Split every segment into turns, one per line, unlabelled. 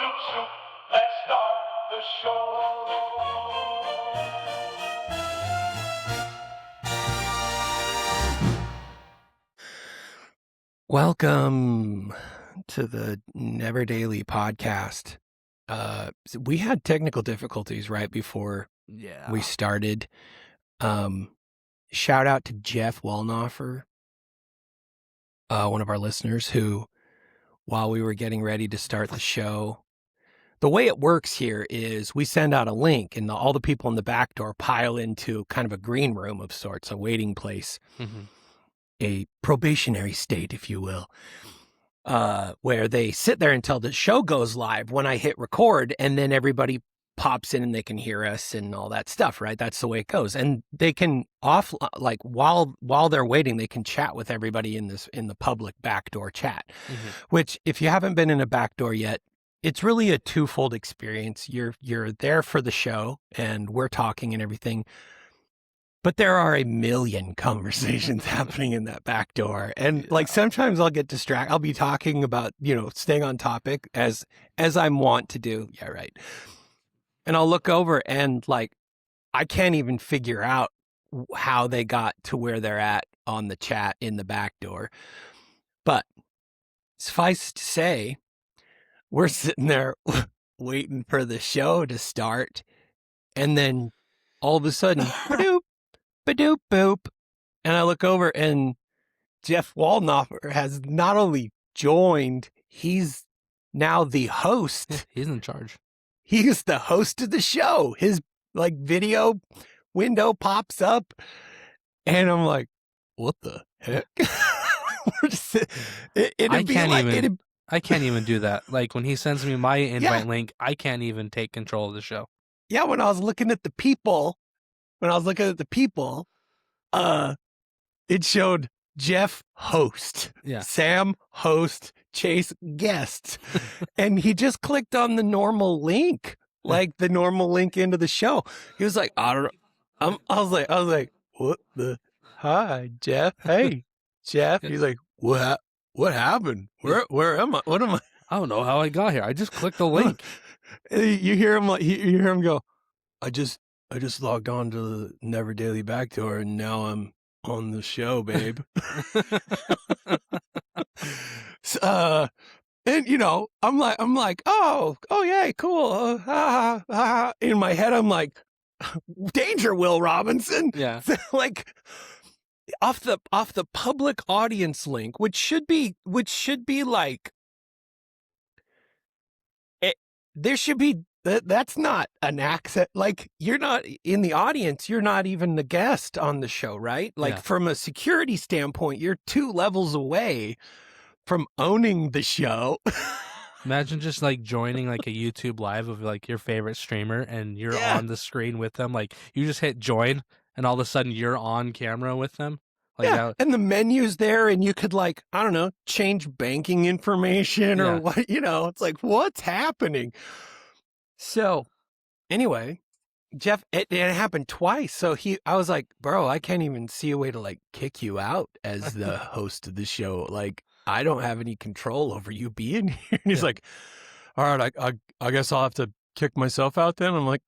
soup, soup. Let's start the show.
Welcome to the Neverdaily podcast. So we had technical difficulties right before we started. Shout out to Jeff Wallnoffer, one of our listeners, who, while we were getting ready to start the show, the way it works here is we send out a link and all the people in the back door pile into kind of a green room of sorts, a waiting place, a probationary state, if you will, where they sit there until the show goes live when I hit record, and then everybody pops in and they can hear us and all that stuff, right? That's the way it goes. And they can while they're waiting, they can chat with everybody in the public backdoor chat, which, if you haven't been in a backdoor yet, it's really a twofold experience. You're there for the show and we're talking and everything, but there are a million conversations happening in that back door. And like, sometimes I'll get distracted. I'll be talking about, staying on topic as I'm wont to do. Yeah, right. And I'll look over and like, I can't even figure out how they got to where they're at on the chat in the back door. But suffice to say, we're sitting there waiting for the show to start. And then all of a sudden, ba-doop, ba-doop, boop. And I look over and Jeff Wallnoffer has not only joined, he's now the host.
He's in charge.
He's the host of the show. His like video window pops up and I'm like, what the heck?
I can't even do that. Like, when he sends me my invite link, I can't even take control of the show.
Yeah, when I was looking at the people, it showed Jeff host, Sam host, Chase guest, and he just clicked on the normal link, like the normal link into the show. He was like, I don't know. I was like, what the? Hi, Jeff. Hey, Jeff. He's like, what happened? Where am I? What am I?
I don't know how I got here. I just clicked the link.
You hear him go, I just logged on to the Neverdaily backdoor and now I'm on the show, babe. And I'm like, oh yeah, cool. In my head, I'm like, danger, Will Robinson.
Yeah.
Like, off the public audience link, which should be like, there should be, that's not an accent. Like, you're not in the audience. You're not even the guest on the show, right? Like, from a security standpoint, you're 2 levels away from owning the show.
Imagine just like joining like a YouTube live of like your favorite streamer and you're on the screen with them. Like, you just hit join and all of a sudden you're on camera with them. Like
and the menu's there and you could, like, I don't know, change banking information or what, it's like, what's happening? So anyway, Jeff, it happened twice. So I was like, bro, I can't even see a way to like kick you out as the host of the show. Like, I don't have any control over you being here. And he's like, all right, I guess I'll have to kick myself out then. I'm like,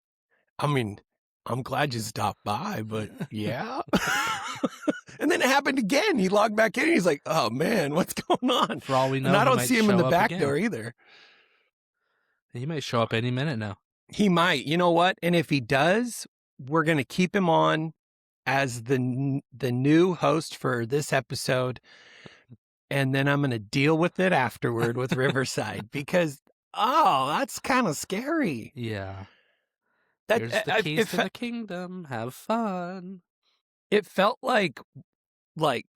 I mean, I'm glad you stopped by, but yeah. And then it happened again. He logged back in and he's like, oh man, what's going on?
For all we know,
and I don't see him in the back door either.
He might show up any minute now.
He might. You know what? And if he does, we're going to keep him on as the new host for this episode. And then I'm going to deal with it afterward with Riverside because, that's kind of scary.
Yeah. Here's the keys to the kingdom. Have fun.
It felt like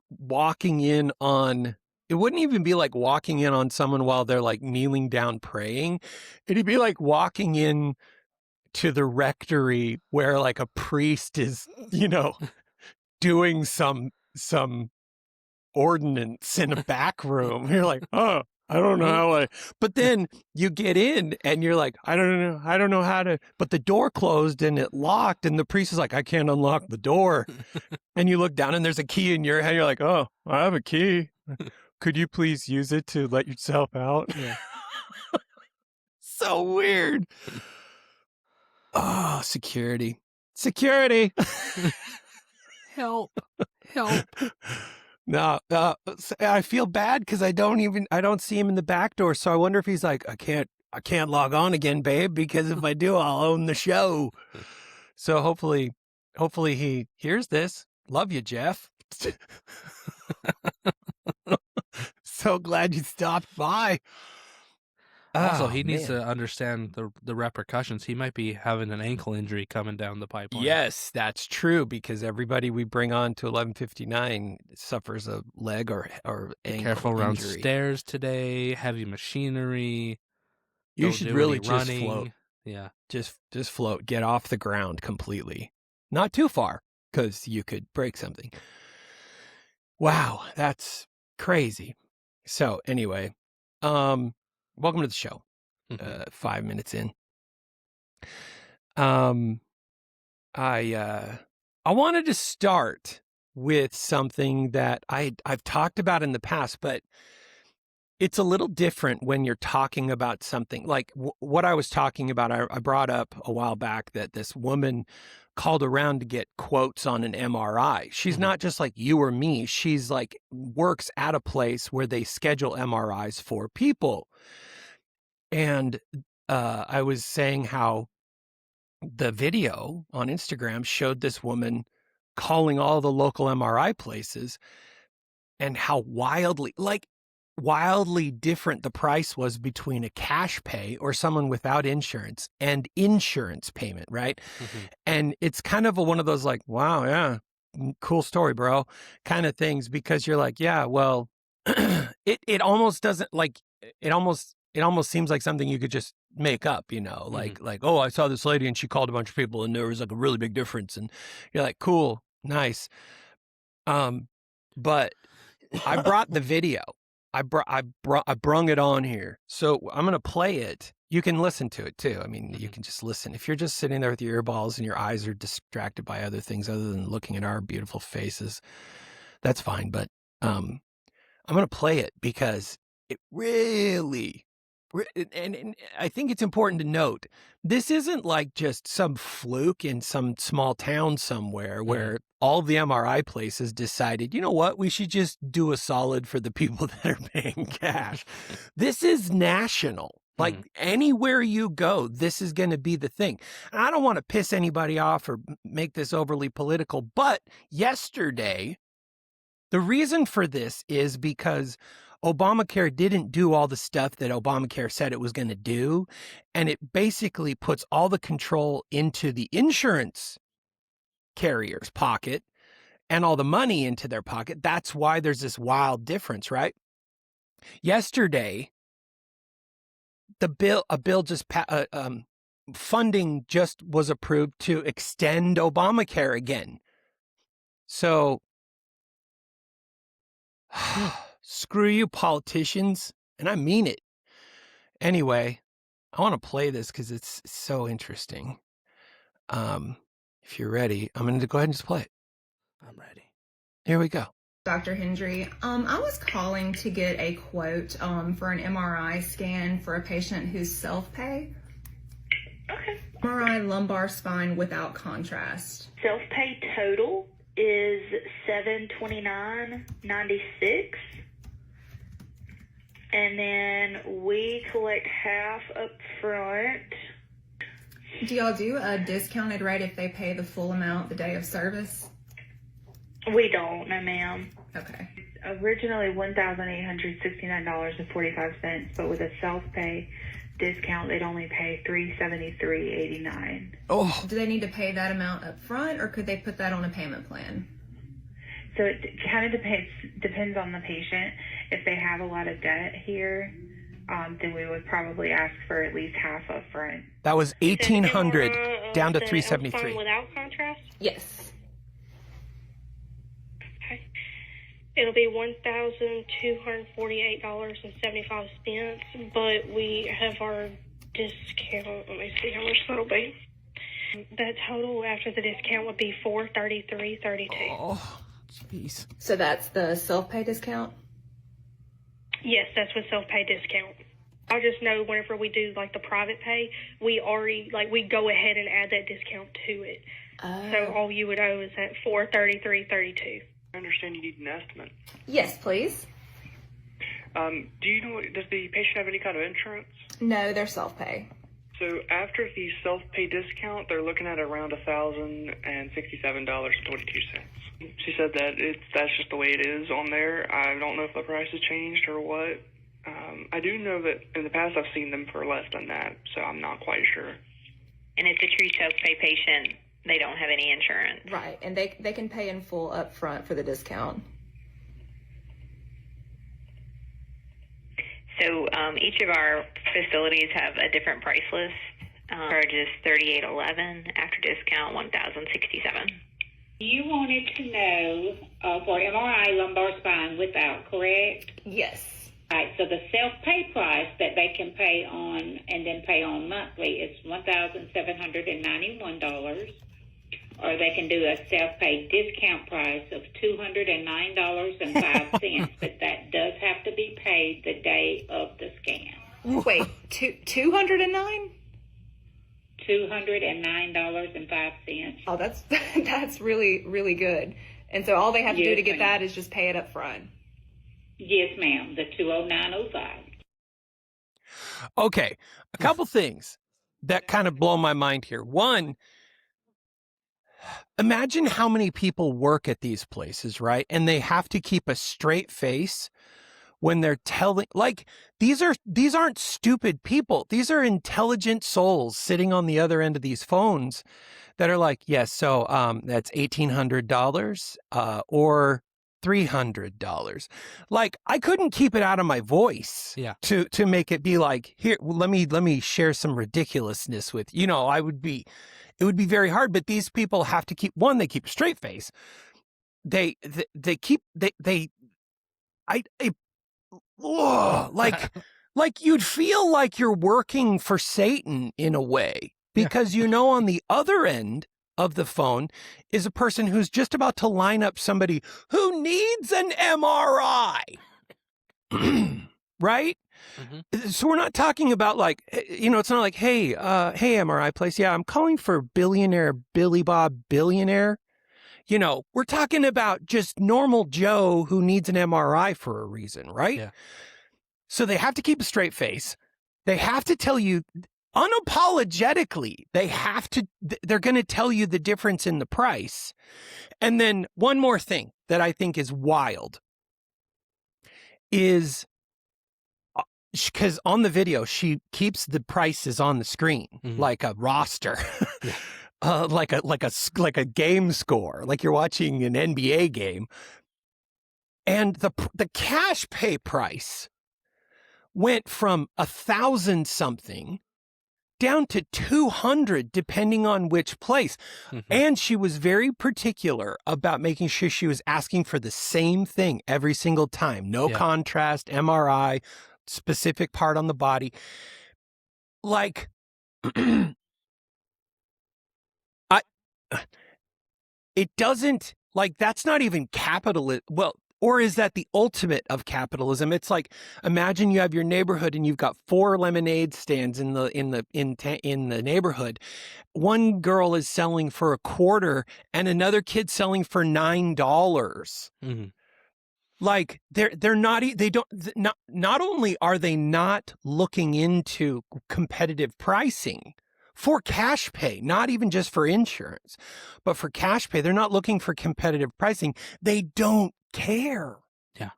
walking in on, it wouldn't even be like walking in on someone while they're like kneeling down praying. It'd be like walking in to the rectory where like a priest is, doing some ordinance in a back room. You're like, oh, I don't know how but then you get in and you're like, I don't know how to, but the door closed and it locked and the priest is like, I can't unlock the door. And you look down and there's a key in your hand. You're like, oh, I have a key. Could you please use it to let yourself out?
Yeah.
so weird. Oh, security. Security.
Help.
No, I feel bad because I don't see him in the back door. So I wonder if he's like, I can't log on again, babe, because if I do, I'll own the show. So hopefully he hears this. Love you, Jeff. So glad you stopped by.
Also,
Oh,
he needs
man.
to understand the repercussions. He might be having an ankle injury coming down the pipeline.
Yes, that's true, because everybody we bring on to 11:59 suffers a leg or ankle
Careful around
injury.
stairs today. Heavy machinery.
You
Don't
should
do
really
any
just
running.
float.
Yeah.
Just float. Get off the ground completely. Not too far, because you could break something. Wow, that's crazy. So anyway, welcome to the show. 5 minutes in. I wanted to start with something that I've talked about in the past, but it's a little different when you're talking about something like what I was talking about. I brought up a while back that this woman called around to get quotes on an MRI. She's not just like you or me. She's like works at a place where they schedule MRIs for people. And I was saying how the video on Instagram showed this woman calling all the local MRI places and how wildly different the price was between a cash pay or someone without insurance and insurance payment, right? And it's kind of one of those like, wow, yeah, cool story, bro, kind of things, because you're like, yeah, well, it almost doesn't like, it almost seems like something you could just make up, like, oh, I saw this lady and she called a bunch of people and there was like a really big difference. And you're like, cool, nice. But I brought the video. I brung it on here. So I'm going to play it. You can listen to it too. I mean, you can just listen. If you're just sitting there with your earballs and your eyes are distracted by other things other than looking at our beautiful faces, that's fine. But I'm going to play it because it really, and I think it's important to note, this isn't like just some fluke in some small town somewhere where all the MRI places decided, you know what, we should just do a solid for the people that are paying cash. This is national. Like anywhere you go, this is going to be the thing. And I don't want to piss anybody off or make this overly political, but yesterday, the reason for this is because Obamacare didn't do all the stuff that Obamacare said it was going to do. And it basically puts all the control into the insurance carrier's pocket and all the money into their pocket. That's why there's this wild difference, right? Yesterday, a bill just funding just was approved to extend Obamacare again. So screw you, politicians. And I mean it. Anyway, I want to play this because it's so interesting. If you're ready, I'm going to go ahead and just play it.
I'm ready.
Here we go.
Dr. Hendry, I was calling to get a quote for an MRI scan for a patient who's self-pay.
Okay.
MRI lumbar spine without contrast.
Self-pay total is $729.96, and then we collect half up front.
Do y'all do a discounted rate if they pay the full amount the day of service?
We don't, no ma'am.
Okay.
Originally $1,869.45, but with a self-pay discount, they'd only pay $373.89.
Oh.
Do they need to pay that amount up front, or could they put that on a payment plan?
So it kind of depends on the patient. If they have a lot of debt here, then we would probably ask for at least half up front.
That was $1,800 down to $373.
Without contrast?
Yes.
Okay. It'll be $1,248.75, but we have our discount. Let me see how much that'll be. The total after the discount would be $433.32.
Oh, jeez.
So that's the self-pay discount?
Yes, that's with self-pay discount. I just know whenever we do like the private pay, we already we go ahead and add that discount to it. So all you would owe is at $433.32.
I understand you need an estimate.
Yes, please.
Do you know, does the patient have any kind of insurance?
No, they're self-pay.
So after the self-pay discount, they're looking at around $1,067.22. She said that that's just the way it is on there. I don't know if the price has changed or what. I do know that in the past I've seen them for less than that, so I'm not quite sure.
And it's a true self-pay patient. They don't have any insurance.
Right, and they can pay in full up front for the discount.
So each of our facilities have a different price list. Charges $38.11 after discount $1,067.
You wanted to know for MRI lumbar spine without, correct?
Yes.
All right, so the self-pay price that they can pay on and then pay on monthly is $1,791, or they can do a self-pay discount price of $209.05, but that does have to be paid the day of the scan.
Wait, 209?
$209.05.
Oh, that's really, really good. And so all they have to do
Yes,
to get
ma'am.
that is just pay it up front.
Yes, ma'am, the 209.05.
Okay, a couple things that kind of blow my mind here. One, imagine how many people work at these places, right? And they have to keep a straight face when they're telling, like, these aren't stupid people. These are intelligent souls sitting on the other end of these phones that are like, yes, so that's $1,800 or $300. Like, I couldn't keep it out of my voice to make it be like, here, let me share some ridiculousness with you. It would be very hard, but these people have to keep, one, they keep a straight face. Like you'd feel like you're working for Satan in a way, because on the other end of the phone is a person who's just about to line up somebody who needs an MRI. Right? Mm-hmm. So we're not talking about like, it's not like, hey, MRI place. Yeah, I'm calling for billionaire Billy Bob billionaire. We're talking about just normal Joe who needs an MRI for a reason, right? Yeah. So they have to keep a straight face. They have to tell you unapologetically, they're going to tell you the difference in the price. And then one more thing that I think is wild is because on the video, she keeps the prices on the screen like a roster. Like a game score, like you're watching an NBA game. And the cash pay price went from 1,000 something down to 200 depending on which place. Mm-hmm. And she was very particular about making sure she was asking for the same thing every single time. No contrast, MRI, specific part on the body. Like it doesn't, like, that's not even capitalism. Well, or is that the ultimate of capitalism? It's like, imagine you have your neighborhood and you've got 4 lemonade stands in the neighborhood. One girl is selling for $0.25 and another kid selling for $9. Mm-hmm. Like not only are they not looking into competitive pricing for cash pay, not even just for insurance, but for cash pay, they're not looking for competitive pricing. They don't care.
Yeah.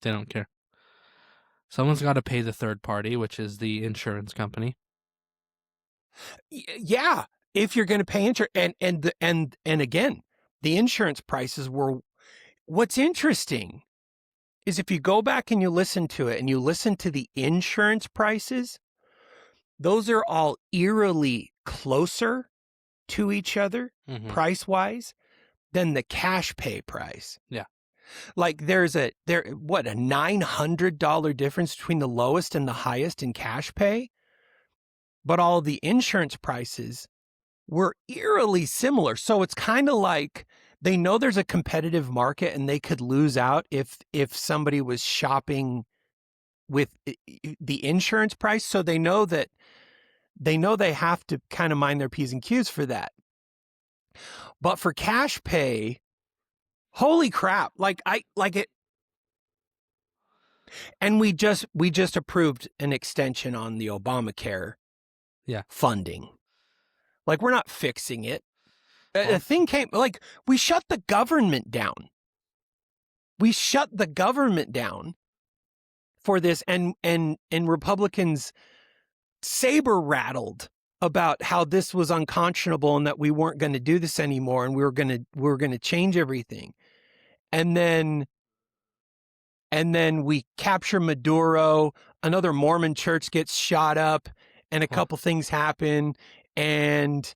They don't care. Someone's got to pay the third party, which is the insurance company.
Yeah. If you're going to pay insurance, and again, the insurance prices were, what's interesting is if you go back and you listen to it and you listen to the insurance prices, those are all eerily closer to each other price-wise than the cash pay price.
Yeah.
Like there's a $900 difference between the lowest and the highest in cash pay, but all the insurance prices were eerily similar. So it's kind of like they know there's a competitive market and they could lose out if somebody was shopping the insurance price, so they know they have to kind of mind their P's and Q's for that. But for cash pay, holy crap! And we just approved an extension on the Obamacare funding. Like, we're not fixing it. A thing came, like, we shut the government down. We shut the government down for this, and Republicans saber rattled about how this was unconscionable and that we weren't going to do this anymore, and we were going to change everything. And then we capture Maduro, another Mormon church gets shot up, and a couple things happen, and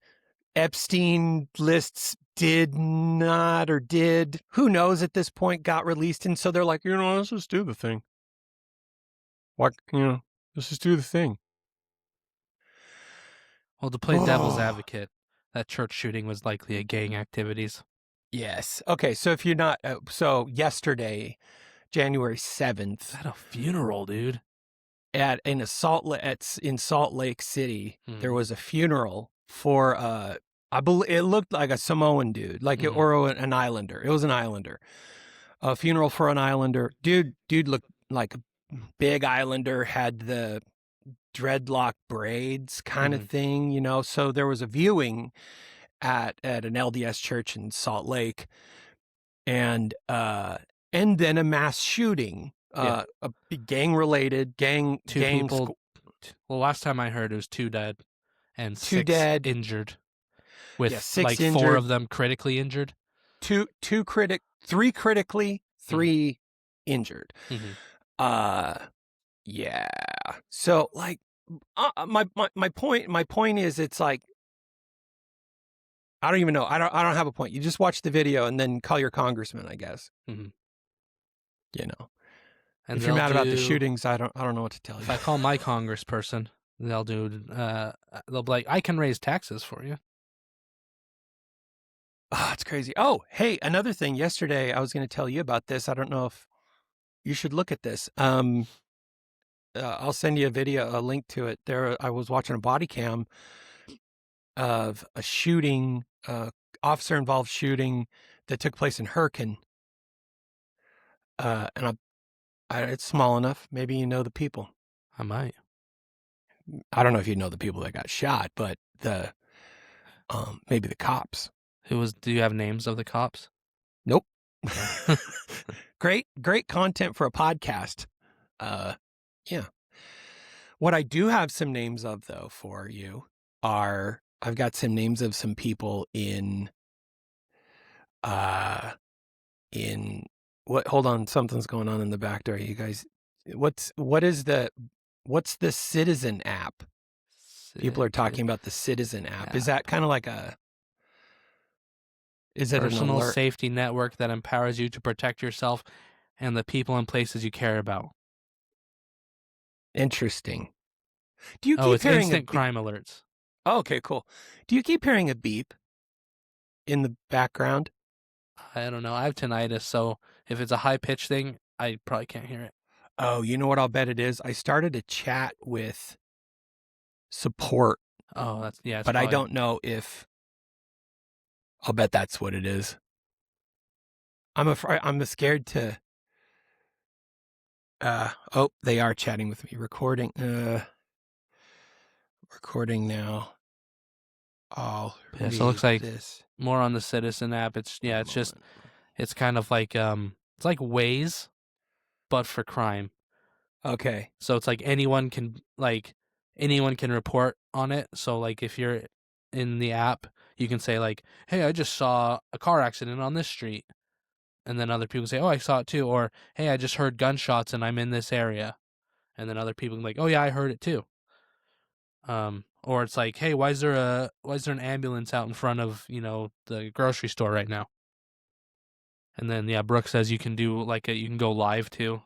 Epstein lists did, who knows at this point, got released. And so they're like, let's just do the thing. Let's just do the thing.
Well, to play devil's advocate, that church shooting was likely a gang activities.
Yes. Okay, so if you're not, so yesterday, January 7th.
At a funeral, dude.
In Salt Lake City, there was a funeral for I believe it looked like a Samoan dude, or an Islander. It was an Islander. A funeral for an Islander. Dude looked like a big Islander, had the dreadlock braids kind of thing, So there was a viewing at an LDS church in Salt Lake, and then a mass shooting. A gang-related two people.
Well, last time I heard it was 2 dead and 6 injured, with
6
injured. 4 of them critically injured.
3 critically, 3 injured. Yeah. So my point is, it's like, I don't even know. I don't have a point. You just watch the video and then call your congressman, I guess.
Mm-hmm.
And if you're mad about the shootings, I don't know what to tell you.
If I call my congressperson, they'll be like, I can raise taxes for you.
Oh, it's crazy. Oh, hey, another thing. Yesterday, I was going to tell you about this. I don't know if you should look at this. I'll send you a link to it. I was watching a body cam of a shooting, officer-involved shooting that took place in Herkin. And it's small enough. Maybe you know the people.
I might.
I don't know if you know the people that got shot, but maybe the cops.
Do you have names of the cops?
Nope. Great content for a podcast. Yeah. What I do have some names of, though, for you are, I've got some names of some people in what, hold on, something's going on in the back door. You guys, what's the Citizen app? People are talking about the Citizen app. Is that kind of like is it
personal safety network that empowers you to protect yourself and the people and places you care about?
Interesting. Do you keep
it's
hearing
instant crime alerts?
Oh, okay, cool. Do you keep hearing a beep in the background?
I don't know. I have tinnitus, so if it's a high-pitched thing, I probably can't hear it.
Oh, you know what I'll bet it is? I started a chat with support.
Oh, that's, yeah.
But I don't know if, I'll bet that's what it is. I'm scared to, they are chatting with me. Recording now. So
it looks like this. More on the Citizen app. It's kind of like it's like Waze, but for crime.
Okay.
So it's like anyone can report on it. So like if you're in the app, you can say like, hey, I just saw a car accident on this street. And then other people say, oh, I saw it too. Or, hey, I just heard gunshots and I'm in this area. And then other people can be like, oh yeah, I heard it too. Or it's like, hey, why is there an ambulance out in front of, the grocery store right now? And then, yeah, Brooke says you can do you can go live too,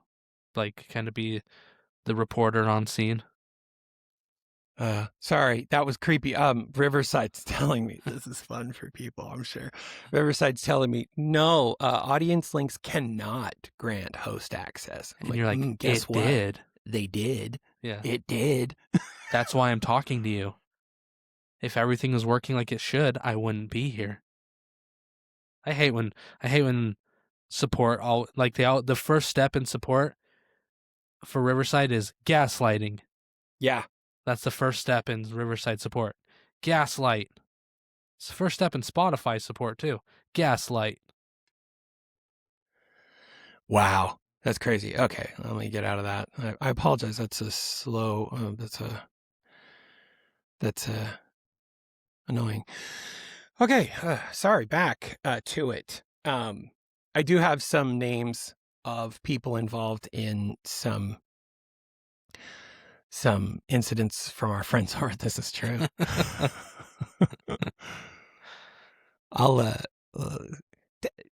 like kind of be the reporter on scene.
Sorry, that was creepy. Riverside's telling me, this is fun for people, I'm sure. Riverside's telling me, no, audience links cannot grant host access.
And you're like, guess what? Did.
They did.
Yeah.
It did.
That's why I'm talking to you. If everything was working like it should, I wouldn't be here. I hate when support the first step in support for Riverside is gaslighting.
Yeah.
That's the first step in Riverside support. Gaslight. It's the first step in Spotify support too. Gaslight.
Wow. That's crazy. Okay, let me get out of that. I apologize. That's a slow. That's annoying. Okay, sorry. Back to it. I do have some names of people involved in some incidents from our friends. Or this is true. I'll.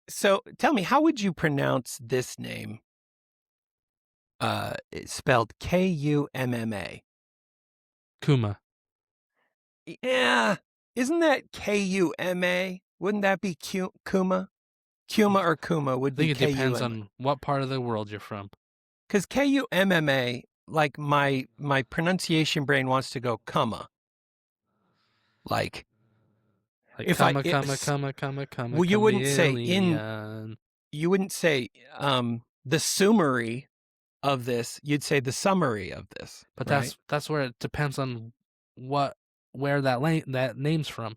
So tell me, how would you pronounce this name? It's spelled Kumma.
Kuma.
Yeah, isn't that Kuma? Wouldn't that be Kuma? Kuma or Kuma would
I
be
think it depends
Kumma.
on what part of the world you're from.
Because Kumma, like my pronunciation brain wants to go Kuma. Like if
comma.
well, you wouldn't say
chameleon.
you wouldn't say the summary of this. You'd say the summary of this.
But
right?
that's where it depends on where that name's from.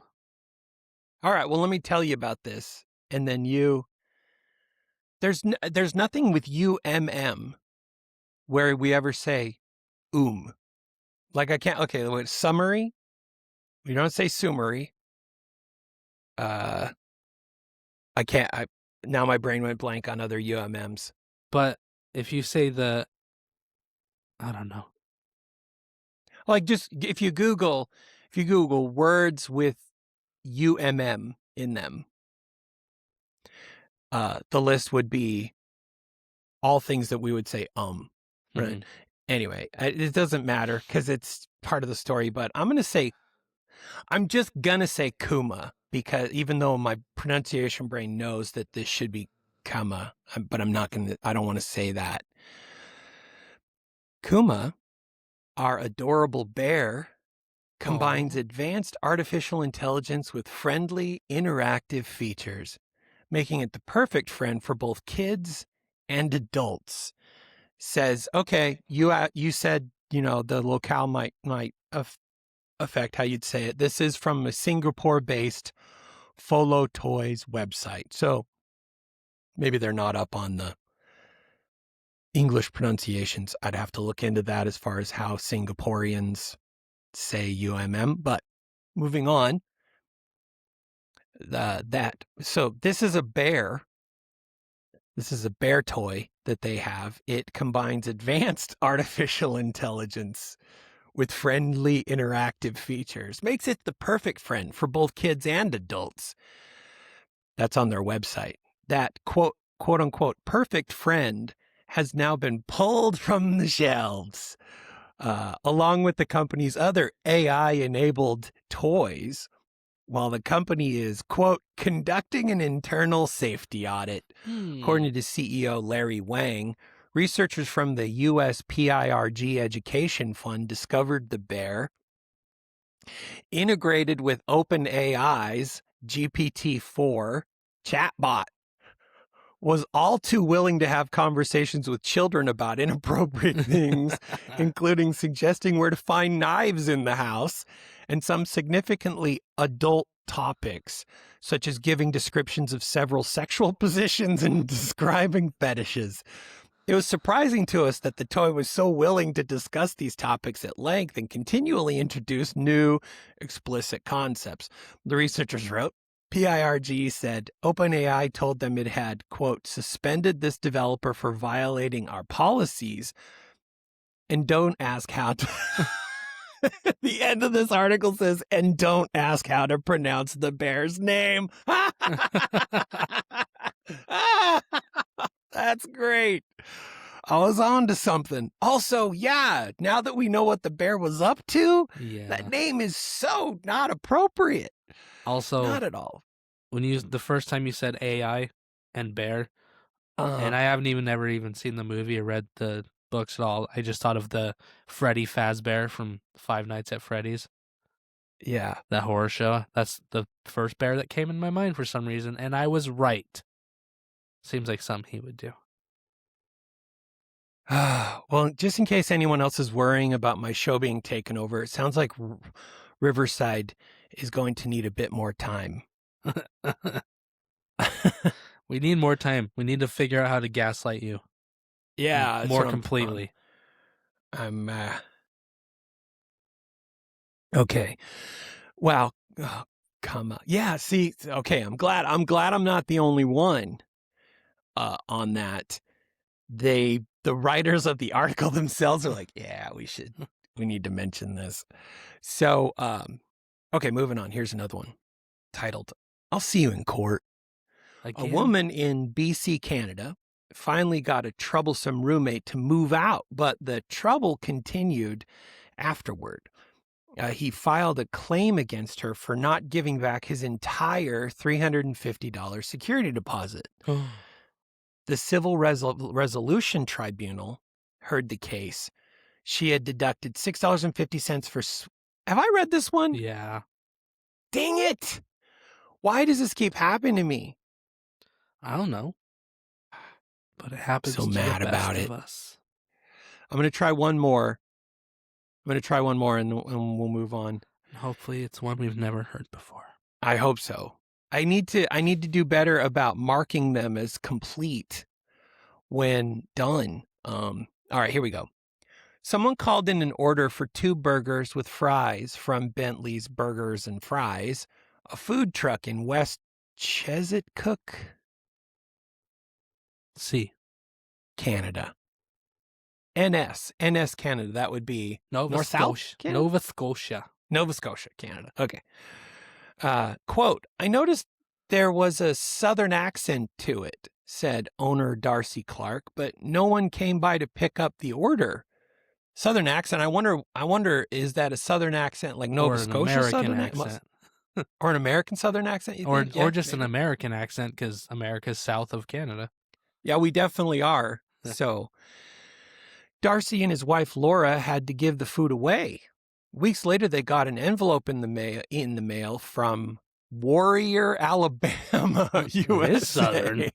All right. Well, let me tell you about this, and then there's nothing with UMM where we ever say Like I can't. Okay, wait. Summary. We don't say summary. I can't. Now my brain went blank on other UMMs.
But if you say I don't know.
Like just if you Google words with UMM in them, the list would be all things that we would say right.
Mm-hmm.
Anyway, it doesn't matter because it's part of the story. But I'm just gonna say Kuma because even though my pronunciation brain knows that this should be Kama, but I don't want to say that. Kuma, our adorable bear, combines advanced artificial intelligence with friendly, interactive features, making it the perfect friend for both kids and adults. Says, okay, you said, the locale might affect how you'd say it. This is from a Singapore-based Folo Toys website. So maybe they're not up on the English pronunciations. I'd have to look into that as far as how Singaporeans say UMM. But moving on, so this is a bear. This is a bear toy that they have. It combines advanced artificial intelligence with friendly interactive features. Makes it the perfect friend for both kids and adults. That's on their website. That quote unquote perfect friend has now been pulled from the shelves, along with the company's other AI-enabled toys, while the company is, quote, conducting an internal safety audit. According to CEO Larry Wang, researchers from the U.S. PIRG Education Fund discovered the bear, integrated with OpenAI's GPT-4 chatbot, was all too willing to have conversations with children about inappropriate things, including suggesting where to find knives in the house and some significantly adult topics, such as giving descriptions of several sexual positions and describing fetishes. It was surprising to us that the toy was so willing to discuss these topics at length and continually introduce new, explicit concepts. The researchers wrote, PIRG said OpenAI told them it had, quote, suspended this developer for violating our policies. And don't ask how to... The end of this article says, and don't ask how to pronounce the bear's name. That's great. I was on to something. Also, yeah, now that we know what the bear was up to, that name is so not appropriate.
Also,
not at all.
When the first time you said AI and bear, and I haven't never even seen the movie or read the books at all. I just thought of the Freddy Fazbear from Five Nights at Freddy's,
Yeah.
that horror show. That's the first bear that came in my mind for some reason, and I was right. Seems like something he would do.
Well, just in case anyone else is worrying about my show being taken over, it sounds like Riverside is going to need a bit more time.
We need more time. We need to figure out how to gaslight you.
Yeah,
more completely.
I'm okay. Wow. Oh, come on. Yeah. See. Okay. I'm glad I'm not the only one on that. The writers of the article themselves are like, yeah, we need to mention this. So, okay, moving on. Here's another one titled, "I'll See You in Court."
Again?
A woman in BC, Canada, finally got a troublesome roommate to move out, but the trouble continued afterward. He filed a claim against her for not giving back his entire $350 security deposit. The Civil Resolution Tribunal heard the case. She had deducted $6.50 for... Have I read this one?
Yeah.
Dang it! Why does this keep happening to me?
I don't know. But it happens
So
to
mad
the best
about
of
it.
us.
I'm going to try one more. And we'll move on.
Hopefully it's one we've never heard before.
I hope so. I need to do better about marking them as complete when done. All right, here we go. Someone called in an order for 2 burgers with fries from Bentley's Burgers and Fries, a food truck in West Chesapeake, Canada. NS Canada. That would be
Nova Scotia. Nova Scotia,
Canada. Okay. Quote, "I noticed there was a southern accent to it," said owner Darcy Clark, "but no one came by to pick up the order." Southern accent. I wonder, is that a southern accent like Nova Scotia southern accent? Or an American southern accent, you think?
Or just maybe an American accent, because America's south of Canada.
Yeah, we definitely are. So Darcy and his wife Laura had to give the food away. Weeks later, they got an envelope in the mail from Warrior, Alabama, USA.
Southern.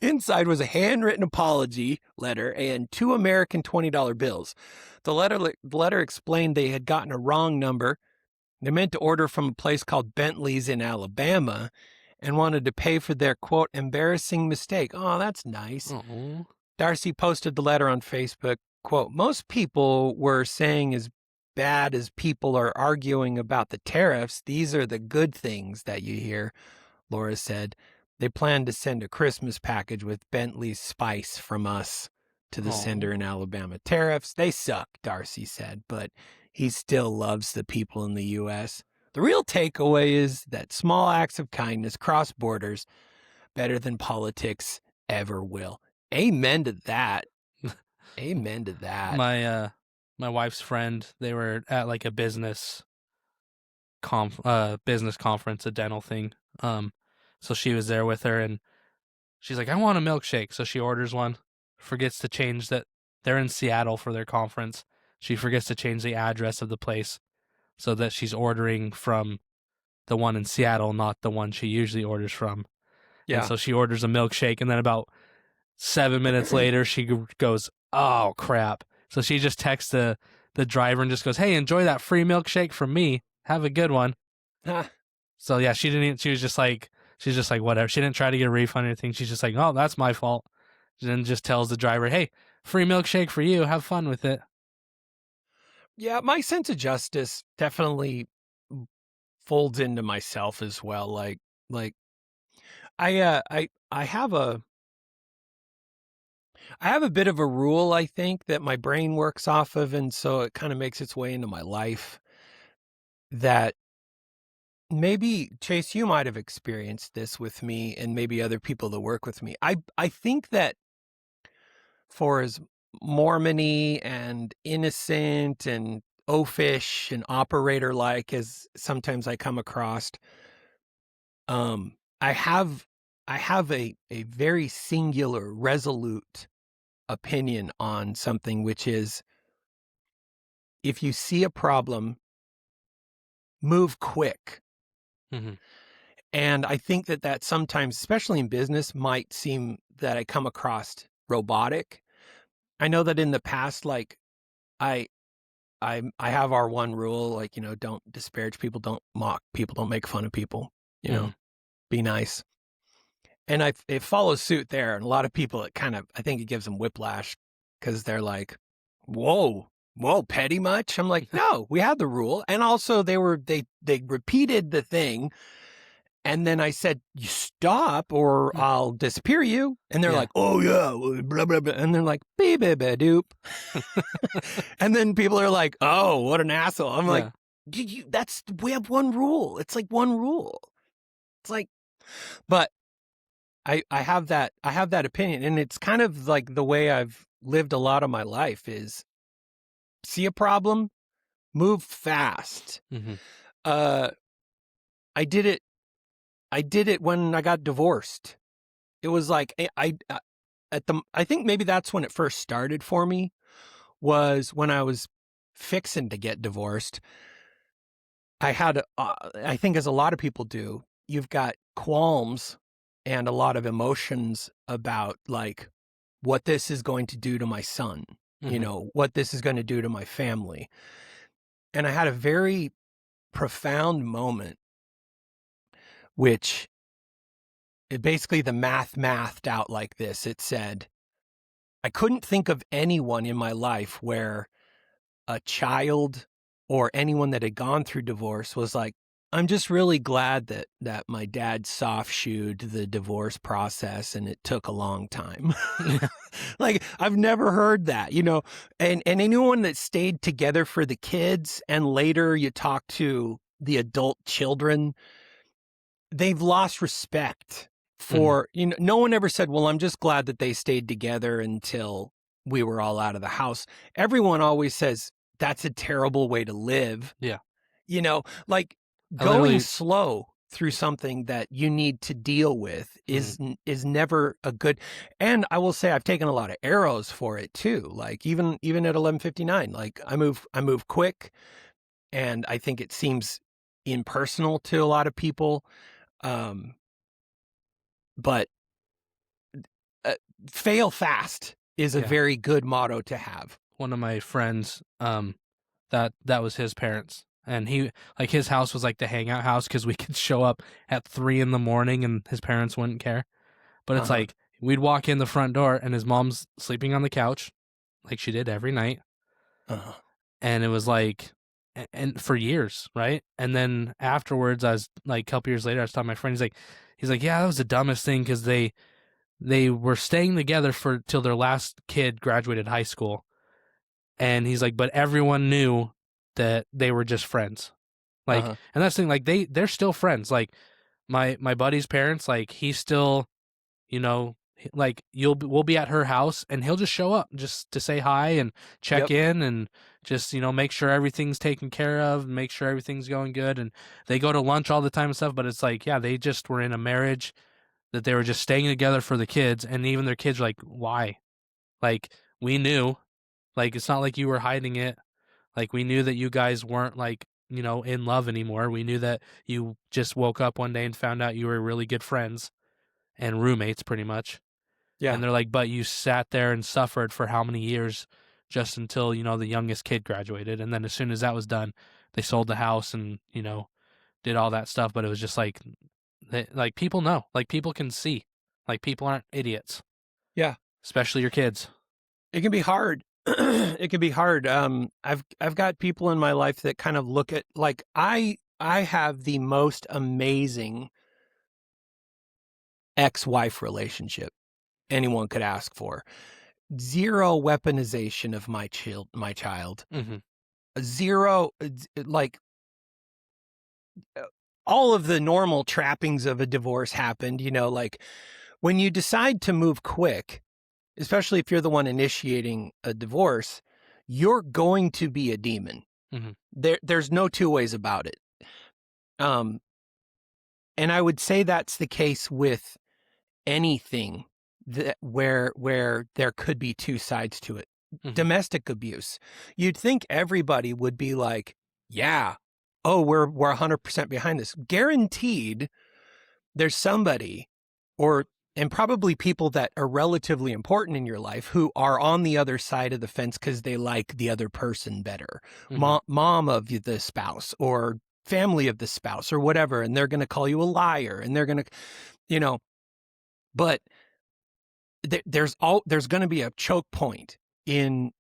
Inside was a handwritten apology letter and 2 American $20 bills. The letter explained they had gotten a wrong number. They meant to order from a place called Bentley's in Alabama and wanted to pay for their, quote, embarrassing mistake. Oh, that's nice.
Uh-oh.
Darcy posted the letter on Facebook, quote, "Most people were saying as bad as people are arguing about the tariffs, these are the good things that you hear," Laura said. "They plan to send a Christmas package with Bentley's spice from us to the sender in Alabama. Tariffs, they suck," Darcy said, but he still loves the people in the U.S. The real takeaway is that small acts of kindness cross borders better than politics ever will. Amen to that. Amen to that.
My wife's friend, they were at like a business conference, a dental thing. So she was there with her, and she's like, "I want a milkshake." So she orders one, forgets to change that they're in Seattle for their conference. She forgets to change the address of the place so that she's ordering from the one in Seattle, not the one she usually orders from.
Yeah.
And so she orders a milkshake, and then about 7 minutes later, she goes, "Oh, crap." So she just texts the driver and just goes, "Hey, enjoy that free milkshake from me. Have a good one." So yeah, she was just like, whatever. She didn't try to get a refund or anything. She's just like, "Oh, that's my fault." And then just tells the driver, "Hey, free milkshake for you. Have fun with it."
Yeah, my sense of justice definitely folds into myself as well. Like I have a bit of a rule, I think, that my brain works off of, and so it kind of makes its way into my life. That maybe, Chase, you might have experienced this with me, and maybe other people that work with me. I think that for as Mormon-y and innocent and oafish and operator-like as sometimes I come across, I have a very singular, resolute opinion on something, which is if you see a problem, move quick.
Mm-hmm.
And I think that sometimes, especially in business, might seem that I come across robotic. I know that in the past, like I have our one rule, like, don't disparage people, don't mock people, don't make fun of people, be nice. And it follows suit there. And a lot of people, I think it gives them whiplash because they're like, whoa, petty much? I'm like, no, we had the rule. And also they repeated the thing. And then I said, you stop or I'll disappear you. And they're like, oh yeah, blah, blah, blah. And they're like, doop. And then people are like, oh, what an asshole. I'm like, we have one rule. It's like one rule. It's like, but I have that opinion, and it's kind of like the way I've lived a lot of my life is see a problem, move fast.
Mm-hmm.
I did it when I got divorced. It was like I think maybe that's when it first started for me, was when I was fixing to get divorced. I had I think, as a lot of people do, you've got qualms and a lot of emotions about like what this is going to do to my son, what this is going to do to my family. And I had a very profound moment, which basically the mathed out like this. It said, I couldn't think of anyone in my life where a child or anyone that had gone through divorce was like, I'm just really glad that my dad soft-shoed the divorce process and it took a long time. Like, I've never heard that, and anyone that stayed together for the kids and later you talk to the adult children, they've lost respect for, no one ever said, well, I'm just glad that they stayed together until we were all out of the house. Everyone always says, that's a terrible way to live.
Yeah.
Like, going slow through something that you need to deal with is never a good. And I will say I've taken a lot of arrows for it too. Like even at 11:59, like I move quick, and I think it seems impersonal to a lot of people. But fail fast is a very good motto to have.
One of my friends, that was his parents. And his house was like the hangout house because we could show up at 3 a.m. and his parents wouldn't care. But it's like we'd walk in the front door and his mom's sleeping on the couch, like she did every night. And it was like, and for years, right? And then afterwards, I was like, a couple years later, I was talking to my friend. He's like, yeah, that was the dumbest thing because they were staying together till their last kid graduated high school. And he's like, but everyone knew that they were just friends. Like, and that's the thing, like they're still friends. Like my buddy's parents, like he's still, like we'll be at her house and he'll just show up just to say hi and check in and just, make sure everything's taken care of, make sure everything's going good. And they go to lunch all the time and stuff, but it's like, yeah, they just were in a marriage that they were just staying together for the kids. And even their kids are like, why? Like, we knew, like, it's not like you were hiding it. Like, we knew that you guys weren't, like, in love anymore. We knew that you just woke up one day and found out you were really good friends and roommates, pretty much. Yeah. And they're like, but you sat there and suffered for how many years just until, the youngest kid graduated. And then as soon as that was done, they sold the house and, did all that stuff. But it was just like people know. Like, people can see. Like, people aren't idiots.
Yeah.
Especially your kids.
It can be hard. It can be hard. I've got people in my life that kind of look at, like, I have the most amazing ex-wife relationship anyone could ask for. Zero weaponization of my child. Zero, like, all of the normal trappings of a divorce happened, like when you decide to move quick, especially if you're the one initiating a divorce, you're going to be a demon. There's no two ways about it. And I would say that's the case with anything where there could be two sides to it.
Mhm.
Domestic abuse. You'd think everybody would be like, yeah, oh, we're 100% behind this. Guaranteed there's somebody and probably people that are relatively important in your life who are on the other side of the fence because they like the other person better.
Mhm.
Mom of the spouse or family of the spouse or whatever. And they're going to call you a liar and they're going to, but there's going to be a choke point in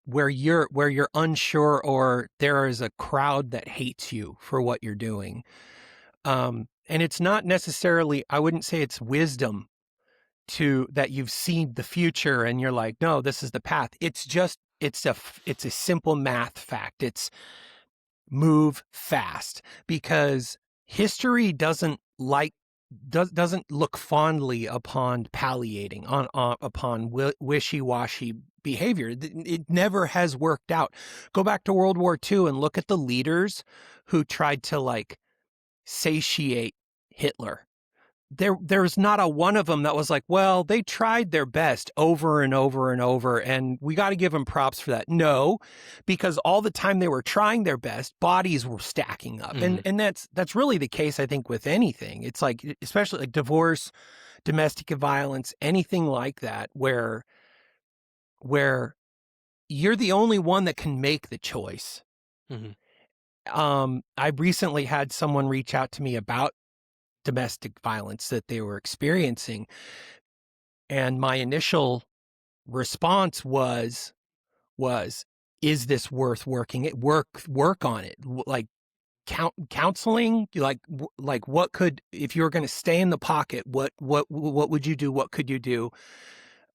where you're unsure or there is a crowd that hates you for what you're doing. And it's not necessarily, I wouldn't say it's wisdom that you've seen the future and you're like, no, this is the path. It's just, it's a simple math fact. It's move fast, because history doesn't look fondly upon palliating upon wishy-washy behavior. It never has worked out. Go back to World War II and look at the leaders who tried to satiate Hitler. There's not a one of them that was like, well, they tried their best over and over and over, and we got to give them props for that. No, because all the time they were trying their best, bodies were stacking up.
Mhm.
And that's really the case, I think, with anything. It's like, especially like divorce, domestic violence, anything like that, where you're the only one that can make the choice.
Mhm.
I recently had someone reach out to me about domestic violence that they were experiencing. And my initial response was, is this worth working it? Work on it. Like counseling, like what could, if you were going to stay in the pocket, what would you do? What could you do?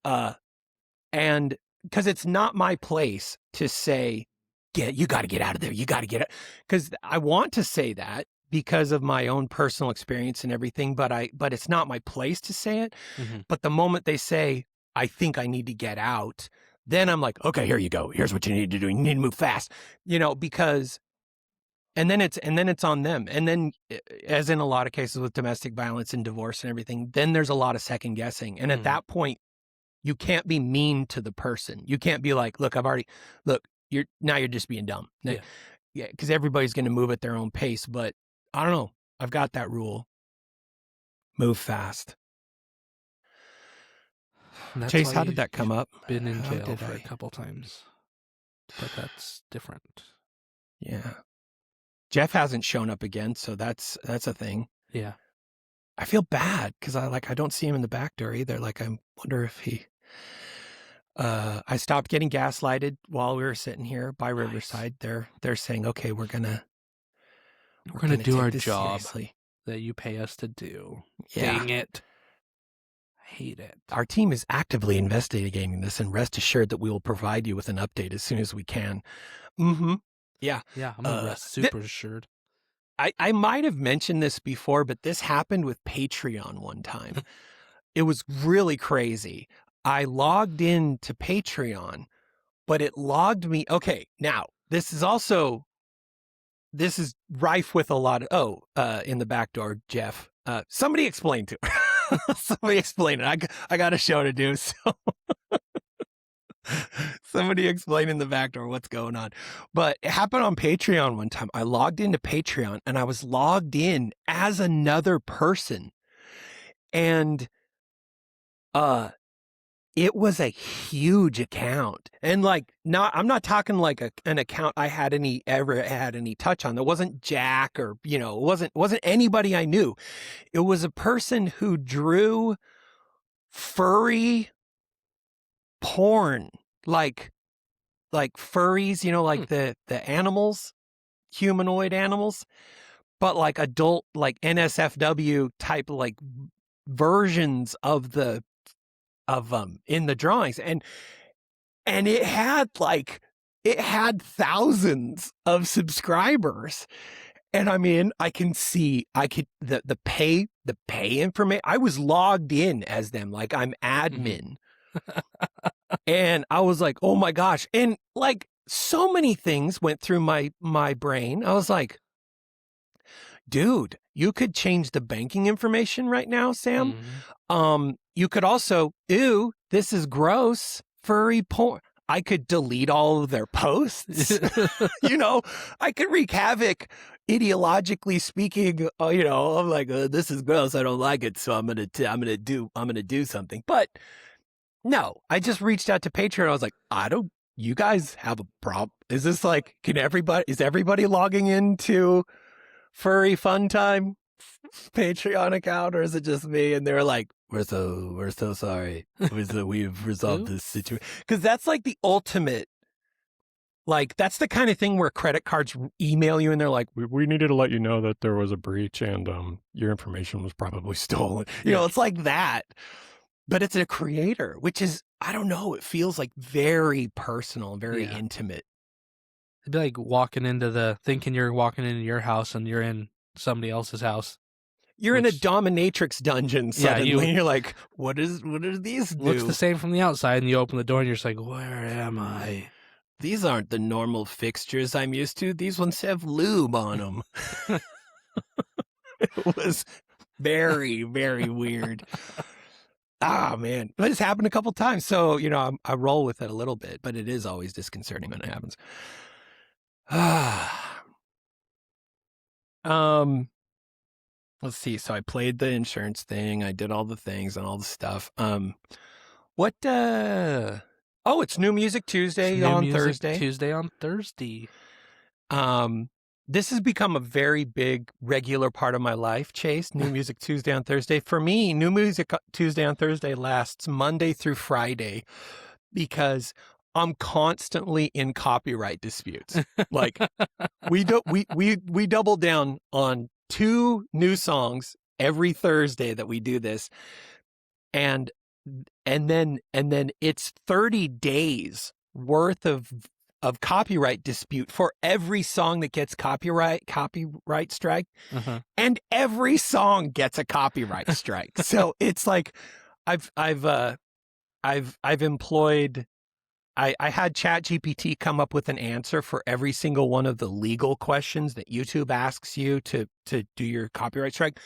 And because it's not my place to say, you got to get out of there. You got to get it. Because I want to say that because of my own personal experience and everything, but it's not my place to say it.
Mhm.
But the moment they say, I think I need to get out, then I'm like, okay, here you go. Here's what you need to do. You need to move fast, because, and then it's on them. And then, as in a lot of cases with domestic violence and divorce and everything, then there's a lot of second guessing. And at that point, you can't be mean to the person. You can't be like, look, you're just being dumb.
Yeah.
Yeah. Because everybody's going to move at their own pace. But I don't know. I've got that rule. Move fast.
And that's
Chase,
why
how did that come up?
Been in
How
jail
did
for
I-
a couple times, but that's different.
Yeah. Jeff hasn't shown up again, so that's a thing.
Yeah.
I feel bad because I don't see him in the back door either. Like, I wonder if he. I stopped getting gaslighted while we were sitting here by Riverside. They're saying, okay, we're gonna
do our
take this
job
seriously.
that you pay us to do.
Yeah.
Dang it. I hate it.
Our team is actively investigating this, and rest assured that we will provide you with an update as soon as we can. Mm-hmm. Yeah.
Yeah, I'm rest super assured.
I might have mentioned this before, but this happened with Patreon one time. It was really crazy. I logged in to Patreon, but it logged me. Okay, now this is rife with a lot of, in the back door, Jeff. Somebody explain to her. Somebody explain it. I got a show to do, so somebody explain in the back door what's going on. But it happened on Patreon one time. I logged into Patreon and I was logged in as another person. And it was a huge account. And I'm not talking like an account I ever had any touch on. There wasn't Jack or, it wasn't anybody I knew. It was a person who drew furry porn, like furries, like the animals, humanoid animals, but like adult, like NSFW type, like versions of in the drawings. And it had thousands of subscribers. And I mean, the pay information. I was logged in as them, like I'm admin. And I was like, oh my gosh. And so many things went through my brain. I was like, Dude, you could change the banking information right now, Sam. You could also, ew, this is gross, furry porn. I could delete all of their posts. You know, I could wreak havoc. Ideologically speaking, you know, I'm like, this is gross. I don't like it, so I'm gonna do something. But no, I just reached out to Patreon. I was like, you guys have a problem? Is this like, is everybody logging into Furry Fun Time Patreon account, or is it just me? And they're like, we're so sorry. We've resolved this situation. Because that's like the ultimate. Like, that's the kind of thing where credit cards email you and they're like, we needed to let you know that there was a breach and your information was probably stolen. You know, it's like that. But it's a creator, which is, I don't know, it feels like very personal, very intimate.
It'd be like thinking you're walking into your house and you're in somebody else's house.
You're in a dominatrix dungeon suddenly. You're like, what do these do?
Looks the same from the outside, and you open the door and you're just like, where am I?
These aren't the normal fixtures I'm used to. These ones have lube on them. It was very, very weird. Man. But it's happened a couple times. So, you know, I roll with it a little bit, but it is always disconcerting when it happens. Let's see. So I played the insurance thing. I did all the things and all the stuff. It's New Music Tuesday on Thursday.
Tuesday on Thursday.
This has become a very big, regular part of my life, Chase. New Music Tuesday on Thursday. For me, New Music Tuesday on Thursday lasts Monday through Friday because I'm constantly in copyright disputes. Like we double down on 2 new songs every Thursday that we do this. And then it's 30 days worth of copyright dispute for every song that gets copyright strike, and every song gets a copyright strike. So it's like I've employed. I had ChatGPT come up with an answer for every single one of the legal questions that YouTube asks you to do your copyright strike.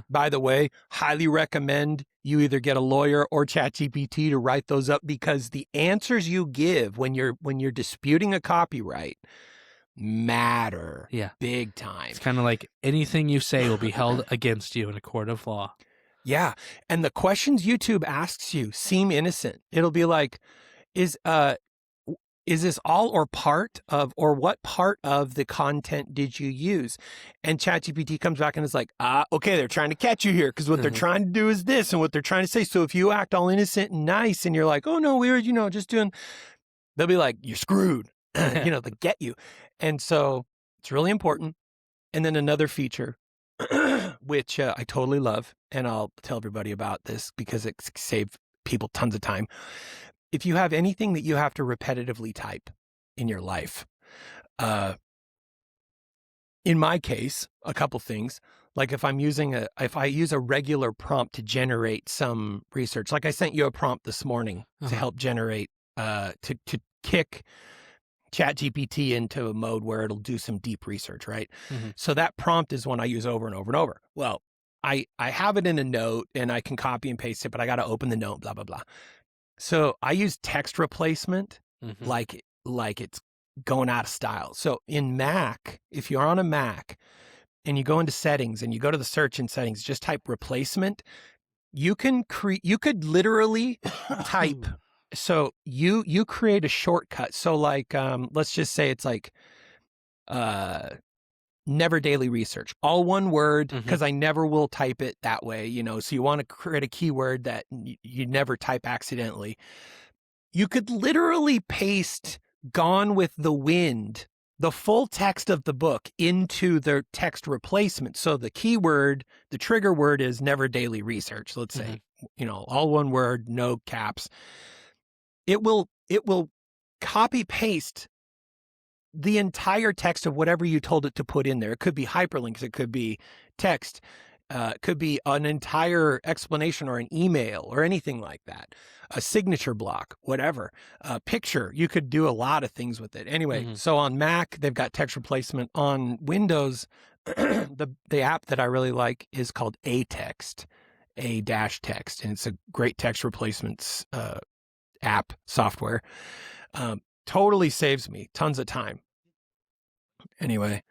By the way, highly recommend you either get a lawyer or ChatGPT to write those up, because the answers you give when you're disputing a copyright matter. Big time.
It's kind of like anything you say will be held against you in a court of law.
Yeah. And the questions YouTube asks you seem innocent. It'll be like, is this all or part of, or what part of the content did you use? And ChatGPT comes back and is like, okay, they're trying to catch you here because what they're trying to do is this and what they're trying to say. So if you act all innocent and nice and you're like, oh no, we were, just doing, they'll be like, you're screwed, they get you. And so it's really important. And then another feature, which I totally love, and I'll tell everybody about this because it saved people tons of time. If you have anything that you have to repetitively type in your life, in my case, a couple things, like if I use a regular prompt to generate some research, like I sent you a prompt this morning to help generate, to kick ChatGPT into a mode where it'll do some deep research, right? So that prompt is one I use over and over and over. Well, I have it in a note and I can copy and paste it, but I got to open the note, blah, blah, blah. So I use text replacement like it's going out of style. So in Mac, if you're on a Mac and you go into settings and you go to the search in settings, just type replacement, you could literally type. So you create a shortcut. So like, let's just say it's like, Neverdaily research, all one word, because I never will type it that way, so you want to create a keyword that you never type accidentally. You could literally paste Gone with the Wind, the full text of the book, into the text replacement. So the keyword, the trigger word is Neverdaily research, let's say, all one word, no caps. It will copy paste the entire text of whatever you told it to put in there. It could be hyperlinks, it could be text, it could be an entire explanation or an email or anything like that, a signature block, whatever, a picture. You could do a lot of things with it. Anyway, so on Mac, they've got text replacement. On Windows, the app that I really like is called A-Text, A-Text, and it's a great text replacements app software. Totally saves me tons of time. Anyway,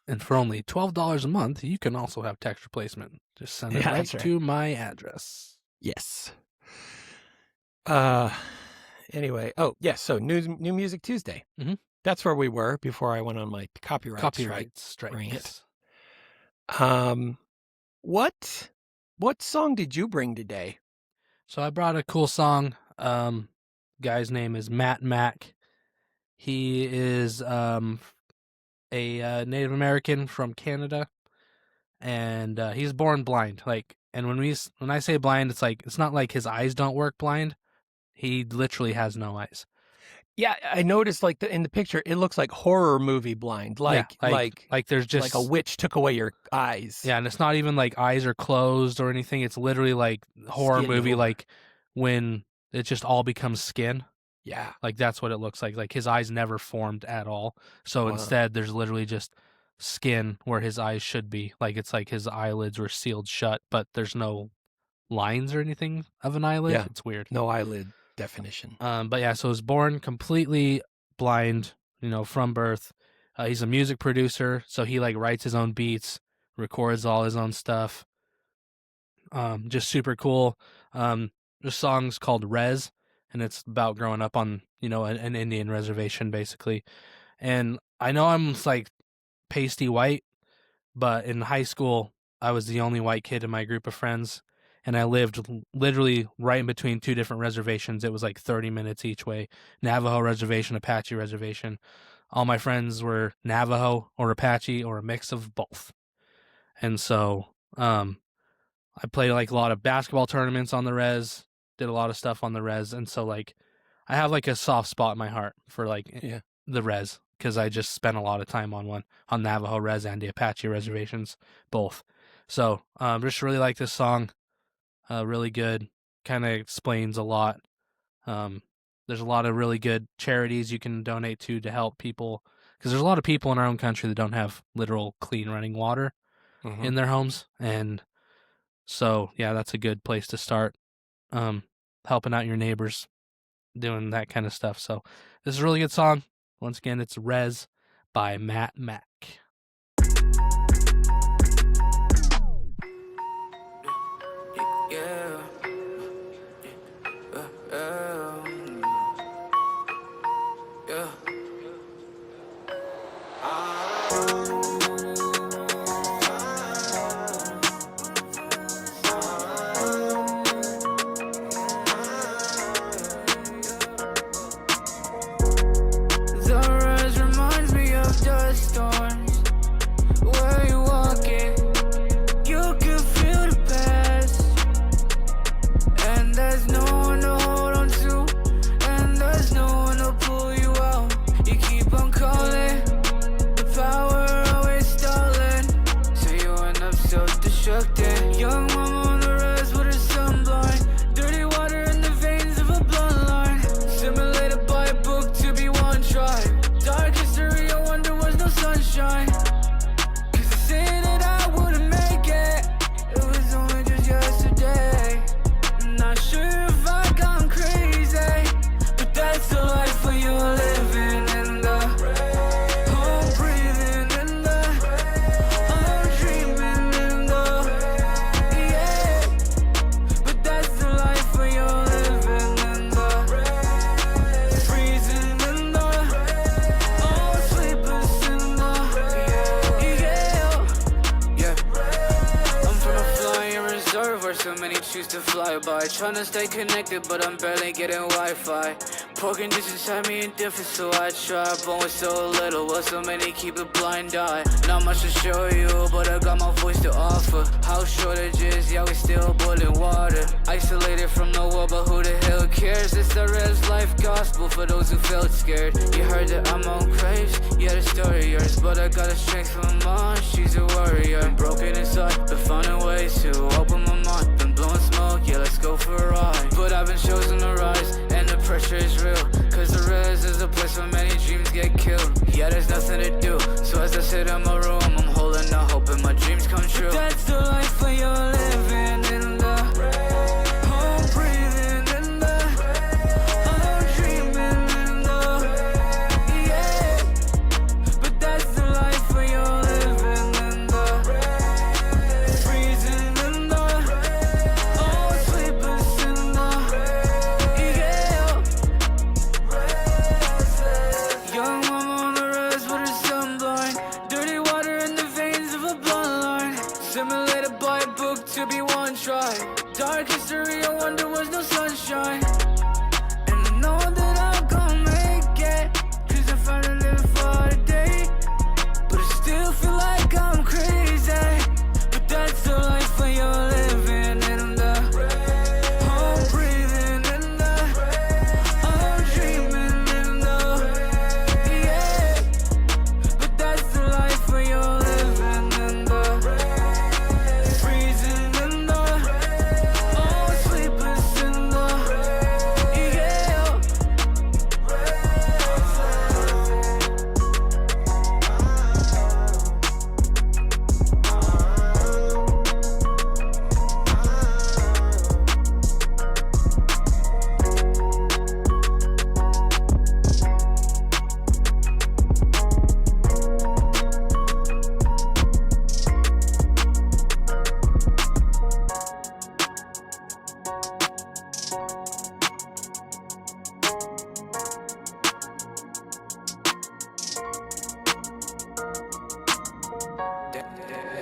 And for only $12 a month, you can also have text replacement. Just send it right to my address.
Yes. Anyway, so New Music Tuesday.
Mm-hmm.
That's where we were before I went on my copyright
strikes.
rant. What song did you bring today?
So I brought a cool song. Guy's name is Matt Mack. He is a Native American from Canada, and he's born blind. And when I say blind, it's not like his eyes don't work blind. He literally has no eyes.
Yeah, I noticed in the picture, it looks like horror movie blind. Like
there's just
like a witch took away your eyes.
Yeah, and it's not even like eyes are closed or anything. It's literally like horror
Skin
movie,
over.
like when it just all becomes skin.
Yeah.
Like that's what it looks like. Like his eyes never formed at all. So instead there's literally just skin where his eyes should be. Like it's like his eyelids were sealed shut, but there's no lines or anything of an eyelid.
Yeah.
It's weird.
No eyelid definition.
But yeah, so he's born completely blind, from birth. He's a music producer, so he writes his own beats, records all his own stuff. Just super cool. The song's called Res, and it's about growing up on, an Indian reservation, basically. And I know I'm pasty white, but in high school, I was the only white kid in my group of friends, and I lived literally right in between two different reservations. It was 30 minutes each way. Navajo reservation, Apache reservation. All my friends were Navajo or Apache or a mix of both. And so I played a lot of basketball tournaments on the res, did a lot of stuff on the res. And so I have a soft spot in my heart for the res, because I just spent a lot of time on Navajo res and the Apache reservations, both. So just really like this song. Really good. Kind of explains a lot. There's a lot of really good charities you can donate to help people, because there's a lot of people in our own country that don't have literal clean running water in their homes. And so, yeah, that's a good place to start, helping out your neighbors, doing that kind of stuff. So this is a really good song. Once again, it's Res by Matt Mack.
Trying to stay connected, but I'm barely getting Wi-Fi. Poor conditions inside me indifferent, so I try. Born with so little, while so many keep a blind eye. Not much to show you, but I got my voice to offer. House shortages, yeah, we still boiling water. Isolated from the world, but who the hell cares? It's the res life gospel for those who felt scared. You heard that I'm on craves, yeah, the story yours, but I got a strength from mom, she's a warrior. I'm broken inside, but finding ways to open my mind. Been blowing smoke, yeah, let's go for a ride. But I've been chosen to rise, and the pressure is real, cause the res is a place where many dreams get killed. Yeah, there's nothing to do, so I dark history, I wonder was no sunshine. And I know that I'm gonna make it, 'cause I finally living for the day. But I still feel like I'm crazy. But that's the life when you're living in the home, breathing in the I'm dreaming in the yeah. But that's the life when you're living in the freezing in the oh sleepless in the yeah.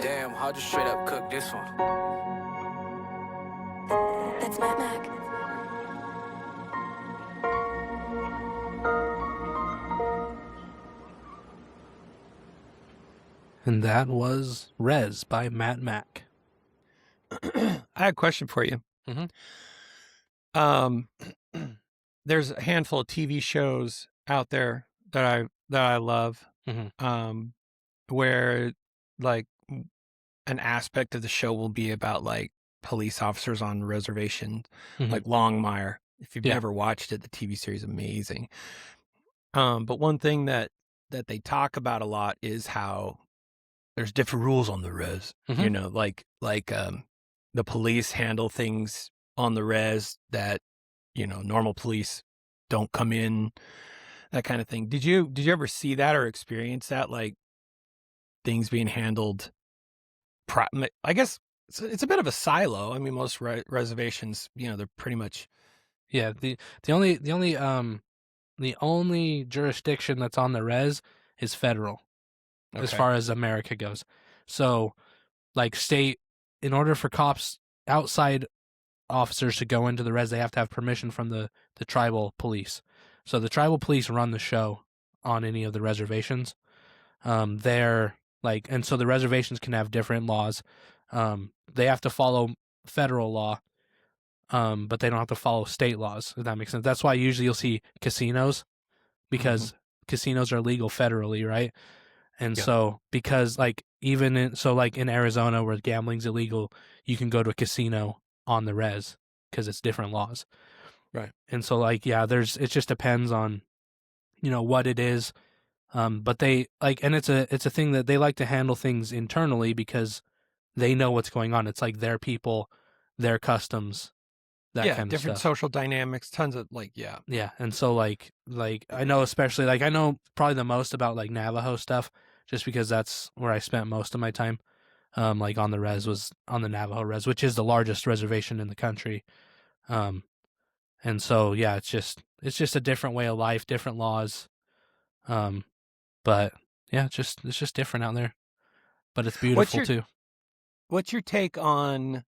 Damn, how'd you straight up cook this one?
That's Matt Mac.
And that was Rez by Matt Mac.
I had a question for you.
Mhm.
There's a handful of TV shows out there that I love,
Mhm.
where like an aspect of the show will be about like police officers on reservations,
Mhm.
like Longmire. If you've
Yeah.
never watched it, the TV series is amazing. But one thing that they talk about a lot is how there's different rules on the res. You
Mhm.
know, like the police handle things on the res that, you know, normal police don't come in, that kind of thing. Did you ever see that or experience that, like things being handled? I guess it's a bit of a silo. I mean, most reservations, you know, they're pretty much
Yeah, the only jurisdiction that's on the res is federal, as
Okay.
far as America goes. So, like state, in order for cops, outside officers to go into the res, they have to have permission from the tribal police. So the tribal police run the show on any of the reservations. They're like, and so the reservations can have different laws. They have to follow federal law, but they don't have to follow state laws, if that makes sense. That's why usually you'll see casinos, because casinos are legal federally, right? And
Yeah.
so, because like even in Arizona where gambling's illegal, you can go to a casino on the res because it's different laws.
Right.
And so like, yeah, it just depends on, you know, what it is. But they like, and it's a thing that they like to handle things internally because they know what's going on. It's like their people, their customs, that
yeah,
kind of
different
stuff.
social dynamics, tons of like, yeah.
Yeah, and so like I know, especially like I know probably the most about like Navajo stuff, just because that's where I spent most of my time. Like on the res was on the Navajo res, which is the largest reservation in the country. And so yeah, it's just a different way of life, different laws. But yeah, it's just different out there. But it's beautiful too.
What's your take on?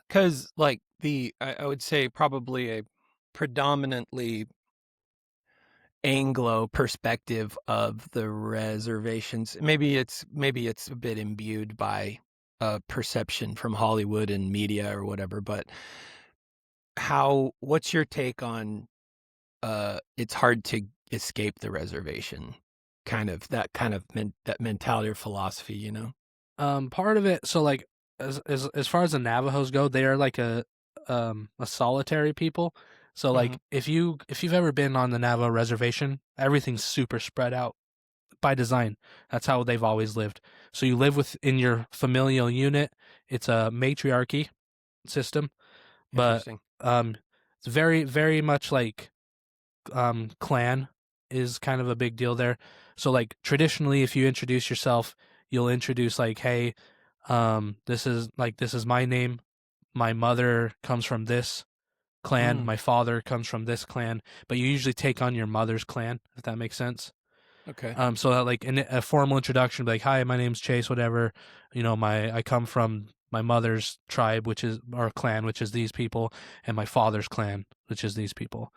Because like I would say probably a predominantly Anglo perspective of the reservations. Maybe it's a bit imbued by a perception from Hollywood and media or whatever. But what's your take on? It's hard to escape the reservation, that mentality or philosophy, you know.
Part of it. So like as far as the Navajos go, they are like a solitary people. So like if you've ever been on the Navajo reservation, everything's super spread out by design. That's how they've always lived. So you live within your familial unit. It's a matriarchy system, but
Interesting.
it's very, very much like clan is kind of a big deal there. So like traditionally, if you introduce yourself, you'll introduce like, hey, this is my name. My mother comes from this clan. My father comes from this clan. But you usually take on your mother's clan, if that makes sense.
Okay.
So that, like in a formal introduction, be like, hi, my name's Chase, whatever. You know, I come from my mother's tribe, or clan, which is these people, and my father's clan, which is these people.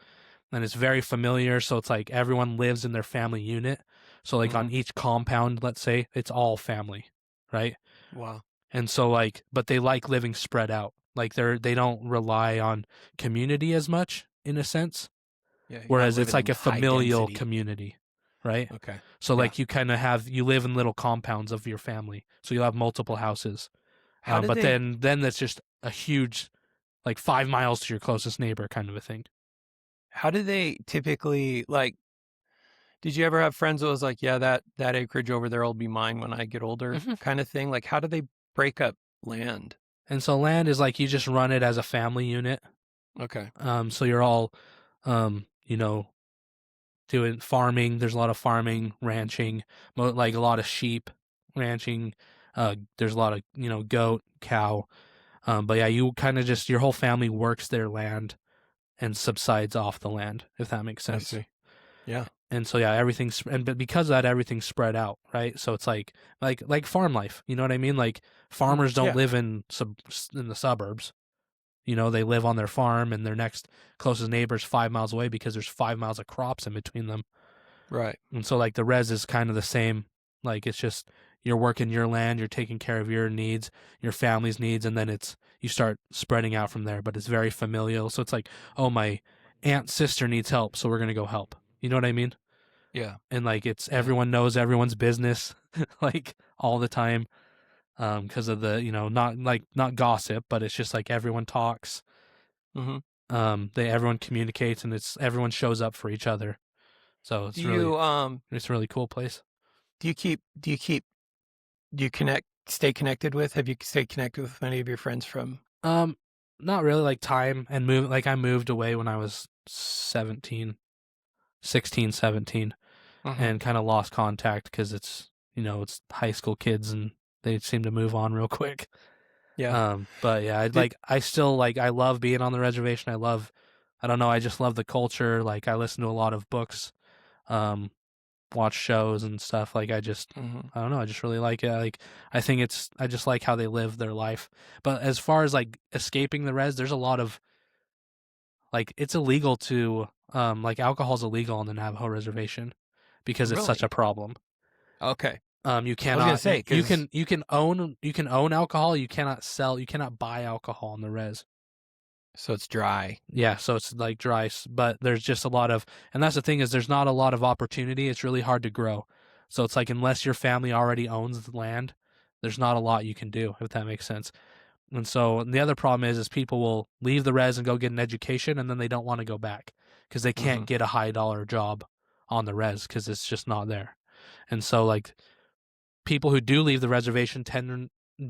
And it's very familiar. So it's like everyone lives in their family unit. So like on each compound, let's say, it's all family, right?
Wow.
And so like, but they like living spread out. Like they don't rely on community as much in a sense.
Yeah. you're not
Whereas it's
living
like a
in high
familial
density.
community, right?
Okay.
So like you kind of you live in little compounds of your family. So you'll have multiple houses.
How do
But
they?
then that's just a huge, like 5 miles to your closest neighbor kind of a thing.
How do they typically like? Did you ever have friends that was like, yeah, that acreage over there will be mine when I get older, kind of thing? Like, how do they break up land?
And so land is like you just run it as a family unit.
Okay.
So you're all, doing farming. There's a lot of farming, ranching, like a lot of sheep, ranching. There's a lot of goat, cow. But yeah, you kind of just your whole family works their land and subsides off the land, if that makes sense.
I see. Yeah.
And so yeah, but because of that, everything's spread out, right? So it's like farm life, you know what I mean? Like farmers don't live in the suburbs, they live on their farm, and their next closest neighbor's 5 miles away because there's 5 miles of crops in between them.
Right.
And so like the res is kind of the same. Like it's just you're working your land, you're taking care of your needs, your family's needs, and then you start spreading out from there. But it's very familial. So it's like, oh, my aunt's sister needs help, so we're gonna go help. You know what I mean?
Yeah.
And like everyone knows everyone's business, like all the time, because of the not gossip, but it's just like everyone talks. Everyone communicates, and everyone shows up for each other. So it's it's a really cool place.
Do you stay connected with? Have you stayed connected with many of your friends from?
Not really, like time and move. Like I moved away when I was 16, 17, and kind of lost contact because it's high school kids and they seem to move on real quick.
Yeah.
But yeah, I still I love being on the reservation. I don't know, I just love the culture. Like I listen to a lot of books, watch shows and stuff. Like I don't know, I just really like it. Like I just like how they live their life. But as far as like escaping the res, there's a lot of it's illegal to alcohol's illegal on the Navajo reservation because it's such a problem.
Okay.
You cannot.
I was gonna say,
you can own alcohol. You cannot buy alcohol on the res.
So it's dry.
Yeah, so it's like dry, but there's just a lot of, and that's the thing is there's not a lot of opportunity. It's really hard to grow. So it's like unless your family already owns the land, there's not a lot you can do, if that makes sense. And so the other problem is people will leave the res and go get an education, and then they don't want to go back because they can't get a high dollar job on the res because it's just not there. And so like people who do leave the reservation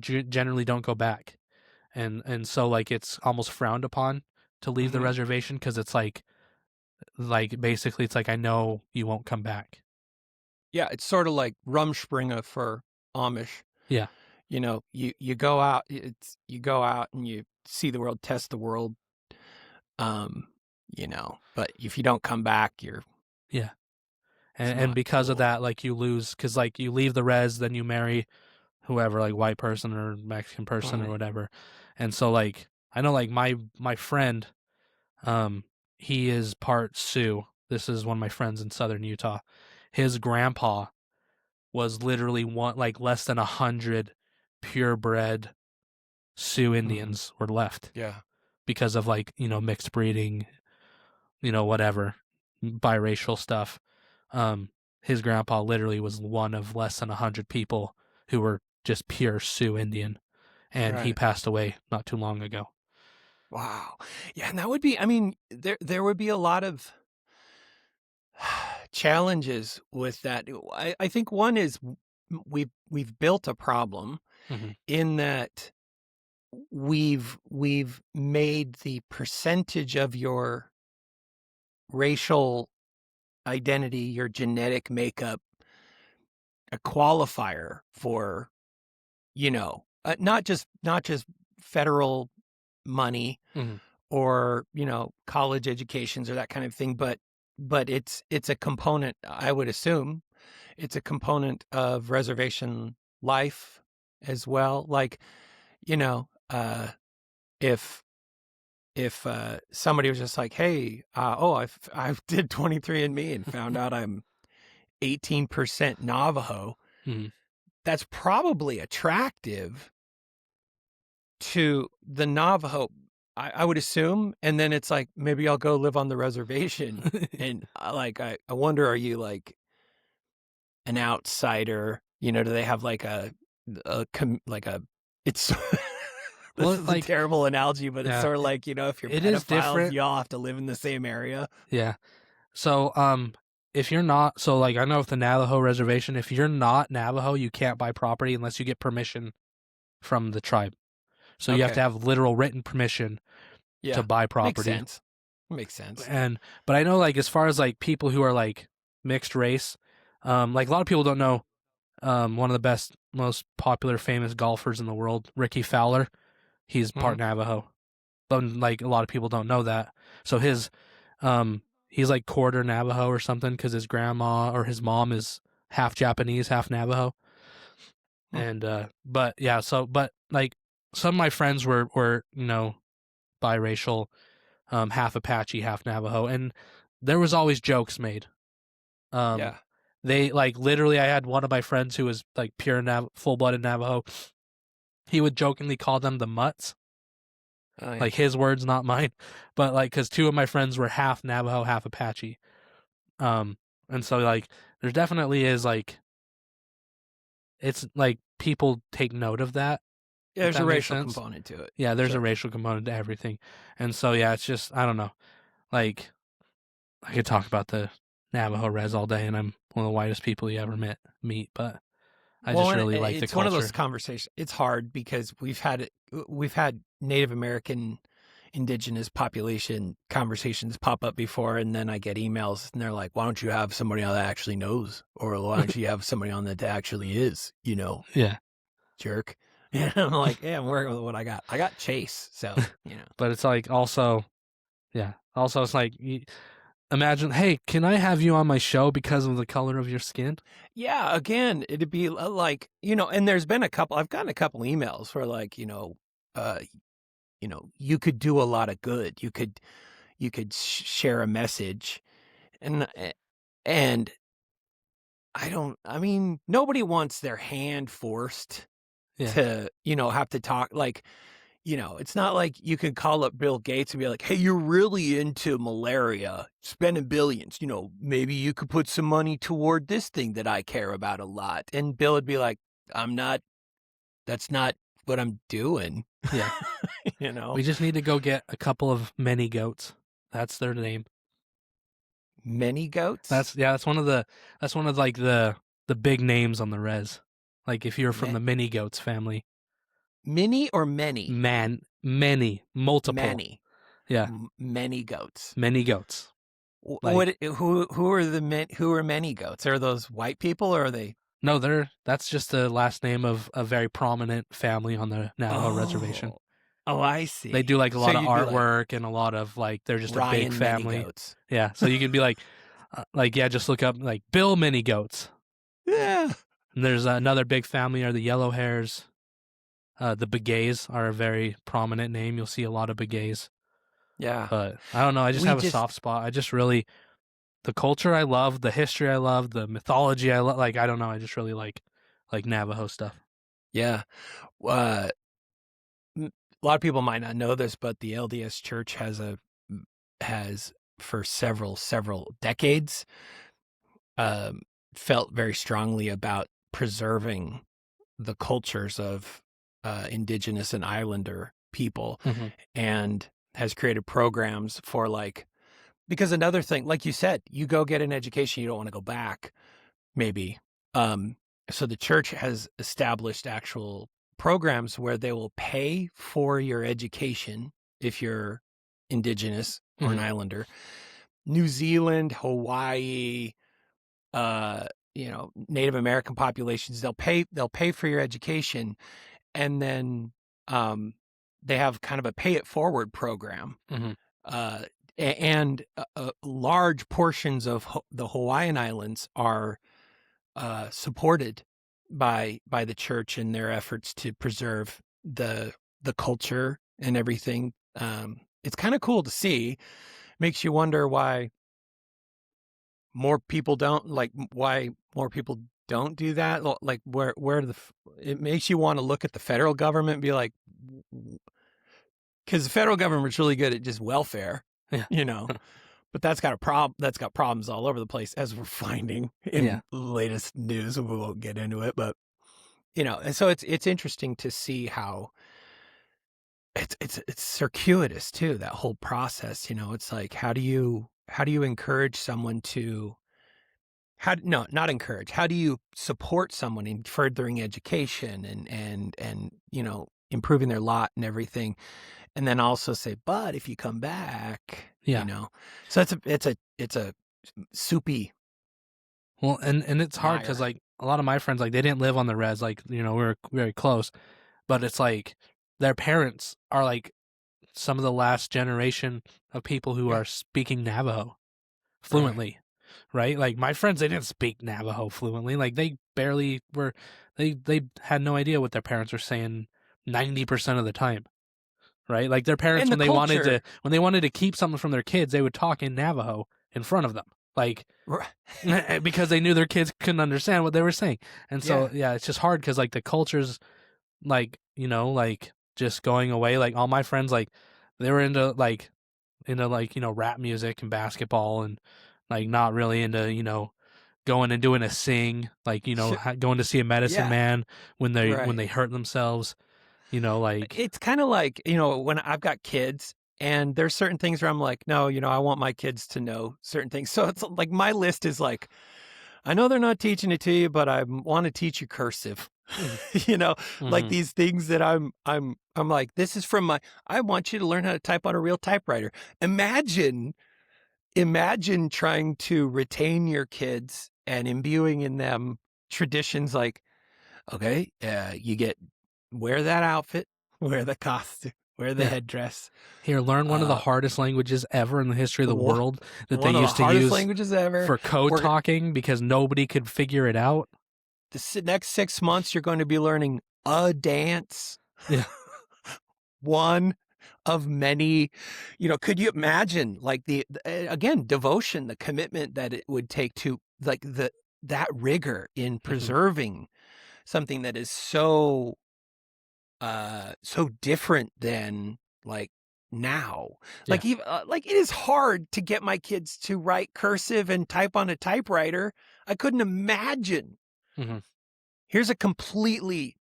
generally don't go back. And so like it's almost frowned upon to leave the reservation because it's like basically it's like I know you won't come back.
Yeah, it's sort of like Rumspringa for Amish.
Yeah.
You go out, and you see the world, test the world. But if you don't come back, you're
and because of that, like you lose because like you leave the res, then you marry whoever, like white person or Mexican person or whatever. And so like I know like my friend, he is part Sioux. This is one of my friends in southern Utah. His grandpa was literally less than 100 purebred Sioux Indians were left.
Yeah.
Because of mixed breeding, whatever, biracial stuff. His grandpa literally was one of less than 100 people who were just pure Sioux Indian, and he passed away not too long ago.
Wow. Yeah, and that would be, there would be a lot of challenges with that. I think one is we've built a problem in that we've made the percentage of your racial identity, your genetic makeup, a qualifier for, not just federal money or, college educations or that kind of thing, but it's a component, I would assume, it's a component of reservation life as well. Like, you know, if somebody was just like, hey, I did 23andMe and found out I'm 18% Navajo,
Mhm.
that's probably attractive to the Navajo, I would assume. And then it's like, maybe I'll go live on the reservation. And I wonder, are you like an outsider? You know, do they have like it's this
Well,
is a
like,
terrible analogy, but it's
yeah,
sort of like, you know, if you're
it is
pedophiles,
different.
you all have to live in the same area.
Yeah. So, if you're not, so like I know with the Navajo reservation, if you're not Navajo, you can't buy property unless you get permission from the tribe. So you have to
Okay.
have literal written permission
Yeah.
to buy
Makes
property.
sense. Makes sense.
But I know, like, as far as like people who are like mixed race, like a lot of people don't know, one of the best, most popular, famous golfers in the world, Ricky Fowler, he's part Navajo, but like a lot of people don't know that. So he's like quarter Navajo or something because his grandma or his mom is half Japanese, half Navajo. And but like some of my friends were biracial, half Apache, half Navajo, and there was always jokes made.
Yeah.
They like literally, I had one of my friends who was like pure full-blooded Navajo. He would jokingly call them the mutts.
Oh, yeah.
Like his words, not mine. But like, because two of my friends were half Navajo, half Apache. And so like, there definitely is like, it's like people take note of that.
Yeah, there's
that
a
makes
racial
sense.
component to it.
Yeah, there's a
Sure.
racial component to everything. And so, yeah, it's just, I don't know. Like, I could talk about the Navajo res all day, and I'm one of the whitest people you ever meet, but I just really like the
it's one of
culture.
those conversations. It's hard because we've had Native American, indigenous population conversations pop up before, and then I get emails and they're like, why don't you have somebody on that actually knows, or why don't you have somebody on that actually is,
Yeah.
jerk. And I'm like, yeah, I'm working with what I got. I got Chase, so
But it's like also it's like, imagine, hey, can I have you on my show because of the color of your skin?
Yeah, again, it'd be like, and there's been I've gotten a couple emails where like, you could do a lot of good. You could share a message, and nobody wants their hand forced to, have to talk. Like, it's not like you could call up Bill Gates and be like, hey, you're really into malaria, spending billions, maybe you could put some money toward this thing that I care about a lot. And Bill would be like, that's not what I'm doing.
Yeah. We just need to go get a couple of many goats. That's their name.
Many goats?
That's one of like the big names on the res. Like if you're from the mini goats family.
Mini or many?
Many, multiple.
Many.
Yeah.
Many goats.
Many goats.
Like, who are many goats? Are those white people or are they?
No, that's just the last name of a very prominent family on the Navajo reservation.
Oh, I see.
They do like a lot of artwork and a lot of like, they're just
Ryan
a big family.
Many goats.
Yeah. So you can be like, just look up like Bill Many Goats.
Yeah.
And there's another big family are the yellow hairs. The Begays are a very prominent name. You'll see a lot of Begays.
Yeah.
But I don't know. I just have a soft spot. I just really, the culture I love, the history I love, the mythology I love. Like, I don't know. I just really like Navajo stuff.
Yeah. A lot of people might not know this, but the LDS Church has for several decades felt very strongly about preserving the cultures of indigenous and islander people, and has created programs for because another thing, like you said, you go get an education, you don't want to go back, maybe. So the church has established actual programs where they will pay for your education if you're indigenous or an islander. New Zealand, Hawaii, Native American populations, they'll pay for your education, and then they have kind of a pay it forward program. And large portions of the Hawaiian Islands are supported by the church in their efforts to preserve the culture and everything. It's kind of cool to see. Makes you wonder why more people don't do that. Like it makes you want to look at the federal government and be like, because the federal government's really good at just welfare, but that's got problems all over the place, as we're finding in the latest news. We won't get into it, but and so it's interesting to see how it's circuitous too, that whole process. It's like, how do you encourage someone to not encourage, how do you support someone in furthering education and improving their lot and everything, and then also say, but if you come back, so it's a soupy.
Well, and it's hard because like a lot of my friends, like they didn't live on the res, like we're very close, but it's like their parents are like some of the last generation of people who are speaking Navajo fluently, right? Like my friends, they didn't speak Navajo fluently. Like they barely were. They had no idea what their parents were saying 90% of the time, right? Like their parents, when they wanted to keep something from their kids, they would talk in Navajo in front of them, like because they knew their kids couldn't understand what they were saying. And so it's just hard because like the culture's like like just going away. Like all my friends, like they were into rap music and basketball, and like not really into going and doing a sing, like going to see a medicine man when they hurt themselves. Like
it's kind of like when I've got kids, and there's certain things where I'm like, no, I want my kids to know certain things. So it's like my list is like, I know they're not teaching it to you, but I want to teach you cursive. Like these things that I'm like, this is from I want you to learn how to type on a real typewriter. Imagine trying to retain your kids and imbuing in them traditions like, okay, you wear that outfit, wear the costume, wear the headdress.
Here, learn one of the hardest languages ever in the history of the world that they used to use
languages ever
for code talking because nobody could figure it out.
The next 6 months, you're going to be learning a dance.
Yeah.
One of many, could you imagine like again, devotion, the commitment that it would take to like that rigor in preserving something that is so different than like now. Like even like it is hard to get my kids to write cursive and type on a typewriter. I couldn't imagine. Here's a completely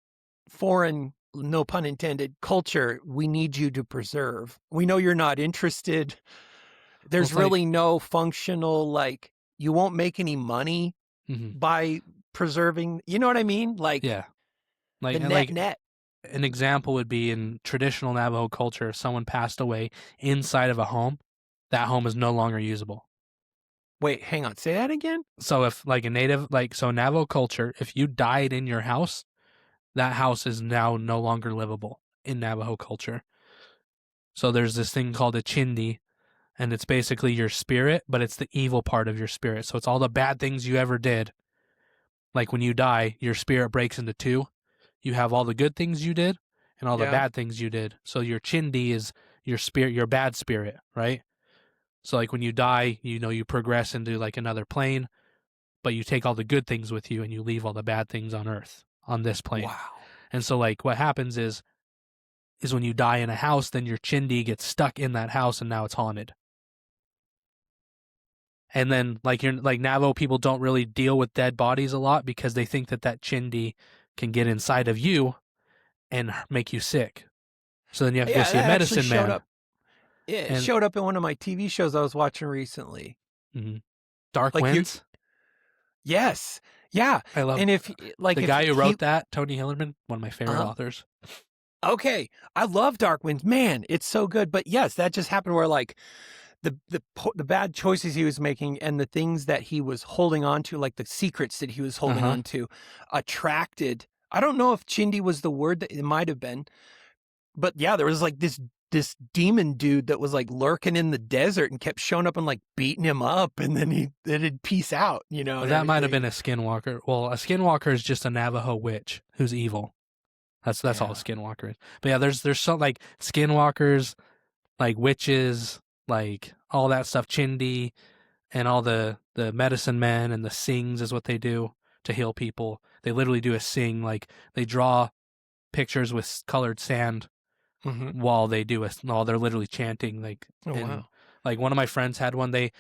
foreign, no pun intended, culture we need you to preserve. We know you're not interested. There's really no functional, like, you won't make any money by preserving. You know what I mean? Like,
like
the net.
An example would be in traditional Navajo culture, if someone passed away inside of a home, that home is no longer usable.
Wait, hang on. Say that again?
So if like a native, so Navajo culture, if you died in your house, that house is now no longer livable in Navajo culture. So there's this thing called a chindi, and it's basically your spirit, but it's the evil part of your spirit. So it's all the bad things you ever did. Like when you die, your spirit breaks into two. You have all the good things you did and all the bad things you did. So your chindi is your spirit, your bad spirit, right? So like when you die, you progress into like another plane, but you take all the good things with you and you leave all the bad things on Earth, on this plane.
Wow.
And so like what happens is when you die in a house, then your chindi gets stuck in that house and now it's haunted. And then like Navajo people don't really deal with dead bodies a lot because they think that chindi can get inside of you and make you sick. So then you have to go see a medicine man.
It showed up in one of my TV shows I was watching recently.
Dark Winds?
Yes. Yeah.
I love the guy who wrote that, Tony Hillerman, one of my favorite authors.
Okay. I love Dark Winds. Man, it's so good. But yes, that just happened where like the bad choices he was making and the things that he was holding on to, like the secrets that he was holding on to, attracted. I don't know if chindi was the word, that it might have been. But yeah, there was like this demon dude that was like lurking in the desert and kept showing up and like beating him up, and then it'd peace out,
That might have been a skinwalker. Well, a skinwalker is just a Navajo witch who's evil. That's all a skinwalker is. But yeah, there's some like skinwalkers, like witches, like all that stuff, Chindi, and all the medicine men and the sings is what they do to heal people. They literally do a sing, like they draw pictures with colored sand while they do while they're literally chanting. Like,
wow.
Like one of my friends had one. They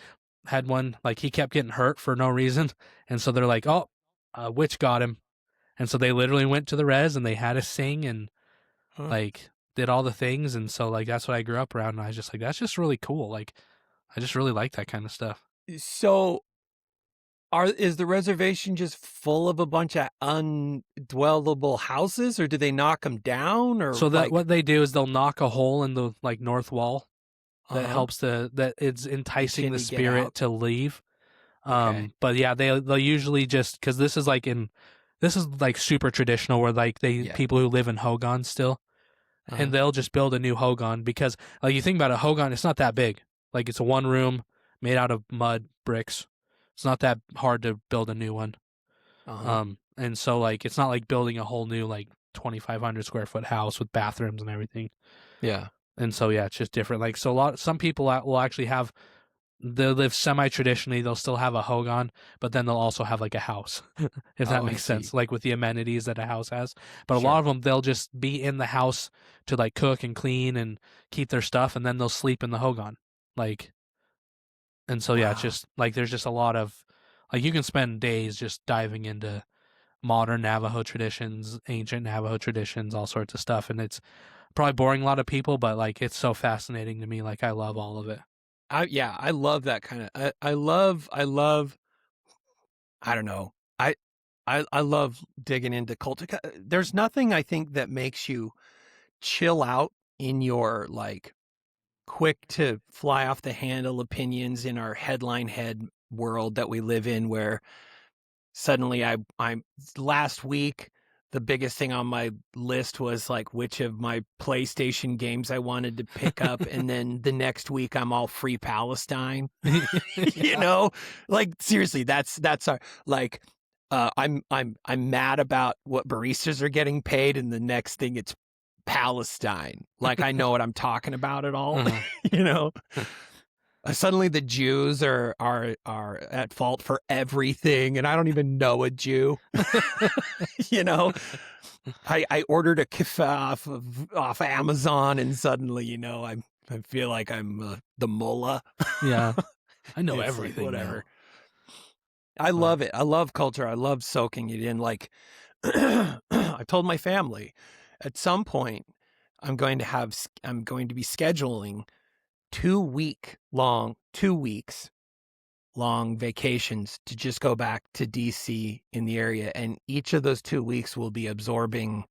had one, like he kept getting hurt for no reason, and so they're like, "Oh, a witch got him," and so they literally went to the res and they had a sing and like did all the things, and so like that's what I grew up around. And I was just like, that's just really cool. Like, I just really like that kind of stuff.
So, is the reservation just full of a bunch of undwellable houses, or do they knock them down? Or
so that what they do is they'll knock a hole in the like north wall that
Uh-huh.
helps that it's enticing the
Chindi get
spirit
out?
to leave.
Okay.
But yeah, they'll usually just because this is like super traditional where like people who live in Hogan still, and they'll just build a new Hogan because like you think about a Hogan, it's not that big. Like it's a one room made out of mud bricks. It's not that hard to build a new one. And so like it's not like building a whole new like 2,500 square foot house with bathrooms and everything.
Yeah.
And so yeah, it's just different. Like so some people will actually have they'll live semi-traditionally. They'll still have a Hogan, but then they'll also have like a house, if that makes sense, like with the amenities that a house has. But a lot of them, they'll just be in the house to like cook and clean and keep their stuff, and then they'll sleep in the Hogan. Like, and so yeah, it's just like there's just a lot of like you can spend days just diving into modern Navajo traditions, ancient Navajo traditions, all sorts of stuff, and it's probably boring a lot of people, but like it's so fascinating to me. Like I love all of it.
I love that kind of. I love. I don't know. I love digging into culture. There's nothing I think that makes you chill out in your like quick to fly off the handle opinions in our headline head world that we live in, where suddenly I'm last week. The biggest thing on my list was like which of my PlayStation games I wanted to pick up, and then the next week I'm all free Palestine. You know, like seriously, that's our like. I'm mad about what baristas are getting paid, and the next thing it's Palestine. Like I know what I'm talking about at all. You know. Suddenly the Jews are at fault for everything, and I don't even know a Jew. You know, I ordered a kiffah off Amazon, and suddenly, you know, I feel like I'm the mullah.
Yeah, I know
It's
everything.
like, whatever.
Now.
I love it. I love culture. I love soaking it in. Like I told my family, at some point, I'm going to be scheduling 2 weeks long vacations to just go back to DC in the area. And each of those 2 weeks will be absorbing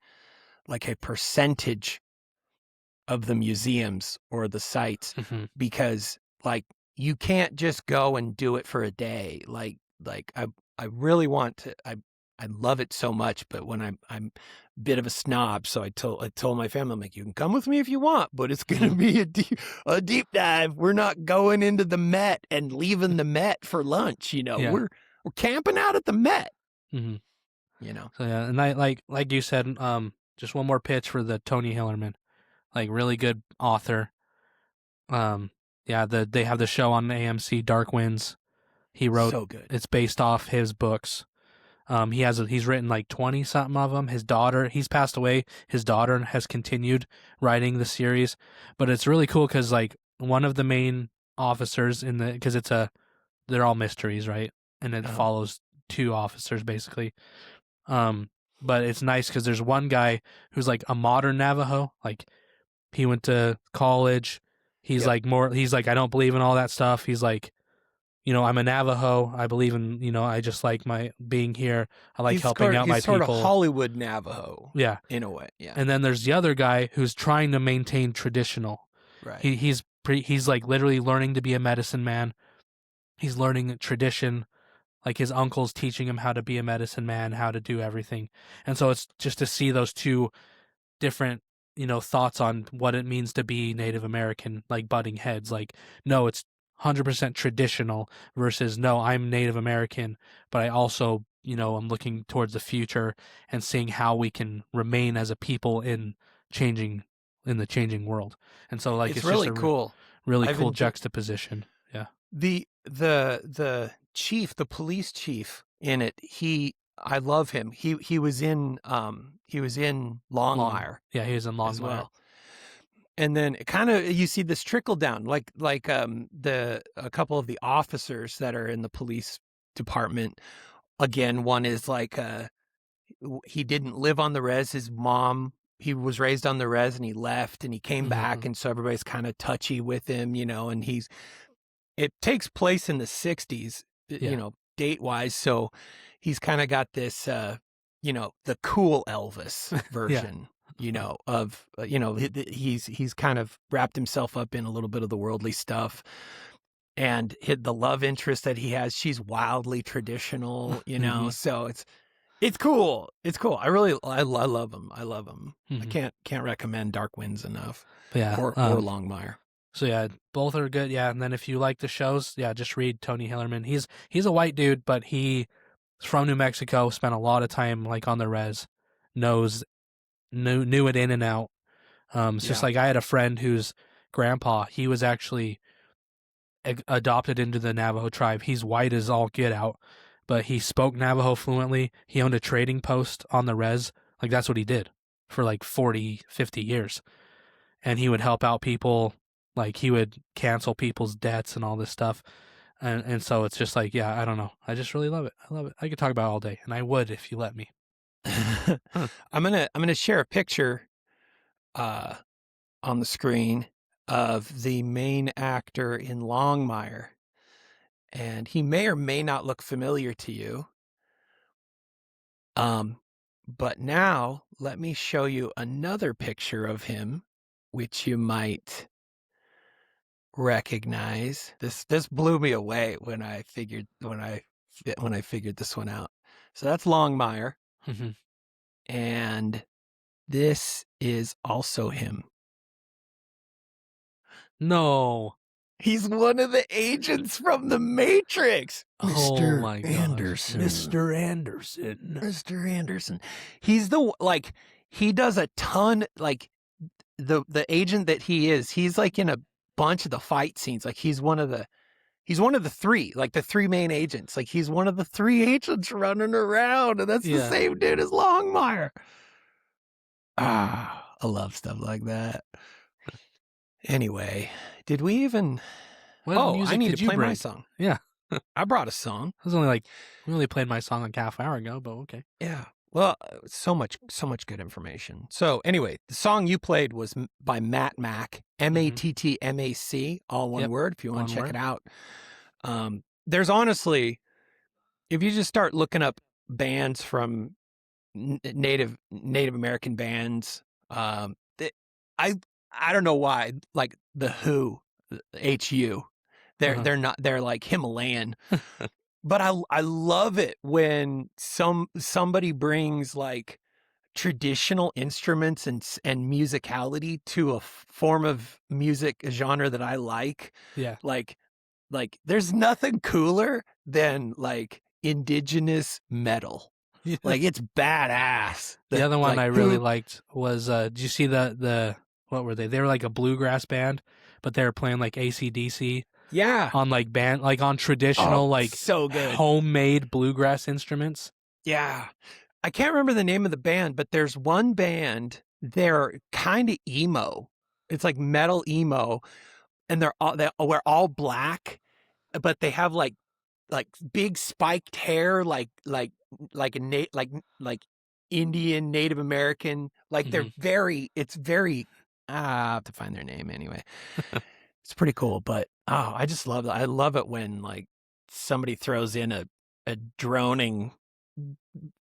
like a percentage of the museums or the sites, because like you can't just go and do it for a day. Like I really want to, I love it so much, but when I'm a bit of a snob, so I told my family, I'm like, you can come with me if you want, but it's going to be a deep dive. We're not going into the Met and leaving the Met for lunch. You know, we're camping out at the Met. You know,
so yeah, and I like you said, just one more pitch for the Tony Hillerman, like really good author. Yeah, they have the show on AMC, Dark Winds. He wrote,
so good.
It's based off his books. He's written like 20 something of them. His daughter, he's passed away. His daughter has continued writing the series, but it's really cool because like one of the main officers because they're all mysteries, right? And it follows 2 officers basically. But it's nice because there's one guy who's like a modern Navajo. Like he went to college. He's like he's like, I don't believe in all that stuff. He's like, you know, I'm a Navajo. I believe in, you know, I just like my being here. I like helping out my people.
He's sort of Hollywood Navajo.
Yeah.
In a way. Yeah.
And then there's the other guy who's trying to maintain traditional.
Right.
He's like literally learning to be a medicine man. He's learning tradition. Like his uncle's teaching him how to be a medicine man, how to do everything. And so it's just to see those 2 different, you know, thoughts on what it means to be Native American, like butting heads. Like, no, it's 100% traditional versus no, I'm Native American, but I also I'm looking towards the future and seeing how we can remain as a people in the changing world. And so like
It's
it's
really
just a
cool.
really
I've
cool
enjoyed-
juxtaposition. Yeah.
The chief, the police chief in it, I love him. He was in Longmire
Yeah, he was in Longmire.
as well. And then kind of you see this trickle down, like a couple of the officers that are in the police department. Again, one is like he didn't live on the res. His mom, he was raised on the res, and he left, and he came back, and so everybody's kind of touchy with him, and it takes place in the 60s, date wise. So he's kind of got this, the cool Elvis version, of, he's kind of wrapped himself up in a little bit of the worldly stuff, and the love interest that he has, she's wildly traditional, so it's cool. It's cool. I love him. I love him. I can't recommend Dark Winds enough.
Yeah.
Or Longmire.
So yeah, both are good. Yeah, and then if you like the shows, yeah, just read Tony Hillerman. He's a white dude, but he's from New Mexico. Spent a lot of time like on the res, knew it in and out. It's just like I had a friend whose grandpa, he was actually adopted into the Navajo tribe. He's white as all get out, but he spoke Navajo fluently. He owned a trading post on the res. Like that's what he did for like 40, 50 years, and he would help out people. Like he would cancel people's debts and all this stuff. And so it's just like, yeah, I don't know. I just really love it. I love it. I could talk about it all day, and I would if you let me.
I'm gonna share a picture on the screen of the main actor in Longmire. And he may or may not look familiar to you. But now let me show you another picture of him, which you might recognize. This blew me away when I figured this one out. So that's Longmire, and this is also him.
No,
he's one of the agents from the Matrix.
Mr. Oh my God,
Anderson.
Mr. Anderson.
Mr. Anderson. He's he does a ton, like the agent that he is. He's like in a bunch of the fight scenes. Like he's one of the three, like the three main agents. Like he's one of the three agents running around, and that's the same dude as Longmire. I love stuff like that. Anyway, did we even? I need to play my song.
Yeah,
I brought a song.
I was we only played my song like half hour ago, but okay.
Yeah. Well, so much good information. So anyway, the song you played was by Matt Mac, Mattmac, all one word. If you want to check it out, there's honestly, if you just start looking up bands from Native American bands, I don't know why, like the Who, HU, they're like Himalayan. But I love it when somebody brings like traditional instruments and musicality to a form of music, a genre that I like.
Yeah.
Like there's nothing cooler than like indigenous metal. Yeah. Like it's badass.
The other one I really liked was did you see the what were they? They were like a bluegrass band, but they were playing like AC/DC.
Yeah.
On like on traditional
so good
homemade bluegrass instruments.
Yeah. I can't remember the name of the band, but there's one band, they're kind of emo. It's like metal emo, and they wear all black, but they have like big spiked hair, like Indian, Native American, like they're it's very I have to find their name anyway. It's pretty cool, but I just love it. I love it when like somebody throws in a droning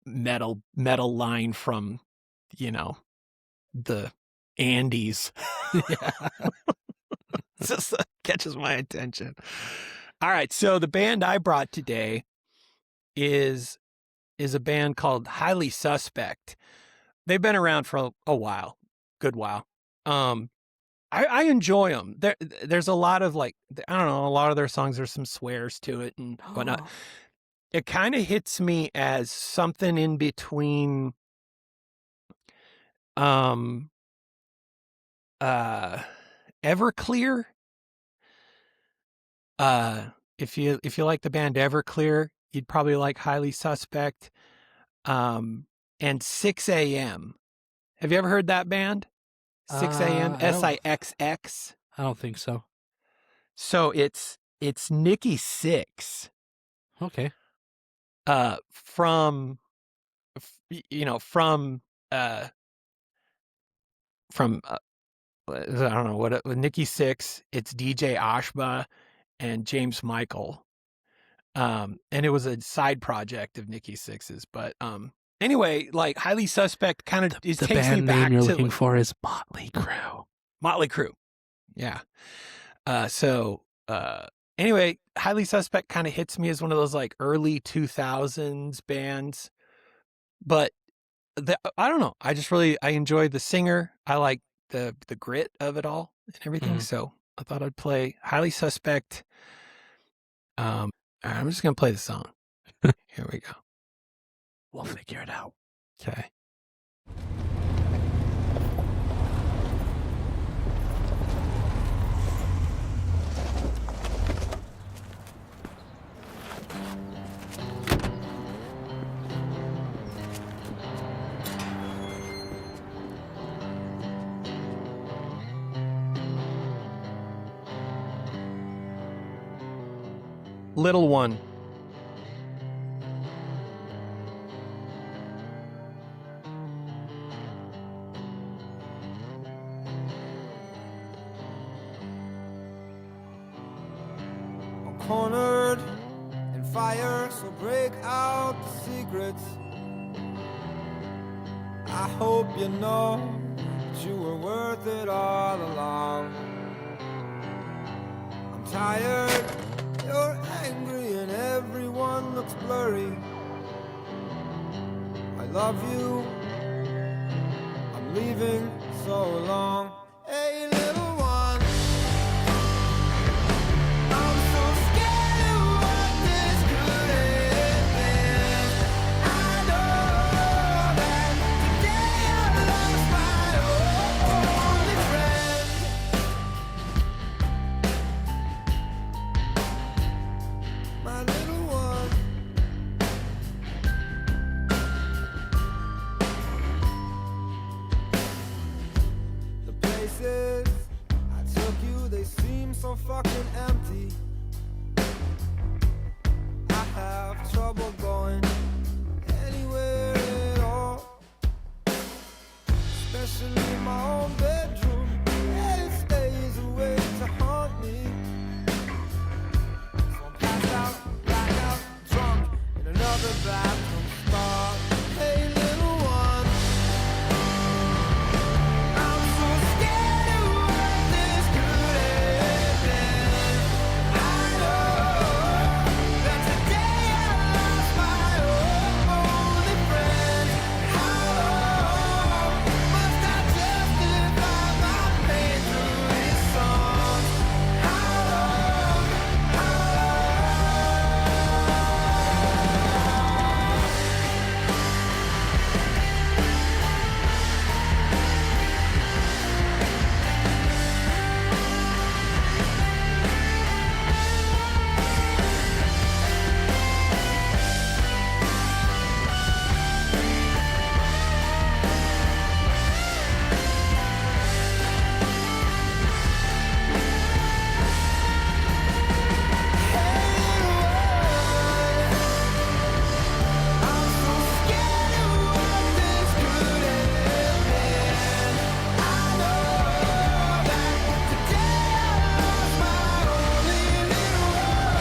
metal line from, the Andes. Yeah. Just catches my attention. All right, so the band I brought today is a band called Highly Suspect. They've been around for a while, good while. I enjoy them. There's a lot of like, I don't know, a lot of their songs, there's some swears to it and whatnot. it kind of hits me as something in between Everclear. If you like the band Everclear, you'd probably like Highly Suspect. And 6 a.m. Have you ever heard that band? 6 a.m. SIXX.
I don't think so.
So it's Nikki Sixx.
Okay.
From I don't know what Nikki Sixx. It's DJ Ashba and James Michael. And it was a side project of Nikki Sixx's, but anyway, like Highly Suspect kind of
The
takes
band
me back
name you're
to
looking for is Motley Crue.
Motley Crue. Yeah. Anyway, Highly Suspect kind of hits me as one of those like early 2000s bands, but I don't know. I enjoy the singer. I like the grit of it all and everything. So I thought I'd play Highly Suspect. I'm just going to play the song. Here we go.
We'll figure it out.
Okay. Little one.
Cornered in fire, so break out the secrets. I hope you know that you were worth it all along. I'm tired, you're angry, and everyone looks blurry. I love you, I'm leaving so long. Hey, little one, I'm so scared of what this could have been. I know that today I lost my only friend. My little one. The places I took you, they seem so fucking empty. I have trouble going anywhere at all, especially my own bedroom. It stays away to haunt me. So I'm passed out, blacked out, drunk in another bathroom stall. Hey, little one, I'm so scared of what this could have been. I know that today I lost my only friend. How long must I justify my pain through these songs? How long, I'm so scared of what this could have been. I know that today I lost my only little one.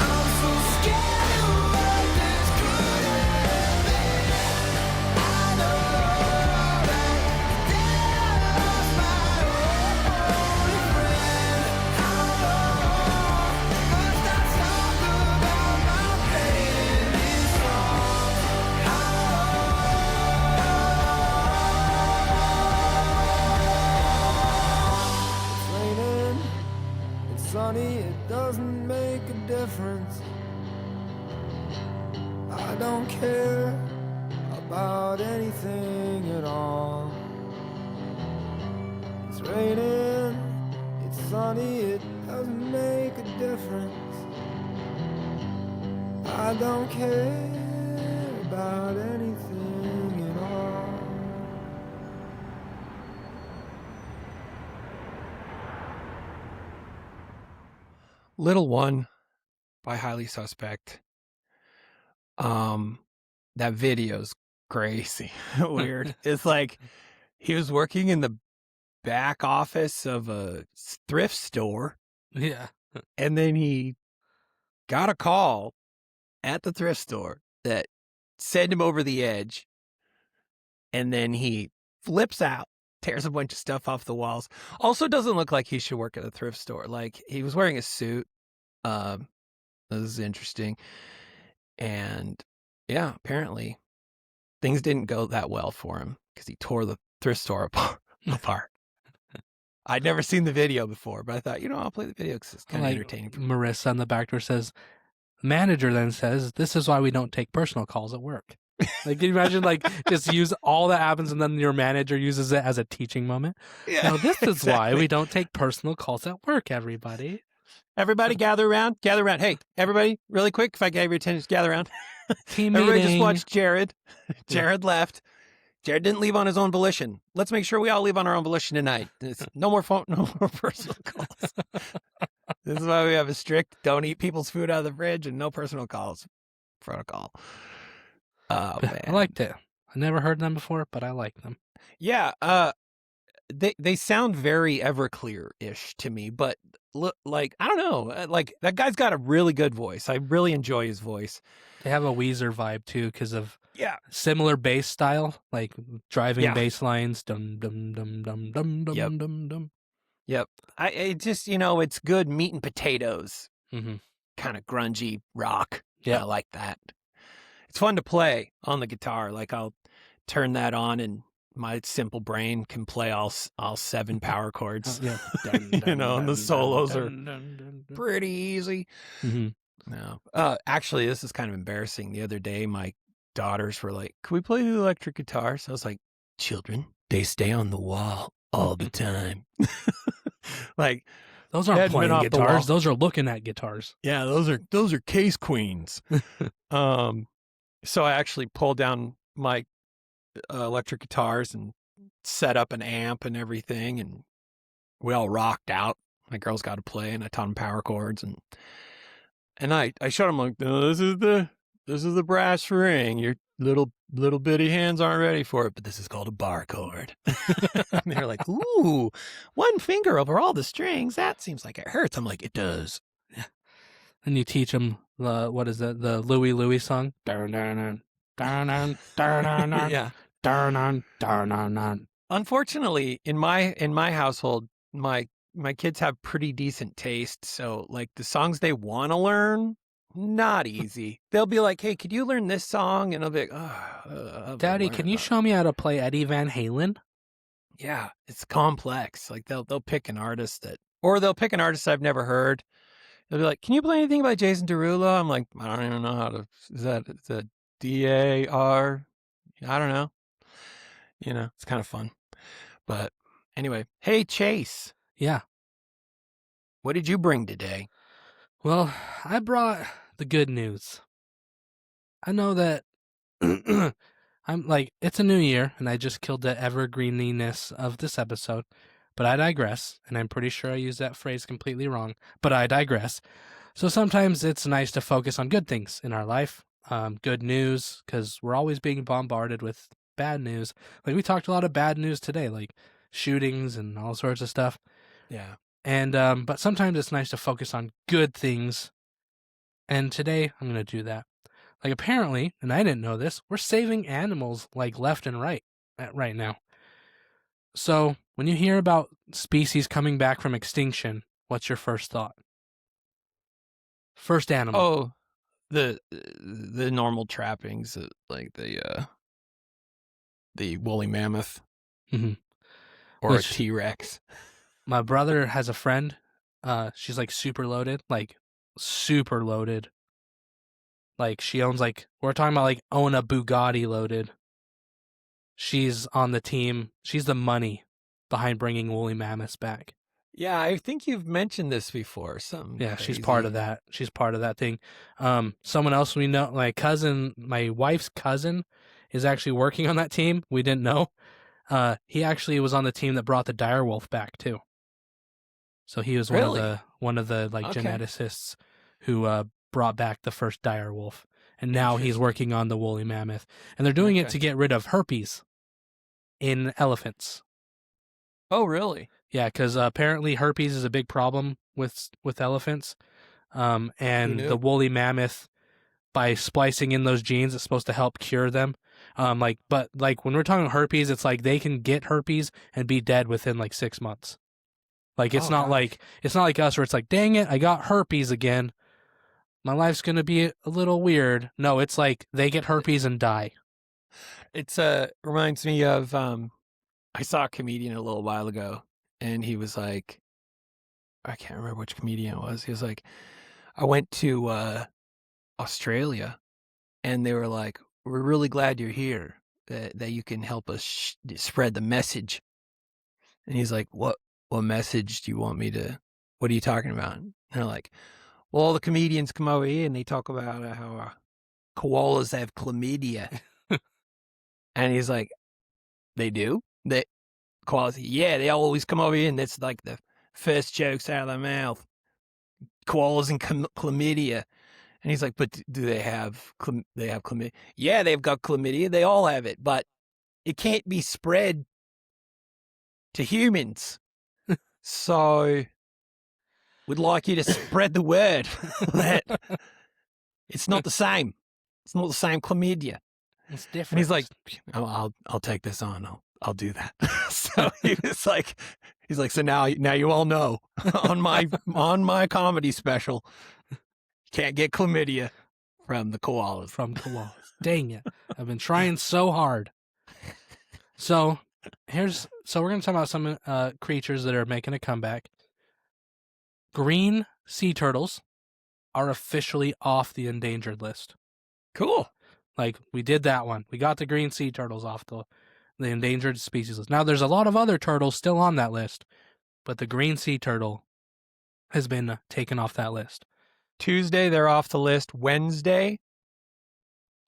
I'm so scared of what this could have been. I know that today I lost my only friend. How long must I talk about my pain in these songs? It's raining, it's sunny, it doesn't make a difference. I don't care about anything at all. It's raining, it's sunny, it doesn't make a difference. I don't care about anything at all.
Little One by Highly Suspect. That video's crazy. Weird. It's like he was working in the back office of a thrift store,
Yeah.
and then he got a call at the thrift store that sent him over the edge, and then he flips out, tears a bunch of stuff off the walls. Also doesn't look like he should work at a thrift store. Like, he was wearing a suit. This is interesting. And yeah, apparently things didn't go that well for him because he tore the thrift store apart. I'd never seen the video before, but I thought, I'll play the video because it's kind of entertaining.
Marissa on the back door says, manager then says, this is why we don't take personal calls at work. Like, can you imagine, just use all that happens and then your manager uses it as a teaching moment?
Yeah,
now, this is
exactly.
why we don't take personal calls at work, everybody.
Everybody gather around. Hey, everybody, really quick, if I gave your attention, just gather around.
Team
Everybody
meeting.
just watched Jared. Jared left. Jared didn't leave on his own volition. Let's make sure we all leave on our own volition tonight. No more phone, no more personal calls. This is why we have a strict don't eat people's food out of the fridge and no personal calls protocol. Oh, man.
I liked it. I never heard them before, but I like them.
Yeah, they sound very Everclear-ish to me, but I don't know. Like, that guy's got a really good voice. I really enjoy his voice.
They have a Weezer vibe too because of
Yeah.
similar bass style, like driving
Yeah.
bass lines. Dum dum dum dum dum dum
Yep.
dum dum.
Yep. It just, it's good meat and potatoes,
Mm-hmm.
kind of grungy rock.
Yeah.
I like that. It's fun to play on the guitar. Like, I'll turn that on and my simple brain can play all 7 power chords.
Yeah.
And the solos are pretty easy.
Mm-hmm.
No. Actually, this is kind of embarrassing. The other day, my daughters were like, "Can we play the electric guitar?" So I was like, "Children, they stay on the wall all the time." Like,
Those aren't
hadn't been
playing
off the wall.
guitars; those are looking at guitars.
Yeah, those are case queens. So I actually pulled down my electric guitars and set up an amp and everything, and we all rocked out. My girls got to play, and I taught them power chords, and I showed them, like, "No, this is the brass ring. Your little bitty hands aren't ready for it, but this is called a bar chord." And they're like, "Ooh, one finger over all the strings. That seems like it hurts." I'm like, "It does."
And you teach them what is it? The Louie song.
Yeah. Unfortunately, in my household, my kids have pretty decent taste. So, like, the songs they want to learn, not easy. They'll be like, "Hey, could you learn this song?" And I'll be like,
Daddy, can you show me how to play Eddie Van Halen?
Yeah, it's complex. Like, they'll pick an artist they'll pick an artist I've never heard. They'll be like, "Can you play anything by Jason Derulo?" I'm like, "I don't even know how to. Is that the DAR? I don't know." It's kind of fun. But anyway, hey, Chase,
Yeah.
what did you bring today?
Well, I brought the good news. I know that I'm like, it's a new year, and I just killed the evergreeniness of this episode, but I digress, and I'm pretty sure I used that phrase completely wrong, but I digress. So sometimes it's nice to focus on good things in our life, good news, because we're always being bombarded with bad news. Like, we talked a lot of bad news today, like shootings and all sorts of stuff.
Yeah.
And but sometimes it's nice to focus on good things. And today I'm going to do that. Like, apparently, and I didn't know this, we're saving animals like left and right now. So when you hear about species coming back from extinction, what's your first thought? First animal.
Oh, the normal trappings, like the woolly mammoth,
Mhm.
or
Which-
a T-Rex.
My brother has a friend. She's like super loaded, like super loaded. Like she owns we're talking about own a Bugatti loaded. She's on the team. She's the money behind bringing woolly mammoths back.
Yeah, I think you've mentioned this before.
Yeah, she's part of that. She's part of that thing. Someone else we know, my wife's cousin, is actually working on that team. We didn't know. He actually was on the team that brought the dire wolf back too. So he was one of the geneticists who brought back the first dire wolf, and now he's working on the woolly mammoth. And they're doing it to get rid of herpes in elephants.
Oh, really?
Yeah, because apparently herpes is a big problem with elephants. And the woolly mammoth, by splicing in those genes, it's supposed to help cure them. But when we're talking herpes, it's like they can get herpes and be dead within 6 months. It's not like us where it's like, dang it, I got herpes again. My life's gonna be a little weird. No, it's like they get herpes and die.
It's reminds me of I saw a comedian a little while ago, and he was like, I can't remember which comedian it was. He was like, I went to Australia, and they were like, we're really glad you're here, that you can help us spread the message. And he's like, what message do you want me to, what are you talking about? And they're like, well, all the comedians come over here and they talk about how koalas have chlamydia. And he's like, they do? Koalas, yeah, they always come over here and that's like the first jokes out of their mouth. Koalas and chlamydia. And he's like, but do they have chlamydia? Yeah, they've got chlamydia. They all have it, but it can't be spread to humans. So we'd like you to spread the word that it's not the same. It's not the same chlamydia.
It's different.
And he's like, oh, I'll take this on. I'll do that. So he's like, so now you all know on my comedy special, you can't get chlamydia from the koalas.
Dang it. I've been trying so hard. So we're going to talk about some creatures that are making a comeback. Green sea turtles are officially off the endangered list.
Cool.
We did that one. We got the green sea turtles off the endangered species list. Now, there's a lot of other turtles still on that list, but the green sea turtle has been taken off that list.
Tuesday, they're off the list. Wednesday,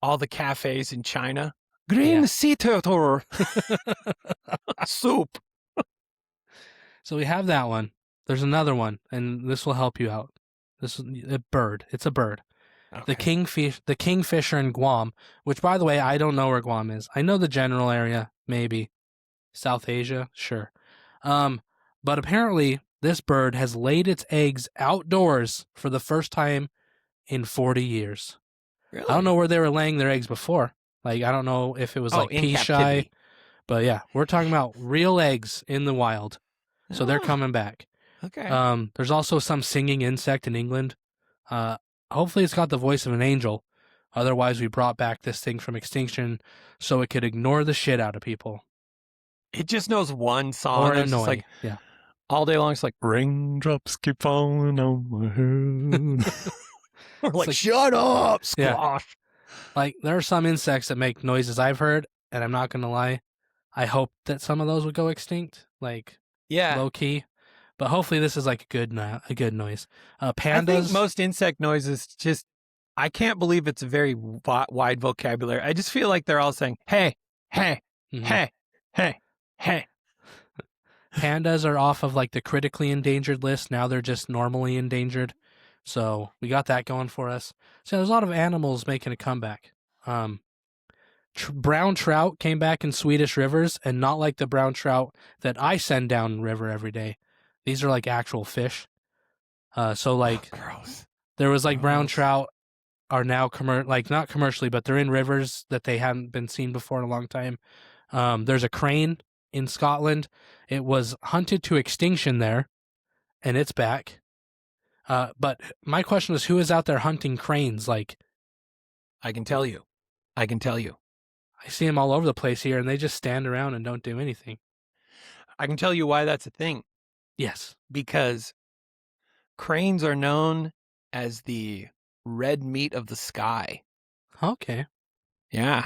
all the cafes in China. Green sea turtle soup.
So we have that one. There's another one, and this will help you out. This is a bird. It's a bird. Okay. The kingfisher in Guam, which, by the way, I don't know where Guam is. I know the general area, maybe. South Asia, sure. But apparently, this bird has laid its eggs outdoors for the first time in 40 years. Really? I don't know where they were laying their eggs before. I don't know if it was pea shy. But yeah, we're talking about real eggs in the wild. So they're coming back.
Okay.
There's also some singing insect in England. Hopefully it's got the voice of an angel. Otherwise, we brought back this thing from extinction so it could ignore the shit out of people.
It just knows one song.
Or annoy. Yeah.
All day long, it's like, raindrops keep falling on my head. Or shut up, squash.
Yeah. There are some insects that make noises I've heard, and I'm not going to lie. I hope that some of those would go extinct, low key. But hopefully this is a good noise. Pandas.
I think most insect noises just, I can't believe it's a very wide vocabulary. I just feel like they're all saying, hey, hey, hey, hey, hey.
Pandas are off of the critically endangered list. Now they're just normally endangered. So we got that going for us. So there's a lot of animals making a comeback. Brown trout came back in Swedish rivers, and not like the brown trout that I send down river every day. These are actual fish. Gross. There was brown trout are now not commercially, but they're in rivers that they hadn't been seen before in a long time. There's a crane in Scotland. It was hunted to extinction there, and it's back. But my question is, who is out there hunting cranes?
I can tell you.
I see them all over the place here, and they just stand around and don't do anything.
I can tell you why that's a thing.
Yes.
Because cranes are known as the red meat of the sky.
Okay.
Yeah.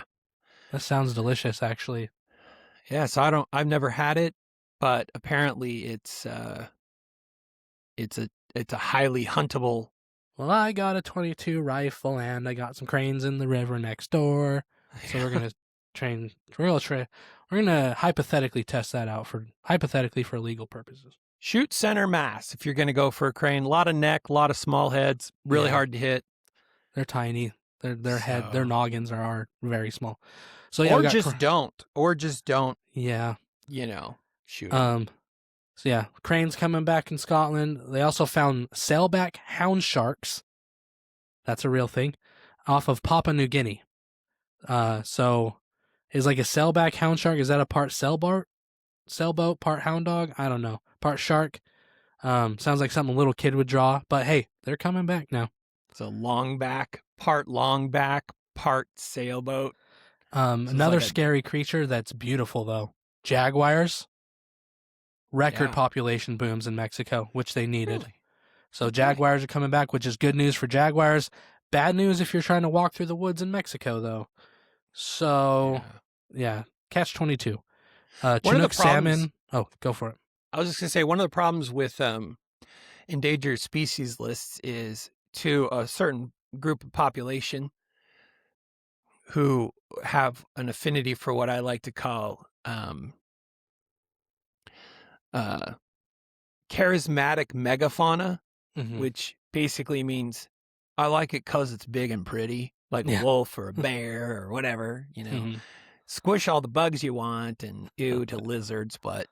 That sounds delicious, actually.
Yeah, so I've never had it, but apparently it's a highly huntable.
Well, I got a 22 rifle and I got some cranes in the river next door. So we're gonna we're gonna hypothetically test that out for legal purposes.
Shoot center mass if you're going to go for a crane. A lot of neck, a lot of small heads, really
Yeah.
hard to hit.
They're tiny. Their noggins are very small. So
Or
yeah, we got
just don't.
Yeah.
Shoot 'em.
So yeah, cranes coming back in Scotland. They also found sailback hound sharks. That's a real thing, off of Papua New Guinea. So is like a sailback hound shark, is that a part sailboat, part hound dog? I don't know. Part shark. Sounds like something a little kid would draw, but hey, they're coming back now.
It's a longback, part sailboat.
Another scary creature that's beautiful though. Jaguars. Record population booms in Mexico, which they needed.
Really?
So Jaguars are coming back, which is good news for jaguars. Bad news if you're trying to walk through the woods in Mexico, though. So, yeah, catch-22. Chinook salmon. Oh, go for it.
I was just going to say, one of the problems with endangered species lists is to a certain group of population who have an affinity for what I like to call charismatic megafauna, which basically means I like it because it's big and pretty, like a wolf or a bear or whatever, Squish all the bugs you want and ew to lizards, but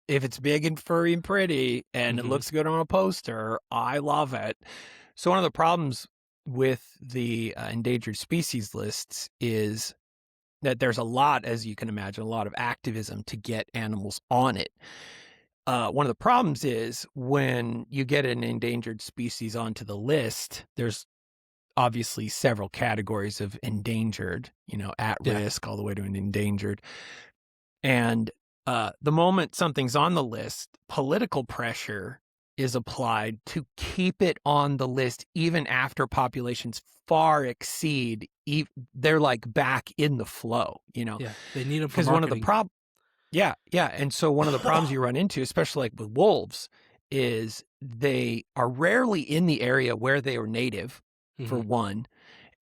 if it's big and furry and pretty and it looks good on a poster, I love it. So one of the problems with the endangered species lists is that there's a lot, as you can imagine, a lot of activism to get animals on it. One of the problems is when you get an endangered species onto the list, there's obviously several categories of endangered, at risk all the way to an endangered. And the moment something's on the list, political pressure is applied to keep it on the list even after populations far exceed. They're like back in the flow,
Yeah, they need them for
because one of the problems. Yeah. And so one of the problems you run into, especially like with wolves, is they are rarely in the area where they are native, for one.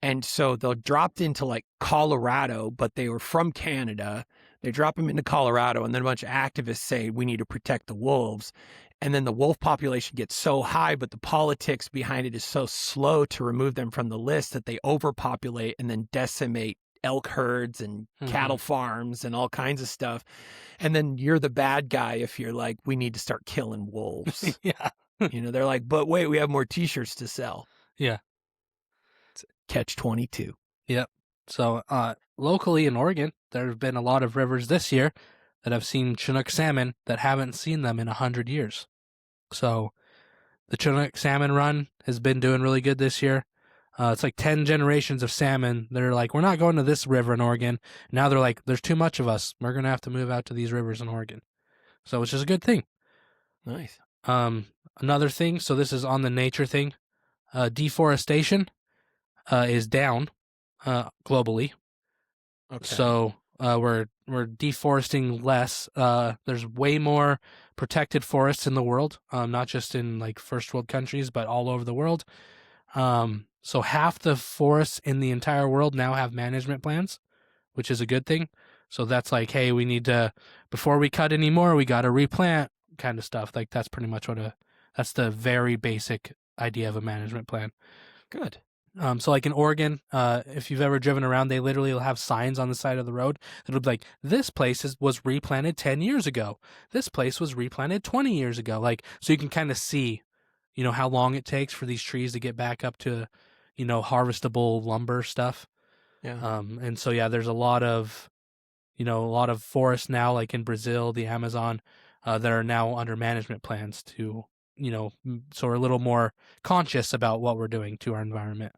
And so they'll dropped into like Colorado, but they were from Canada. They drop them into Colorado, and then a bunch of activists say, we need to protect the wolves. And then the wolf population gets so high, but the politics behind it is so slow to remove them from the list that they overpopulate and then decimate elk herds and cattle farms and all kinds of stuff. And then you're the bad guy if you're like, we need to start killing wolves.
Yeah.
They're like, but wait, we have more t-shirts to sell.
Yeah.
It's catch-22.
Yep. So locally in Oregon, there have been a lot of rivers this year that have seen Chinook salmon that haven't seen them in 100 years. So the Chinook salmon run has been doing really good this year. It's like 10 generations of salmon. They're like, we're not going to this river in Oregon. Now they're like, there's too much of us. We're going to have to move out to these rivers in Oregon. So it's just a good thing.
Nice.
Another thing, so this is on the nature thing. Deforestation is down globally.
Okay.
So we're deforesting less. There's way more protected forests in the world, not just in like first world countries, but all over the world. So half the forests in the entire world now have management plans, which is a good thing. So that's like, hey, we need to, before we cut any more, we got to replant kind of stuff. Like that's pretty much that's the very basic idea of a management plan.
Good.
So like in Oregon, if you've ever driven around, they literally will have signs on the side of the road that'll be like, this place was replanted 10 years ago. This place was replanted 20 years ago. Like, so you can kind of see, how long it takes for these trees to get back up to, harvestable lumber stuff.
Yeah.
And so, yeah, there's a lot of forests now, like in Brazil, the Amazon, that are now under management plans to, so we're a little more conscious about what we're doing to our environment.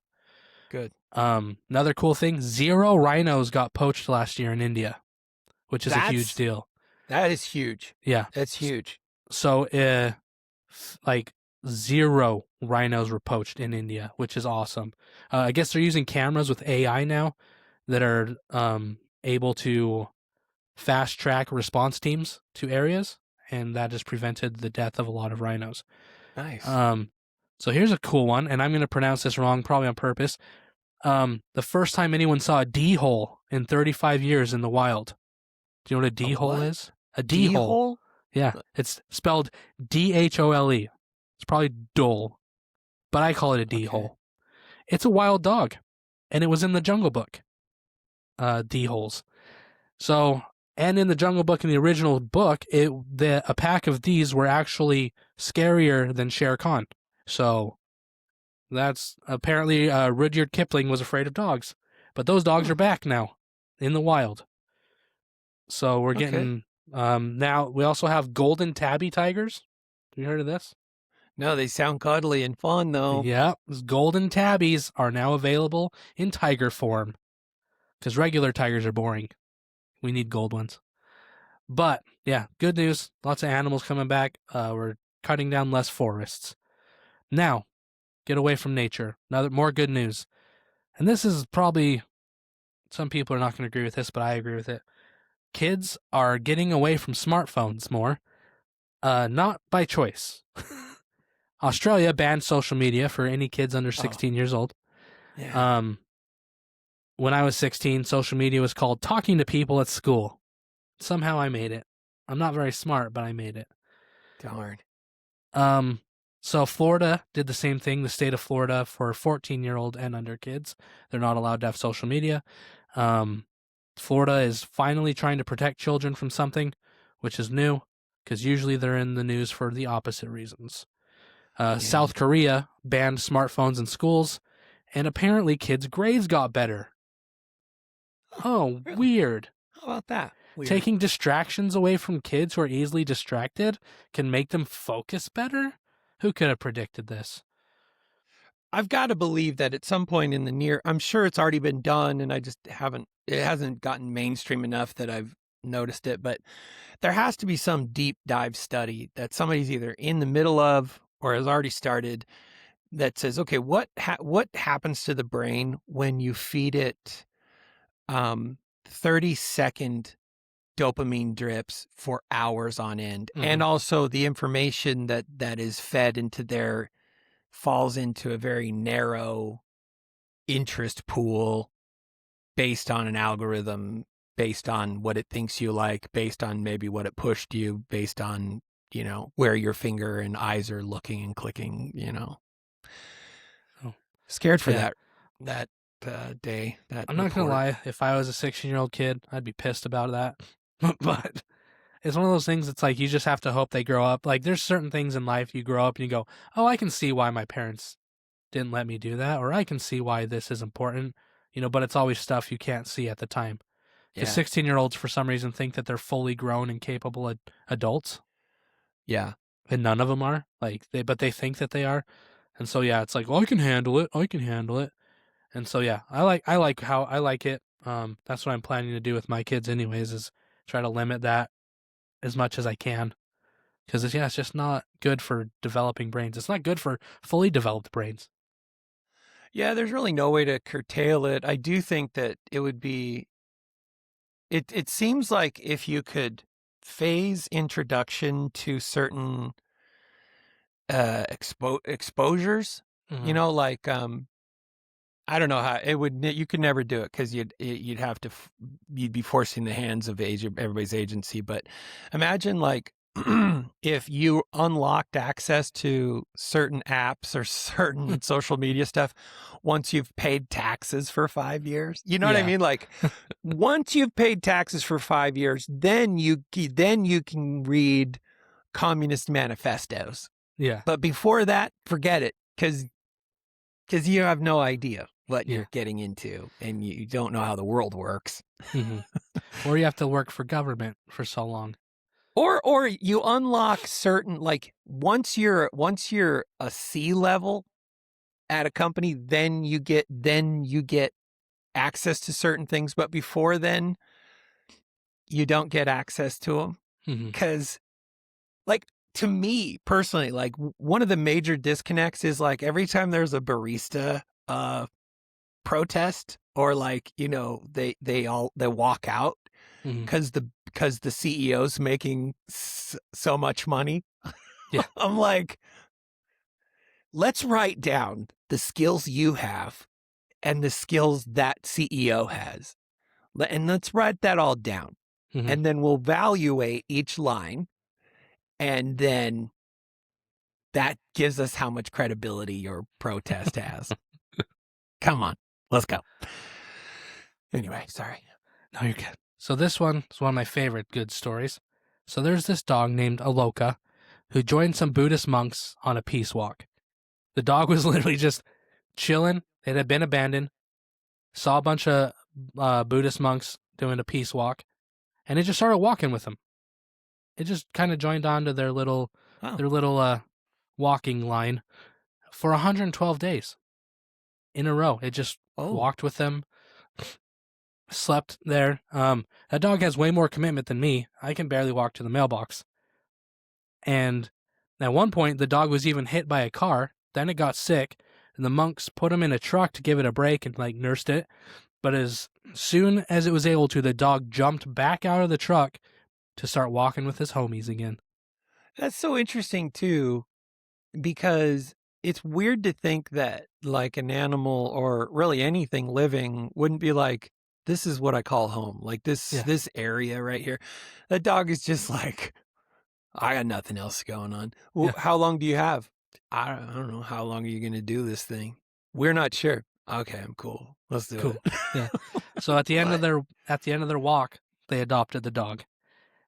Good.
Another cool thing, 0 rhinos got poached last year in India, which is a huge deal.
That is huge.
Yeah.
That's huge.
So, 0 rhinos were poached in India, which is awesome. I guess they're using cameras with AI now that are able to fast track response teams to areas, and that has prevented the death of a lot of rhinos.
Nice.
So here's a cool one, and I'm going to pronounce this wrong, probably on purpose. The first time anyone saw a D-hole in 35 years in the wild. Do you know what a D-hole
what?
is? A D-hole.
D-hole?
Yeah, it's spelled D-H-O-L-E. It's probably dull, but I call it a D-hole.
Okay.
It's a wild dog, and it was in the Jungle Book, D-holes. So, and in the Jungle Book, in the original book, a pack of these were actually scarier than Shere Khan. So, that's apparently Rudyard Kipling was afraid of dogs, but those dogs are back now in the wild. So we're getting now. We also have golden tabby tigers. Have you heard of this?
No, they sound cuddly and fun though.
Yeah, golden tabbies are now available in tiger form because regular tigers are boring. We need gold ones. But yeah, good news. Lots of animals coming back. We're cutting down less forests. Now, get away from nature. More good news. And this is probably, some people are not going to agree with this, but I agree with it. Kids are getting away from smartphones more. Not by choice. Australia banned social media for any kids under 16 years old.
Yeah.
When I was 16, social media was called talking to people at school. Somehow I made it. I'm not very smart, but I made it.
Darn.
So Florida did the same thing, the state of Florida, for 14-year-old and under kids. They're not allowed to have social media. Florida is finally trying to protect children from something, which is new, because usually they're in the news for the opposite reasons. South Korea banned smartphones in schools, and apparently kids' grades got better. Oh,
really?
Weird.
How about that? Weird.
Taking distractions away from kids who are easily distracted can make them focus better? Who could have predicted this?
I've got to believe that at some point in the near, I'm sure it's already been done and I just it hasn't gotten mainstream enough that I've noticed it, but there has to be some deep dive study that somebody's either in the middle of or has already started that says, okay, what happens to the brain when you feed it 30-second dopamine drips for hours on end, and also the information that is fed into there falls into a very narrow interest pool based on an algorithm, based on what it thinks you like, based on maybe what it pushed you, based on, where your finger and eyes are looking and clicking, Scared for that day.
I'm not going to lie. If I was a 16-year-old kid, I'd be pissed about that. But it's one of those things, it's like you just have to hope they grow up. Like there's certain things in life you grow up and you go, oh, I can see why my parents didn't let me do that, or I can see why this is important, but it's always stuff you can't see at the time. Because 16-year-olds, for some reason, think that they're fully grown and capable adults.
Yeah.
And none of them are. But they think that they are. And so, yeah, it's like, well, I can handle it. And so, yeah, I like it. That's what I'm planning to do with my kids anyways, is try to limit that as much as I can. Because, it's just not good for developing brains. It's not good for fully developed brains.
Yeah, there's really no way to curtail it. I do think that it would be, it seems like if you could phase introduction to certain exposures, like, I don't know how it would, you could never do it because you'd be forcing the hands of everybody's agency. But imagine like if you unlocked access to certain apps or certain social media stuff once you've paid taxes for 5 years. You know what I mean? Like once you've paid taxes for 5 years, then you can read communist manifestos.
Yeah.
But before that, forget it, because you have no idea what you're getting into and you don't know how the world works.
Or you have to work for government for so long.
Or you unlock certain, like once you're a C level at a company, then you get access to certain things, but before then you don't get access to them because like to me personally, like one of the major disconnects is like every time there's a barista protest or like, you know, they walk out because the CEO's making so much money.
Yeah.
I'm like, let's write down the skills you have and the skills that CEO has. And let's write that all down. And then we'll evaluate each line. And then that gives us how much credibility your protest has. Come on, let's go. Anyway, sorry.
No, you're good. So this one is one of my favorite good stories. So there's this dog named Aloka who joined some Buddhist monks on a peace walk. The dog was literally just chilling. It had been abandoned. Saw a bunch of Buddhist monks doing a peace walk, and it just started walking with them. It just kind of joined on to their little walking line for 112 days in a row. It just walked with them, slept there. That dog has way more commitment than me. I can barely walk to the mailbox. And at one point, the dog was even hit by a car. Then it got sick, and the monks put him in a truck to give it a break and like nursed it. But as soon as it was able to, the dog jumped back out of the truck to start walking with his homies again.
That's so interesting too, because it's weird to think that like an animal or really anything living wouldn't be like, this is what I call home. Like this area right here. That dog is just like, I got nothing else going on. Well, how long do you have? I don't know. How long are you going to do this thing? We're not sure. Okay, I'm cool. Let's do it.
Yeah. So at the end of their walk, they adopted the dog.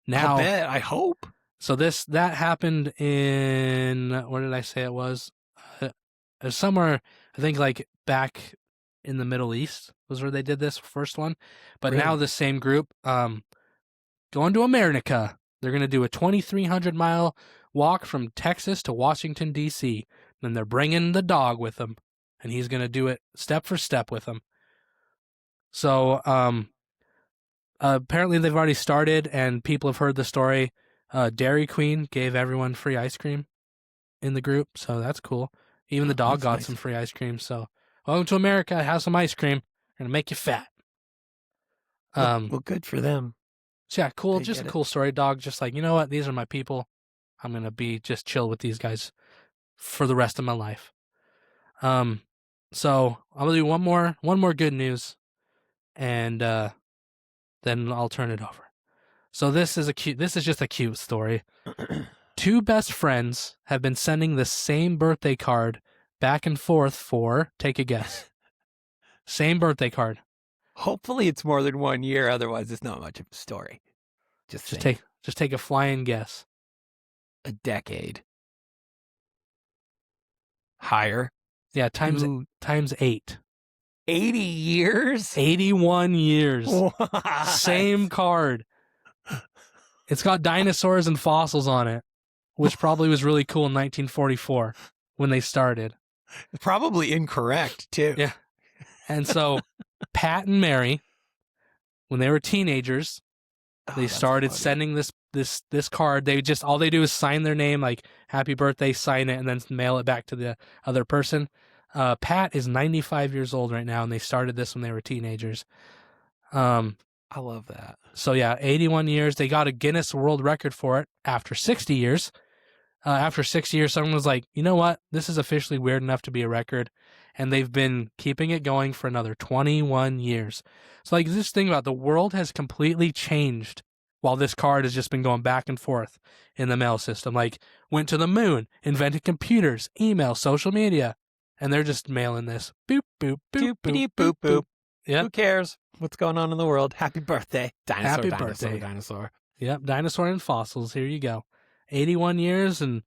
Now,
I hope.
So that happened in, where did I say it was? It was somewhere, I think like back in the Middle East was where they did this first one. But now the same group, going to America. They're going to do a 2,300-mile walk from Texas to Washington, D.C. And they're bringing the dog with them. And he's going to do it step for step with them. So apparently they've already started, and people have heard the story. Dairy Queen gave everyone free ice cream in the group, so that's cool. Even the dog got some free ice cream. So, welcome to America. Have some ice cream. We're going to make you fat.
Well, good for them.
So yeah, cool. Just a cool story. Dog just like, you know what? These are my people. I'm going to be just chill with these guys for the rest of my life. So I'm going to do one more good news, and then I'll turn it over. So this is just a cute story. Two best friends have been sending the same birthday card back and forth for, take a guess. Same birthday card.
Hopefully it's more than 1 year, otherwise it's not much of a story. Just
take a flying guess.
A decade. Higher.
Yeah, times 8.
80 years?
81 years.
What?
Same card. It's got dinosaurs and fossils on it, which probably was really cool in 1944 when they started.
Probably incorrect, too.
Yeah. And so Pat and Mary, when they were teenagers, they started sending this card. All they do is sign their name, like happy birthday, sign it, and then mail it back to the other person. Pat is 95 years old right now, and they started this when they were teenagers.
I love that.
So yeah, 81 years. They got a Guinness World Record for it after 60 years. After 6 years, someone was like, you know what? This is officially weird enough to be a record. And they've been keeping it going for another 21 years. So like this thing about the world has completely changed while this card has just been going back and forth in the mail system. Like went to the moon, invented computers, email, social media. And they're just mailing this. Boop, boop, boop, boop, boop, boop.
Yeah. Who cares what's going on in the world? Happy birthday.
Birthday.
Dinosaur.
Yep, dinosaur and fossils. Here you go. 81 years, and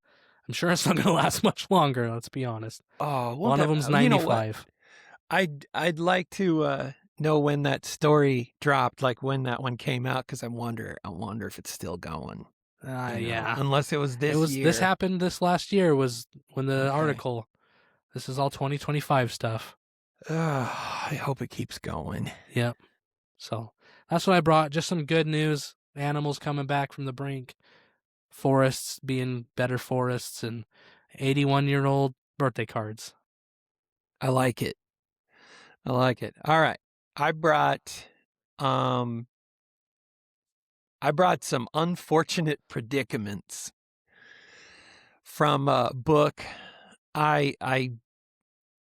I'm sure it's not going to last much longer, let's be honest.
Oh, well,
one of them's 95.
You know what? I'd like to know when that story dropped, like when that one came out, because I wonder if it's still going.
Yeah.
Unless it was this year.
This happened this last year was when the article. This is all 2025 stuff.
I hope it keeps going.
Yep. So that's what I brought. Just some good news. Animals coming back from the brink. forests being better forests and 81-year-old birthday cards.
I like it. I like it. All right. I brought some unfortunate predicaments from a book. I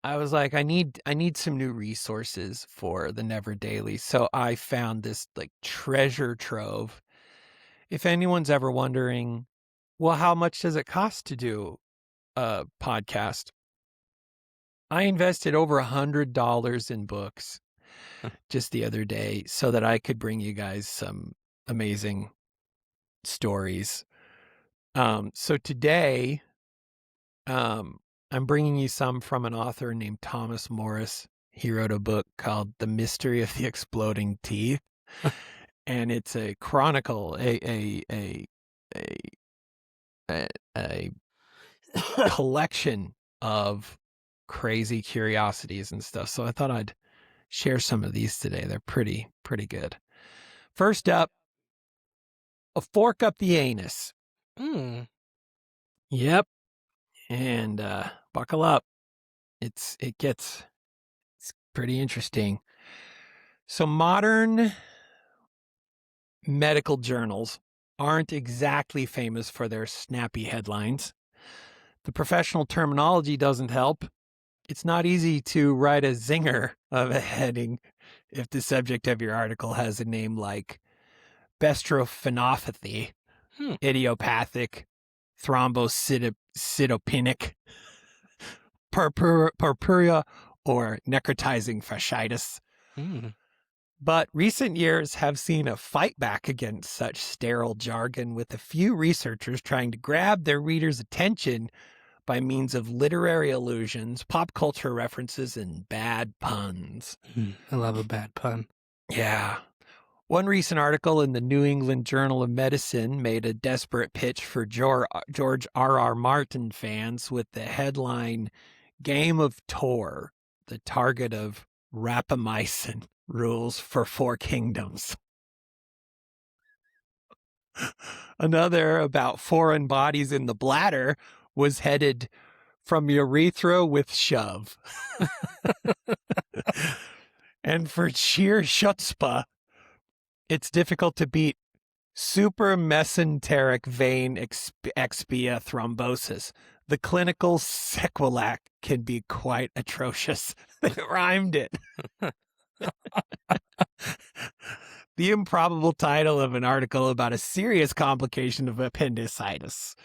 was like, I need some new resources for the Neverdaily. So I found this like treasure trove. If anyone's ever wondering, well, how much does it cost to do a podcast? I invested over $100 in books just the other day so that I could bring you guys some amazing stories. So today, I'm bringing you some from an author named Thomas Morris. He wrote a book called The Mystery of the Exploding Teeth. And it's a chronicle, a collection of crazy curiosities and stuff. So I thought I'd share some of these today. They're pretty good. First up, a fork up the anus. Yep. And buckle up. It's pretty interesting. So modern medical journals aren't exactly famous for their snappy headlines. The professional terminology doesn't help. It's not easy to write a zinger of a heading if the subject of your article has a name like bestrophenopathy, idiopathic, thrombocytopenic, purpura, or necrotizing fasciitis. But recent years have seen a fight back against such sterile jargon, with a few researchers trying to grab their readers' attention by means of literary allusions, pop culture references, and bad puns.
I love a bad pun.
Yeah. One recent article in the New England Journal of Medicine made a desperate pitch for George R.R. Martin fans with the headline, Game of Tor, the target of rapamycin rules for 4 kingdoms. Another about foreign bodies in the bladder was headed from urethra with shove. And for sheer chutzpah, it's difficult to beat supramesenteric vein expia thrombosis. The clinical sequelae can be quite atrocious. They rhymed it. The improbable title of an article about a serious complication of appendicitis.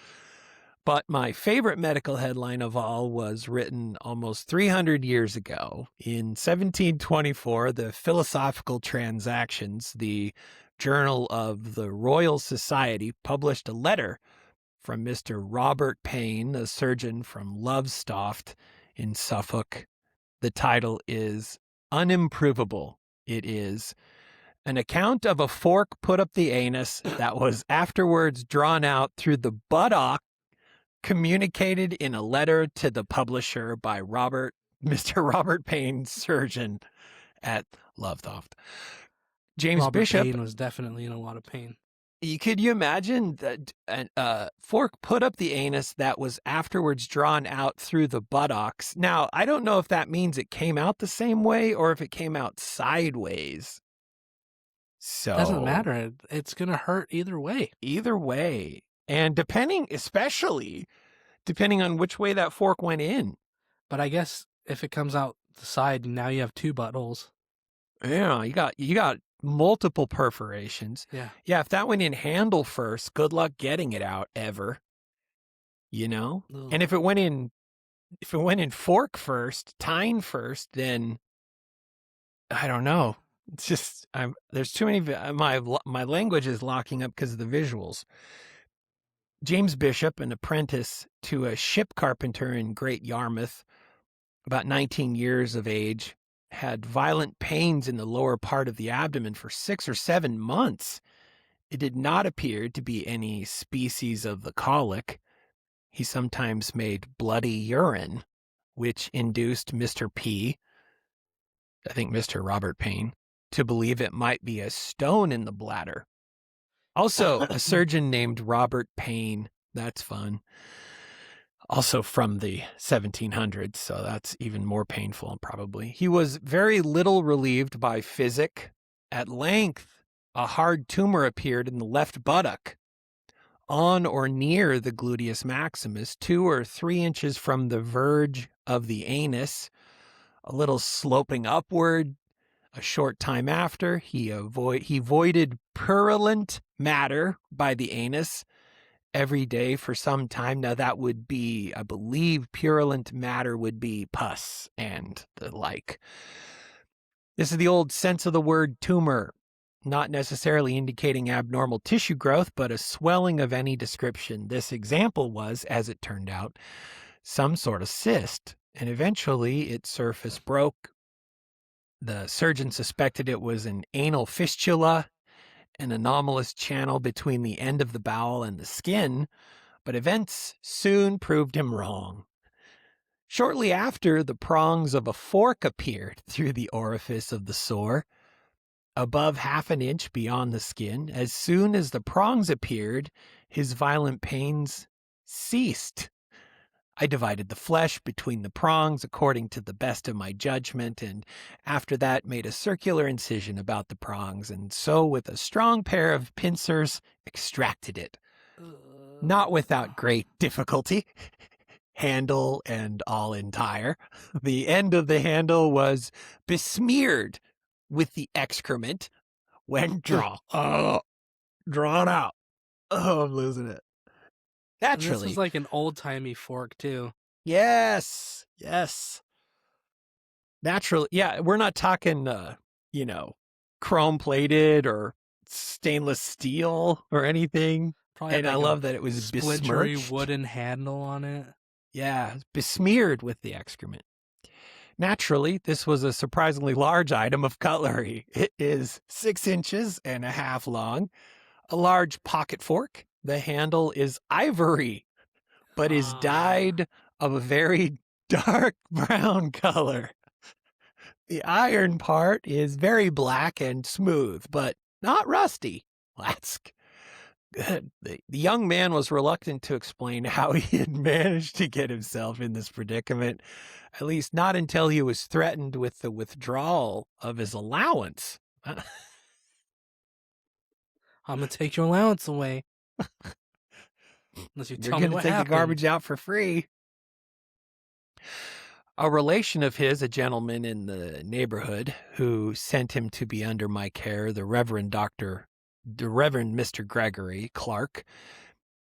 But my favorite medical headline of all was written almost 300 years ago. In 1724, the Philosophical Transactions, the Journal of the Royal Society, published a letter from Mr. Robert Payne, a surgeon from Lowestoft in Suffolk. The title is Unimprovable. It is an account of a fork put up the anus that was afterwards drawn out through the buttock, communicated in a letter to the publisher by Mr. Robert Payne, surgeon at Lowestoft. James
Robert
Bishop
Payne was definitely in a lot of pain.
Could you imagine that a fork put up the anus that was afterwards drawn out through the buttocks? Now, I don't know if that means it came out the same way or if it came out sideways. So
Doesn't matter. It's going to hurt either way.
Either way. And especially depending on which way that fork went in.
But I guess if it comes out the side, now you have 2 buttholes.
Yeah, you got multiple perforations.
Yeah.
Yeah, if that went in handle first, good luck getting it out ever. You know?
Ugh.
And if it went in fork first, tine first, then I don't know. It's just there's too many my language is locking up because of the visuals. James Bishop, an apprentice to a ship carpenter in Great Yarmouth, about 19 years of age, had violent pains in the lower part of the abdomen for 6 or 7 months. It did not appear to be any species of the colic. He sometimes made bloody urine, which induced Mr. P, I think Mr. Robert Payne, to believe it might be a stone in the bladder. Also, a surgeon named Robert Payne. That's fun. Also from the 1700s, so that's even more painful, probably. He was very little relieved by physic. At length, a hard tumor appeared in the left buttock, on or near the gluteus maximus, 2 or 3 inches from the verge of the anus, a little sloping upward. A short time after, he voided purulent matter by the anus every day for some time. Now that would be, I believe, purulent matter would be pus and the like. This is the old sense of the word tumor, not necessarily indicating abnormal tissue growth, but a swelling of any description. This example was, as it turned out, some sort of cyst, and eventually its surface broke. The surgeon suspected it was an anal fistula, an anomalous channel between the end of the bowel and the skin, but events soon proved him wrong. Shortly after, the prongs of a fork appeared through the orifice of the sore, above half an inch beyond the skin. As soon as the prongs appeared, his violent pains ceased. I divided the flesh between the prongs according to the best of my judgment, and after that made a circular incision about the prongs, and so with a strong pair of pincers extracted it. Not without great difficulty. Handle and all entire. The end of the handle was besmeared with the excrement when drawn out. Oh, I'm losing it. Naturally.
And this is like an old-timey fork, too.
Yes. Naturally. Yeah, we're not talking, chrome-plated or stainless steel or anything.
Probably
And
like
I love that it was
splintery
besmirched.
wooden handle on it.
Yeah, besmeared with the excrement. Naturally, this was a surprisingly large item of cutlery. It is 6 inches and a half long, a large pocket fork. The handle is ivory, but is dyed of a very dark brown color. The iron part is very black and smooth, but not rusty. That's good. The young man was reluctant to explain how he had managed to get himself in this predicament, at least not until he was threatened with the withdrawal of his allowance.
I'm going to take your allowance away. Unless you tell me what
take
happened.
the garbage out for free. A relation of his, a gentleman in the neighborhood, who sent him to be under my care, the Reverend Mr. Gregory Clark,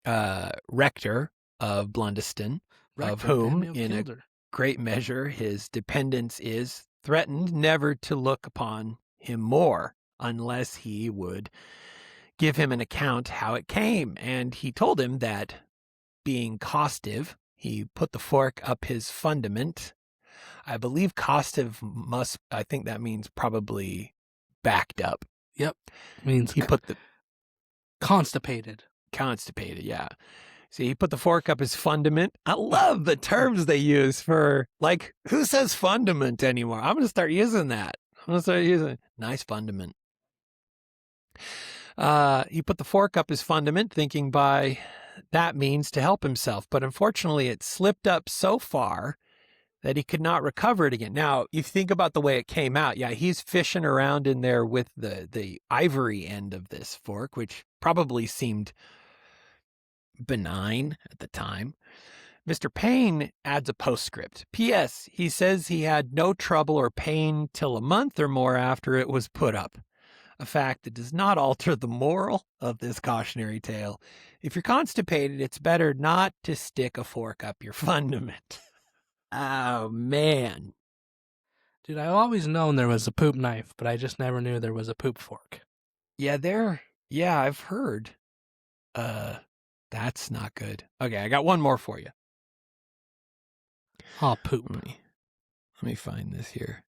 rector of Blundeston, of whom, in a great measure, his dependence is, threatened never to look upon him more, unless he would give him an account how it came. And he told him that, being costive, he put the fork up his fundament. I believe costive I think that means probably backed up.
Yep. Means
he put the
constipated.
Constipated, yeah. See, he put the fork up his fundament. I love the terms they use for, like, who says fundament anymore? I'm going to start using that. Nice fundament. He put the fork up his fundament, thinking by that means to help himself. But unfortunately, it slipped up so far that he could not recover it again. Now, you think about the way it came out. Yeah, he's fishing around in there with the ivory end of this fork, which probably seemed benign at the time. Mr. Payne adds a postscript. P.S. He says he had no trouble or pain till a month or more after it was put up. A fact that does not alter the moral of this cautionary tale. If you're constipated, it's better not to stick a fork up your fundament. Oh, man.
Dude, I've always known there was a poop knife, but I just never knew there was a poop fork.
Yeah, I've heard. That's not good. Okay, I got one more for you.
Oh, poop.
Let me find this here.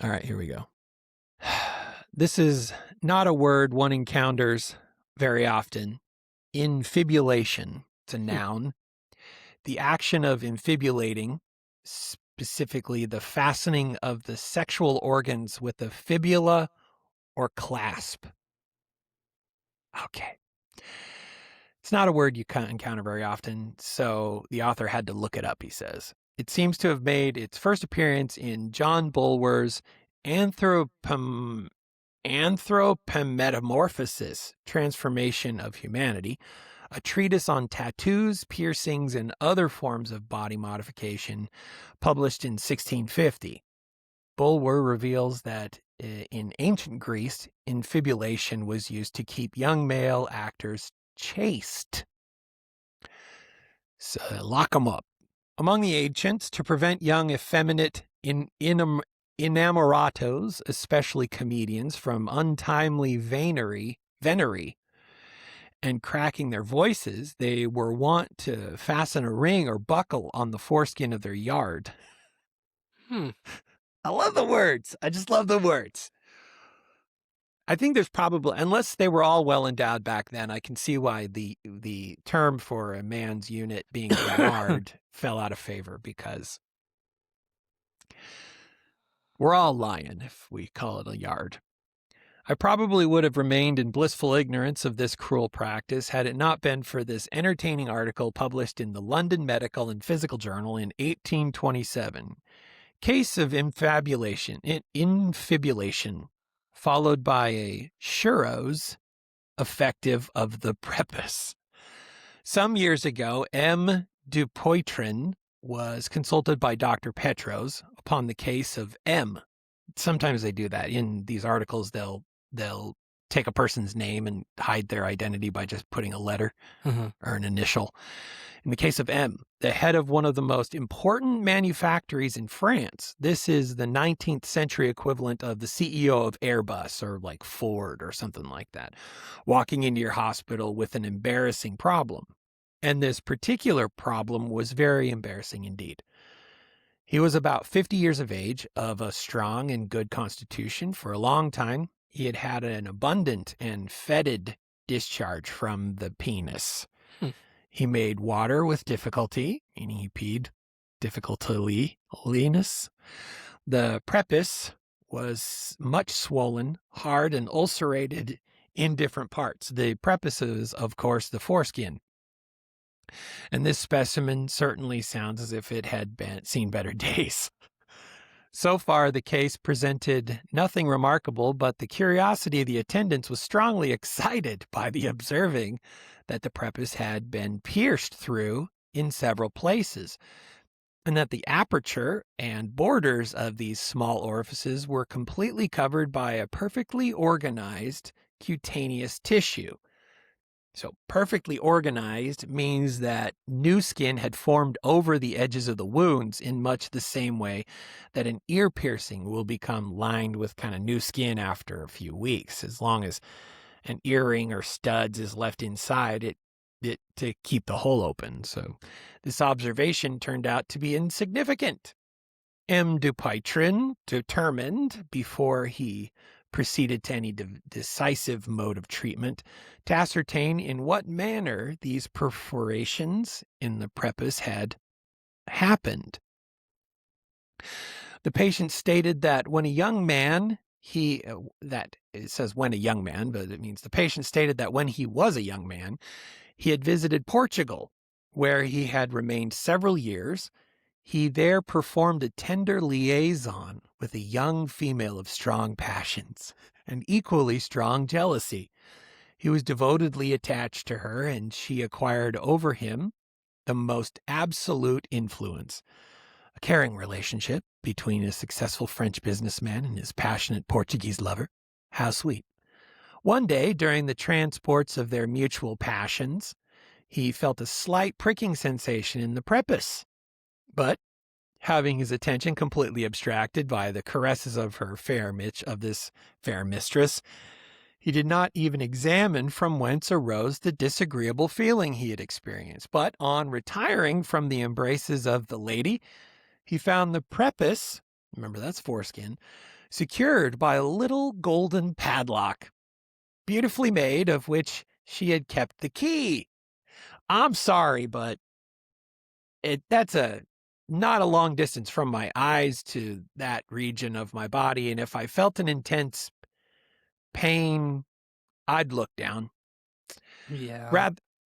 All right, here we go. This is not a word one encounters very often. Infibulation. It's a noun. The action of infibulating, specifically the fastening of the sexual organs with a fibula or clasp. Okay. It's not a word you encounter very often, so the author had to look it up, he says. It seems to have made its first appearance in John Bulwer's Anthropometamorphosis, Transformation of Humanity, a treatise on tattoos, piercings, and other forms of body modification, published in 1650. Bulwer reveals that in ancient Greece, infibulation was used to keep young male actors chaste. So lock them up. Among the ancients, to prevent young effeminate inamoratos, especially comedians, from untimely venery and cracking their voices, they were wont to fasten a ring or buckle on the foreskin of their yard. I love the words. I just love the words. I think there's probably, unless they were all well endowed back then, I can see why the term for a man's unit being a yard fell out of favor, because we're all lying if we call it a yard. I probably would have remained in blissful ignorance of this cruel practice had it not been for this entertaining article published in the London Medical and Physical Journal in 1827. Case of infibulation, followed by a Shuros effective of the prepuce. Some years ago, M. Dupoitrin was consulted by Dr. Petros upon the case of M. Sometimes they do that. In these articles, they'll take a person's name and hide their identity by just putting a letter or an initial. In the case of M, the head of one of the most important manufactories in France, this is the 19th century equivalent of the CEO of Airbus or like Ford or something like that, walking into your hospital with an embarrassing problem. And this particular problem was very embarrassing indeed. He was about 50 years of age, of a strong and good constitution. For a long time, he had had an abundant and fetid discharge from the penis. He made water with difficulty, meaning he peed difficultiness. The prepuce was much swollen, hard, and ulcerated in different parts. The prepuce is, of course, the foreskin. And this specimen certainly sounds as if it had seen better days. So far, the case presented nothing remarkable, but the curiosity of the attendants was strongly excited by the observing that the prepuce had been pierced through in several places, and that the aperture and borders of these small orifices were completely covered by a perfectly organized cutaneous tissue. So perfectly organized means that new skin had formed over the edges of the wounds in much the same way that an ear piercing will become lined with kind of new skin after a few weeks. As long as an earring or studs is left inside it to keep the hole open. So this observation turned out to be insignificant. M. Dupoitrin determined, before he proceeded to any decisive mode of treatment, to ascertain in what manner these perforations in the prepuce had happened. The patient stated that when a young man, that it says when a young man, but it means the patient stated that when he was a young man, he had visited Portugal, where he had remained several years. He there performed a tender liaison with a young female of strong passions and equally strong jealousy. He was devotedly attached to her, and she acquired over him the most absolute influence. A caring relationship between a successful French businessman and his passionate Portuguese lover. How sweet. One day, during the transports of their mutual passions, he felt a slight pricking sensation in the prepuce. But, having his attention completely abstracted by the caresses of this fair mistress, he did not even examine from whence arose the disagreeable feeling he had experienced. But on retiring from the embraces of the lady, he found the prepuce, remember that's foreskin, secured by a little golden padlock, beautifully made, of which she had kept the key. I'm sorry, but that's not a long distance from my eyes to that region of my body, and if I felt an intense pain, I'd look down.
Yeah.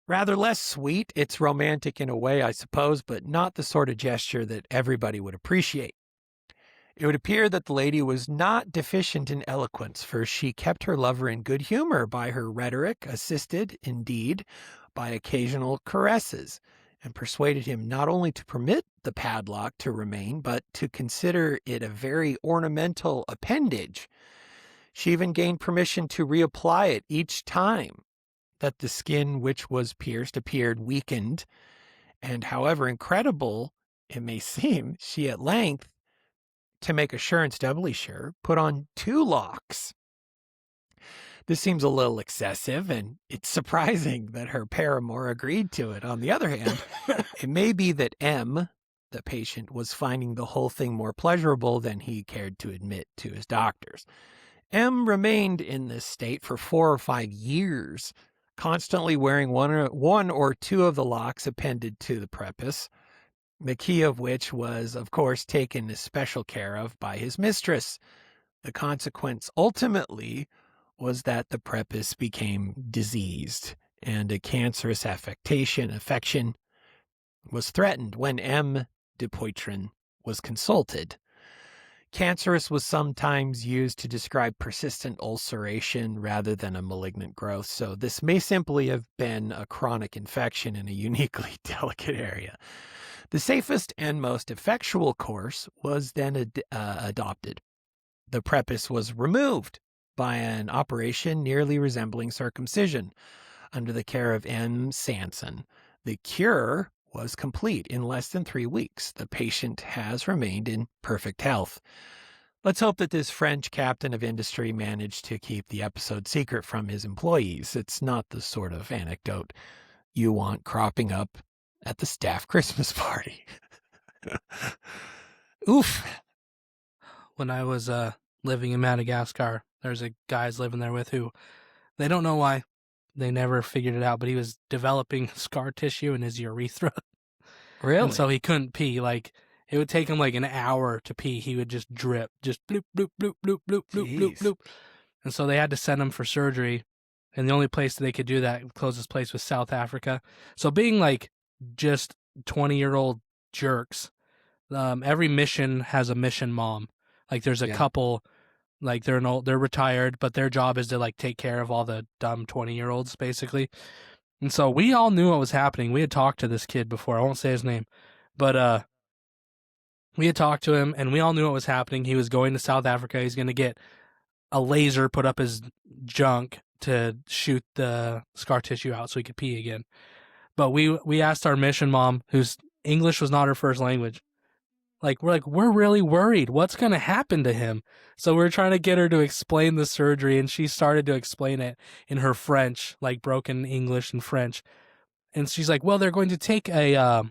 Rather less sweet. It's romantic in a way, I suppose, but not the sort of gesture that everybody would appreciate. It would appear that the lady was not deficient in eloquence, for she kept her lover in good humor by her rhetoric, assisted, indeed, by occasional caresses, and persuaded him not only to permit the padlock to remain, but to consider it a very ornamental appendage. She even gained permission to reapply it each time that the skin which was pierced appeared weakened, and however incredible it may seem, she at length, to make assurance doubly sure, put on 2 locks. This seems a little excessive, and it's surprising that her paramour agreed to it. On the other hand, it may be that M, the patient, was finding the whole thing more pleasurable than he cared to admit to his doctors. M remained in this state for 4 or 5 years, constantly wearing one or two of the locks appended to the prepuce, the key of which was, of course, taken especial care of by his mistress. The consequence ultimately was that the prepuce became diseased, and a cancerous affection was threatened when M. de Poitrin was consulted. Cancerous was sometimes used to describe persistent ulceration rather than a malignant growth, so this may simply have been a chronic infection in a uniquely delicate area. The safest and most effectual course was then adopted. The prepuce was removed by an operation nearly resembling circumcision under the care of M. Sanson. The cure was complete in less than 3 weeks. The patient has remained in perfect health. Let's hope that this French captain of industry managed to keep the episode secret from his employees. It's not the sort of anecdote you want cropping up at the staff Christmas party. Oof.
When I was living in Madagascar, there's a guy I was living there with who, they don't know why, they never figured it out, but he was developing scar tissue in his urethra.
Really?
And so he couldn't pee. Like, it would take him like an hour to pee. He would just drip, just bloop, bloop, bloop, bloop, bloop, bloop, bloop, bloop. And so they had to send him for surgery. And the only place that they could do that, the closest place, was South Africa. So being like just 20-year-old jerks, every mission has a mission mom. Like there's a couple, like they're retired, but their job is to like take care of all the dumb 20-year-olds basically. And so we all knew what was happening. We had talked to this kid before. I won't say his name, but we had talked to him and we all knew what was happening. He was going to South Africa. He's going to get a laser put up his junk to shoot the scar tissue out so he could pee again. But we asked our mission mom, whose English was not her first language, we're really worried. What's going to happen to him? So we're trying to get her to explain the surgery, and she started to explain it in her French, like broken English and French. And she's like, well, they're going to take a,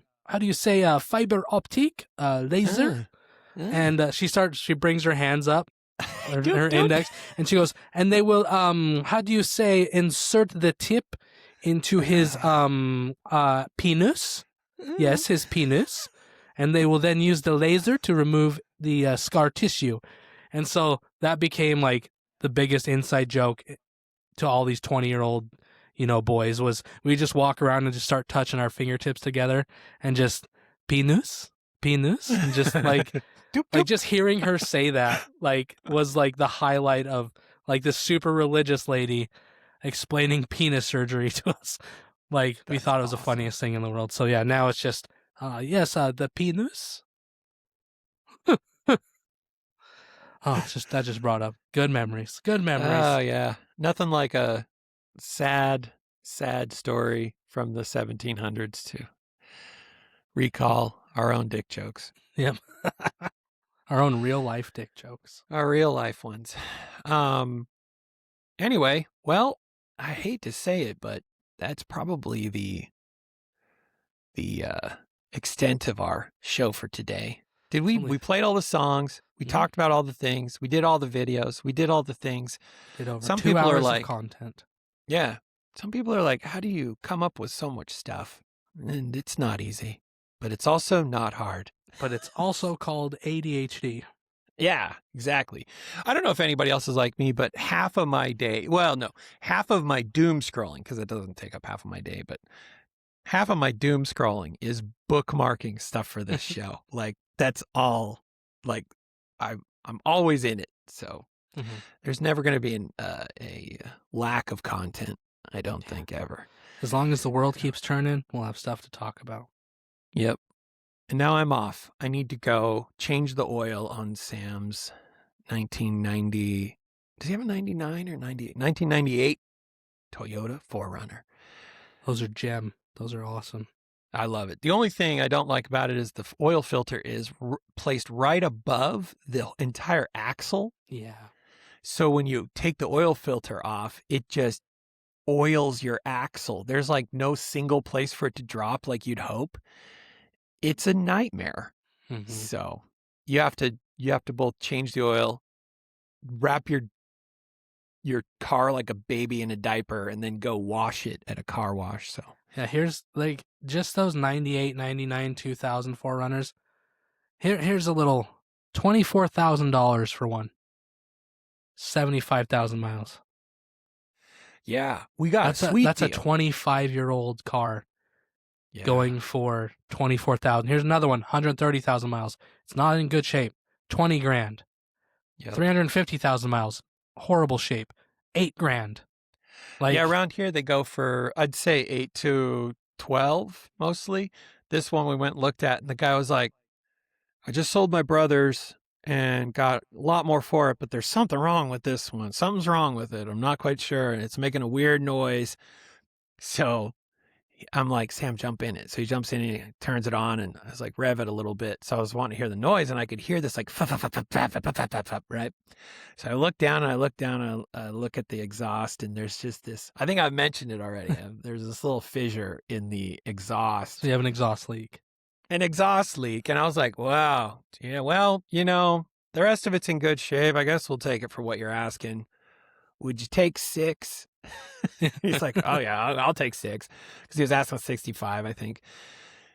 fiber optic laser. And she brings her hands up, her index, and she goes, and they will, insert the tip into his penis. Yes, his penis. And they will then use the laser to remove the scar tissue. And so that became like the biggest inside joke to all these 20-year-old, boys, was we just walk around and just start touching our fingertips together and just penis, and just like, like just hearing her say that was like the highlight of like this super religious lady explaining penis surgery to us. Like we thought it was the funniest thing in the world. So yeah, now it's just, the penis. That just brought up good memories. Good memories.
Oh, yeah. Nothing like a sad story from the 1700s to recall our own dick jokes.
Yep. Our own real life dick jokes.
Our real life ones. Anyway, well, I hate to say it, but that's probably the extent of our show for today. We played all the songs, we talked about all the things, we did all the videos, we did all the things.
Did over
some
2
people
hours
are like,
of content.
Yeah. Some people are like, how do you come up with so much stuff? And it's not easy, but it's also not hard.
But it's also called ADHD.
Yeah, exactly. I don't know if anybody else is like me, but half of my day, well, no, half of my doom scrolling, because it doesn't take up half of my day, but half of my doom scrolling is bookmarking stuff for this show. Like, that's all, like, I'm always in it. So there's never going to be a lack of content, I don't think, ever.
As long as the world keeps turning, we'll have stuff to talk about.
Yep. And now I'm off. I need to go change the oil on Sam's 1990. Does he have a 99 or 98? 1998 Toyota 4Runner.
Those are gem. Those are awesome.
I love it. The only thing I don't like about it is the oil filter is placed right above the entire axle.
Yeah.
So when you take the oil filter off, it just oils your axle. There's like no single place for it to drop like you'd hope. It's a nightmare. So you have to both change the oil, wrap your car like a baby in a diaper, and then go wash it at a car wash. So
yeah, here's like just those 98, 99, 2000 4Runners. Here's a little $24,000 for one. 75,000 miles.
Yeah, we got
that's
a sweet
That's
deal.
a 25-year-old car
Yeah.
going for 24,000. Here's another one, 130,000 miles. It's not in good shape. 20 grand.
Yep.
350,000 miles. Horrible shape. 8 grand. Like,
yeah, around here they go for, I'd say 8 to 12 mostly. This one we went and looked at, and the guy was like, I just sold my brother's and got a lot more for it, but there's something wrong with this one. Something's wrong with it. I'm not quite sure. And it's making a weird noise. So I'm like, Sam, jump in it. So he jumps in and he turns it on, and I was like, rev it a little bit. So I was wanting to hear the noise, and I could hear this like, right? So I look down and I look at the exhaust, and there's just this, I think I've mentioned it already. There's this little fissure in the exhaust.
so you have an exhaust leak.
And I was like, wow, yeah, well, the rest of it's in good shape. I guess we'll take it for what you're asking. Would you take 6? He's like, oh yeah, I'll take 6, because he was asking 65, I think.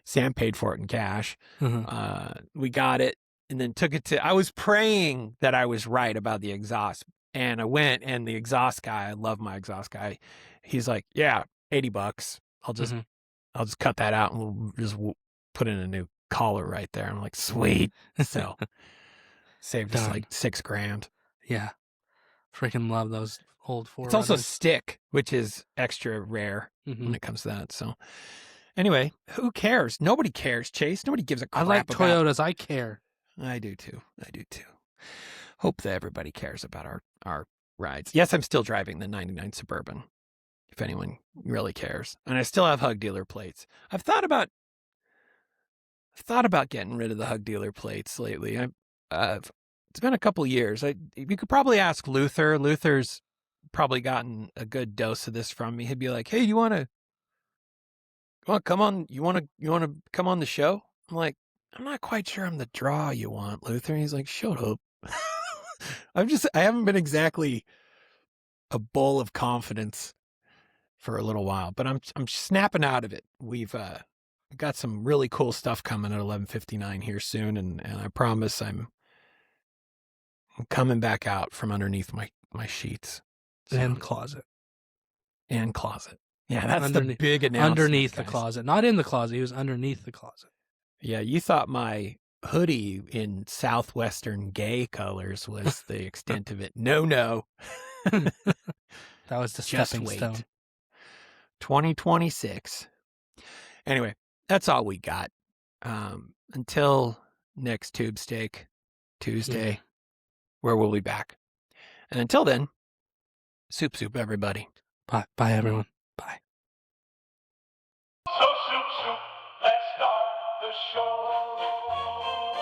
Sam paid for it in cash. We got it, and then took it to, I was praying that I was right about the exhaust, and I went, and the exhaust guy, I love my exhaust guy, he's like, yeah, $80. I'll just cut that out, and we'll just put in a new collar right there. I'm like, sweet. So saved us like 6 grand.
Yeah. Freaking love those old 4Runners.
It's also stick, which is extra rare when it comes to that. So anyway, who cares? Nobody cares, Chase. Nobody gives a crap.
I like
about
Toyotas. I care.
I do too. Hope that everybody cares about our rides. Yes, I'm still driving the 99 Suburban, if anyone really cares. And I still have Hug Dealer plates. I've thought about getting rid of the Hug Dealer plates lately. It's been a couple years. You could probably ask Luther. Luther's probably gotten a good dose of this from me. He'd be like, "Hey, you want to come on? You want to come on the show?" I'm like, "I'm not quite sure I'm the draw you want, Luther." And he's like, "Shut up." I haven't been exactly a bull of confidence for a little while, but I'm snapping out of it. We've got some really cool stuff coming at 11:59 here soon, and I promise I'm coming back out from underneath my sheets. So,
And closet.
Yeah, that's the big announcement.
Underneath
guys.
the closet. Not in the closet. He was underneath the closet.
Yeah, you thought my hoodie in southwestern gay colors was the extent of it. No.
That was the
Just
stepping
wait.
stone.
2026. Anyway, that's all we got. Until next Tube Steak Tuesday, where we'll be back. And until then, soup, everybody.
Bye, everyone. Bye.
So, soup, let's start the show.